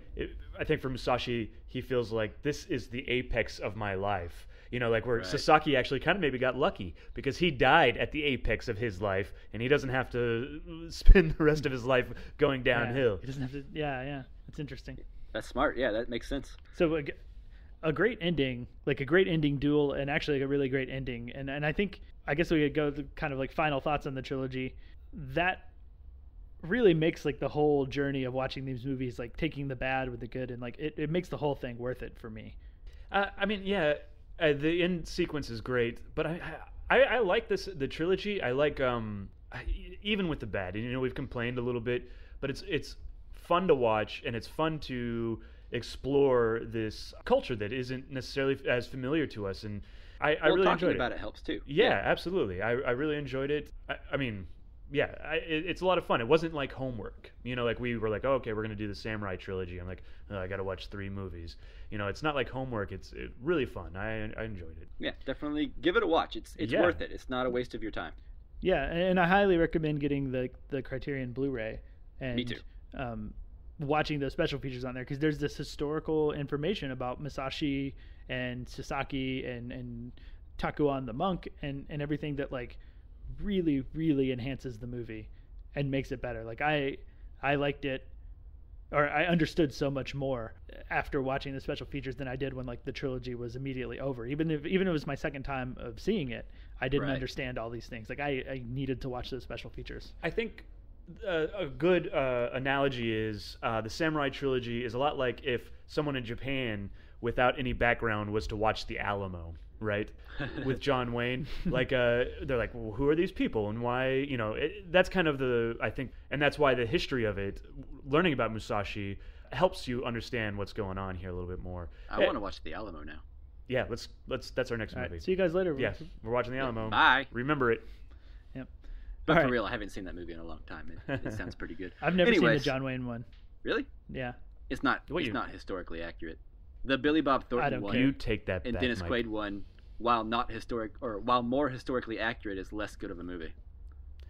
S1: I think for Musashi, he feels like this is the apex of my life. Like where Sasaki actually kind of maybe got lucky because he died at the apex of his life, and he doesn't have to spend the rest of his life going downhill.
S3: He doesn't have to. Yeah. It's interesting.
S2: That's smart. Yeah, that makes sense.
S3: So a great ending, like a great ending duel, and actually a really great ending. And I guess we could go to kind of like final thoughts on the trilogy. That really makes like the whole journey of watching these movies, like taking the bad with the good, and like it makes the whole thing worth it for me.
S1: The end sequence is great, but I like the trilogy. I like even with the bad. We've complained a little bit, but it's fun to watch, and it's fun to explore this culture that isn't necessarily as familiar to us. And I really enjoyed it.
S2: Talking about it helps too.
S1: Yeah, absolutely. I really enjoyed it. It's a lot of fun. It wasn't like homework. Like we were like, oh, okay, we're going to do the Samurai Trilogy. I'm like, oh, I got to watch 3 movies. It's not like homework. It's really fun. I enjoyed it.
S2: Yeah, definitely give it a watch. It's worth it. It's not a waste of your time.
S3: Yeah, and I highly recommend getting the Criterion Blu Ray. And,
S2: me too.
S3: Watching the special features on there, because there's this historical information about Musashi and Sasaki and Takuan the monk and everything that like really, really enhances the movie and makes it better. Like I liked it, or I understood so much more after watching the special features than I did when like the trilogy was immediately over. Even if it was my second time of seeing it, I didn't understand all these things. Like I needed to watch those special features.
S1: I think a good analogy is the Samurai Trilogy is a lot like if someone in Japan without any background was to watch The Alamo, right? With John Wayne. Like they're like, well, who are these people and why? That's kind of I think, and that's why the history of it, learning about Musashi helps you understand what's going on here a little bit more.
S2: I want to watch The Alamo now.
S1: Yeah, let's that's our next movie.
S3: Right, see you guys later.
S1: Yeah, we're watching The Alamo.
S2: Bye.
S1: Remember it.
S3: Yep.
S2: But for real, I haven't seen that movie in a long time. It sounds pretty good.
S3: I've never seen the John Wayne one.
S2: Really?
S3: Yeah.
S2: It's not historically accurate. The Billy Bob Thornton one,
S1: you take that
S2: and
S1: back,
S2: Dennis
S1: Mike.
S2: Quaid one, while more historically accurate, is less good of a movie.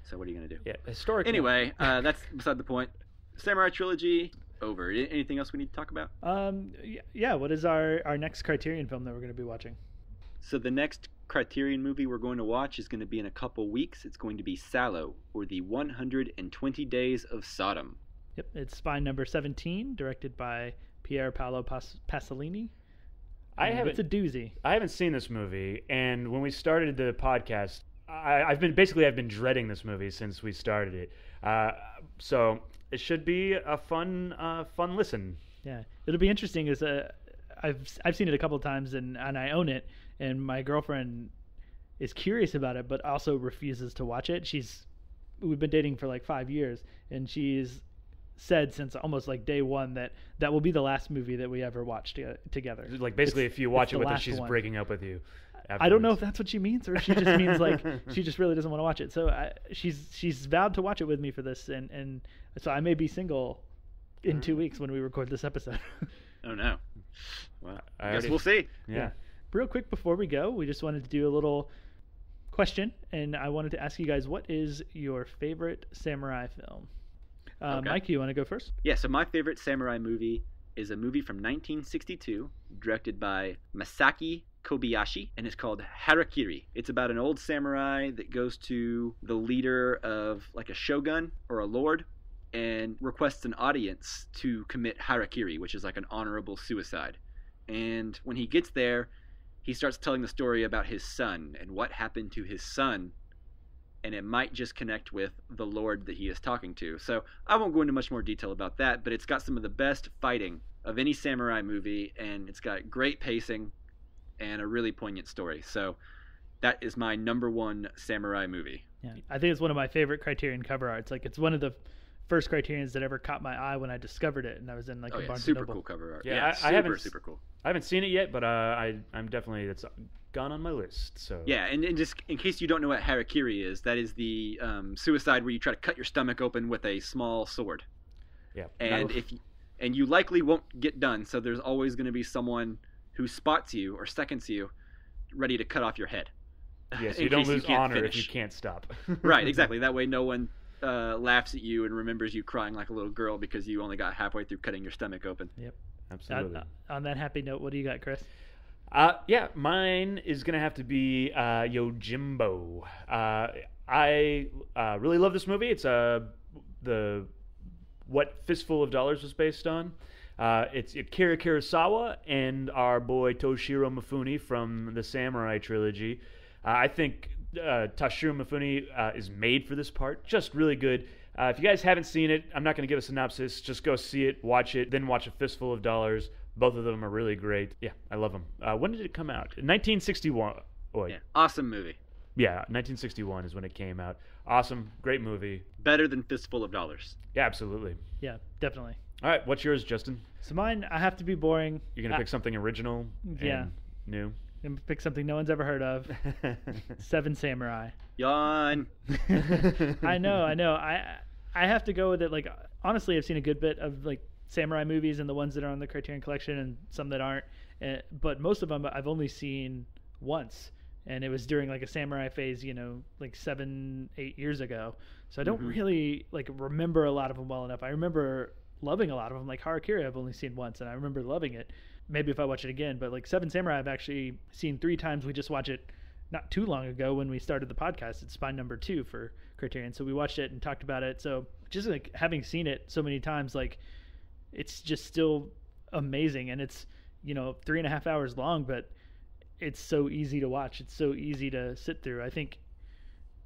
S2: So what are you gonna do?
S1: Yeah, historically.
S2: Anyway, that's beside the point. Samurai Trilogy over. Anything else we need to talk about?
S3: Yeah. What is our next Criterion film that we're going to be watching?
S2: So the next Criterion movie we're going to watch is going to be in a couple weeks. It's going to be Salo, or the 120 Days of Sodom.
S3: Yep, it's Spine Number 17, directed by Pier Paolo Pasolini. It's a doozy.
S1: I haven't seen this movie, and when we started the podcast, I've been dreading this movie since we started it. So it should be a fun listen.
S3: Yeah, it'll be interesting. I've seen it a couple of times, and I own it, and my girlfriend is curious about it, but also refuses to watch it. We've been dating for like 5 years, and she's said since almost like day one that will be the last movie that we ever watch together.
S1: Like basically, if you watch it with her, she's breaking up with you. Afterwards.
S3: I don't know if that's what she means, or she just means like she just really doesn't want to watch it. So she's vowed to watch it with me for this, and so I may be single in 2 weeks when we record this episode.
S2: Oh no! Well, I guess we'll see.
S1: Yeah.
S3: Real quick before we go, we just wanted to do a little question, and I wanted to ask you guys, what is your favorite samurai film? Okay. Mike, you want to go first?
S2: Yeah, so my favorite samurai movie is a movie from 1962, directed by Masaki Kobayashi, and it's called Harakiri. It's about an old samurai that goes to the leader of like a shogun or a lord and requests an audience to commit harakiri, which is like an honorable suicide. And when he gets there, he starts telling the story about his son and what happened to his son, and it might just connect with the lord that he is talking to. So I won't go into much more detail about that, but it's got some of the best fighting of any samurai movie, and it's got great pacing and a really poignant story. So that is my number one samurai movie.
S3: Yeah, I think it's one of my favorite Criterion cover arts. Like, it's one of the first Criterions that ever caught my eye when I discovered it, and I was in like a Barnes & Noble.
S2: Super cool cover art.
S1: Yeah,
S2: I haven't, super cool.
S1: I haven't seen it yet, but I'm definitely, it's gone on my list. So
S2: yeah, and just in case you don't know what harakiri is, that is the suicide where you try to cut your stomach open with a small sword.
S1: Yeah,
S2: and you likely won't get done. So there's always going to be someone who spots you or seconds you, ready to cut off your head.
S1: Yes, you don't lose honor if you can't stop.
S2: Right, exactly. That way, no one laughs at you and remembers you crying like a little girl because you only got halfway through cutting your stomach open.
S3: Yep.
S1: Absolutely.
S3: On that happy note, what do you got, Chris?
S1: Yeah, mine is going to have to be Yojimbo. I really love this movie. It's the what Fistful of Dollars was based on. It's Akira Kurosawa and our boy Toshiro Mifune from the Samurai Trilogy. I think Toshiro Mifune is made for this part. Just really good. If you guys haven't seen it, I'm not going to give a synopsis. Just go see it, watch it, then watch A Fistful of Dollars. Both of them are really great. Yeah, I love them. When did it come out? 1961. Oh,
S2: yeah, awesome movie.
S1: Yeah, 1961 is when it came out. Awesome, great movie.
S2: Better than Fistful of Dollars.
S1: Yeah, absolutely.
S3: Yeah, definitely.
S1: All right, what's yours, Justin?
S3: So mine, I have to be boring.
S1: You're going to pick something original and new?
S3: I'm going to pick something no one's ever heard of. Seven Samurai.
S2: Yawn.
S3: I know. I have to go with it. Like, honestly, I've seen a good bit of like samurai movies and the ones that are on the Criterion Collection and some that aren't. But most of them I've only seen once. And it was during like a samurai phase, like 7-8 years ago. So I don't really like remember a lot of them well enough. I remember loving a lot of them. Like Harakiri I've only seen once and I remember loving it. Maybe if I watch it again, but like Seven Samurai I've actually seen 3 times. We just watched it not too long ago when we started the podcast. It's spine number 2 for Criterion. So we watched it and talked about it. So just like having seen it so many times, like it's just still amazing. And it's, 3.5 hours long, but it's so easy to watch. It's so easy to sit through. I think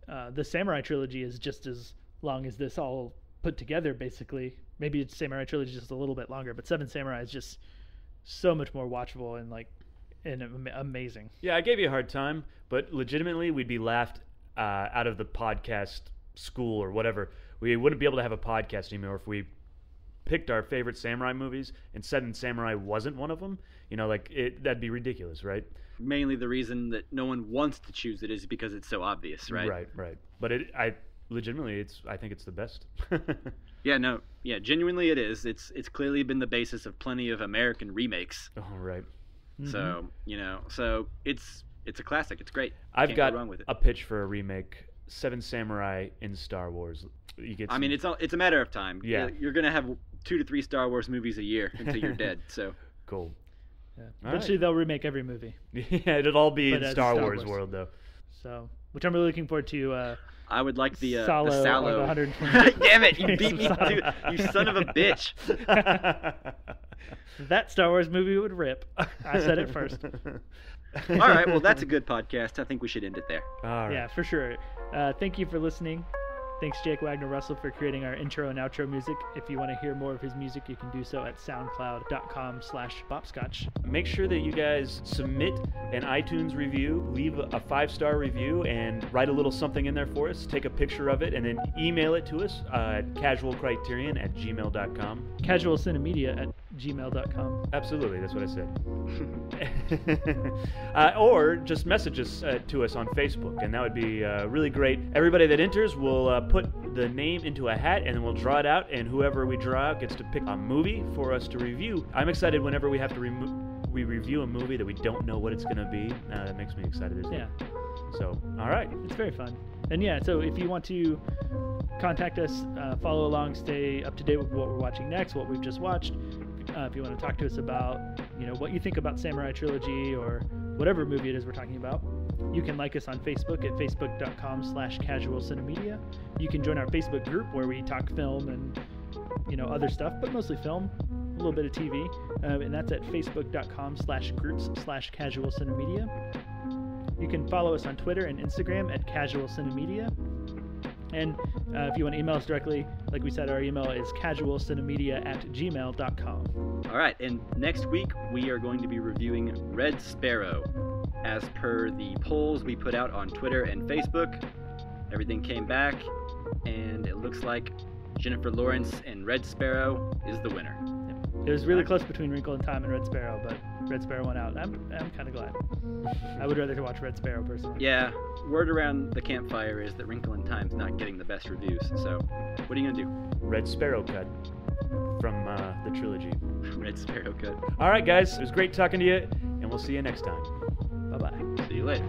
S3: the Samurai Trilogy is just as long as this all put together, basically. Maybe it's Samurai Trilogy just a little bit longer, but Seven Samurai is just so much more watchable and amazing.
S1: Yeah, I gave you a hard time, but legitimately we'd be laughed out of the podcast school or whatever. We wouldn't be able to have a podcast anymore if we picked our favorite samurai movies and Seven Samurai wasn't one of them. That'd be ridiculous, right?
S2: Mainly the reason that no one wants to choose it is because it's so obvious, right?
S1: Right. But I think it's the best.
S2: Genuinely it is. It's clearly been the basis of plenty of American remakes.
S1: Oh, right.
S2: So, so it's a classic. It's great.
S1: I've got
S2: go wrong with it.
S1: a pitch for a remake. Seven Samurai in Star Wars.
S2: It's a matter of time.
S1: Yeah.
S2: You're going to have 2 to 3 Star Wars movies a year until you're dead. So
S1: cool.
S3: Yeah. Eventually they'll remake every movie.
S1: Yeah, it'll all be in Star Wars world though.
S3: So, which I'm really looking forward to.
S2: I would like the
S3: Salo.
S2: Damn it! You beat me, dude. You son of a bitch.
S3: That Star Wars movie would rip. I said it first.
S2: All right, well, that's a good podcast. I think we should end it there.
S1: All right.
S3: Yeah, for sure. Thank you for listening. Thanks, Jake Wagner-Russell, for creating our intro and outro music. If you want to hear more of his music, you can do so at soundcloud.com/bopscotch.
S1: Make sure that you guys submit an iTunes review, leave a 5-star review, and write a little something in there for us. Take a picture of it, and then email it to us at casualcriterion@gmail.com.
S3: casualcinemedia@gmail.com.
S1: Absolutely, that's what I said. Or just message us to us on Facebook, and that would be really great. Everybody that enters will put the name into a hat, and then we'll draw it out, and whoever we draw out gets to pick a movie for us to review. I'm excited whenever we have to review a movie that we don't know what it's going to be. That makes me excited as well.
S3: Yeah.
S1: So, all right.
S3: It's very fun. And yeah, so if you want to contact us, follow along, stay up to date with what we're watching next, what we've just watched. If you want to talk to us about, what you think about Samurai Trilogy or whatever movie it is we're talking about, you can like us on Facebook at facebook.com/casualcinemedia. You can join our Facebook group where we talk film and, other stuff, but mostly film, a little bit of TV. And that's at facebook.com/groups/casualcinemedia. You can follow us on Twitter and Instagram at casualcinemedia. And if you want to email us directly, like we said, our email is casualcinemedia@gmail.com.
S2: All right, and next week we are going to be reviewing Red Sparrow. As per the polls we put out on Twitter and Facebook, everything came back, and it looks like Jennifer Lawrence and Red Sparrow is the winner.
S3: It was really close between Wrinkle in Time and Red Sparrow, but Red Sparrow won out. I'm kind of glad. I would rather watch Red Sparrow personally.
S2: Yeah, word around the campfire is that Wrinkle in Time's not getting the best reviews. So, what are you gonna do?
S1: Red Sparrow cut from the trilogy.
S2: Red Sparrow cut.
S1: All right, guys, it was great talking to you, and we'll see you next time.
S3: Bye-bye.
S2: See you later.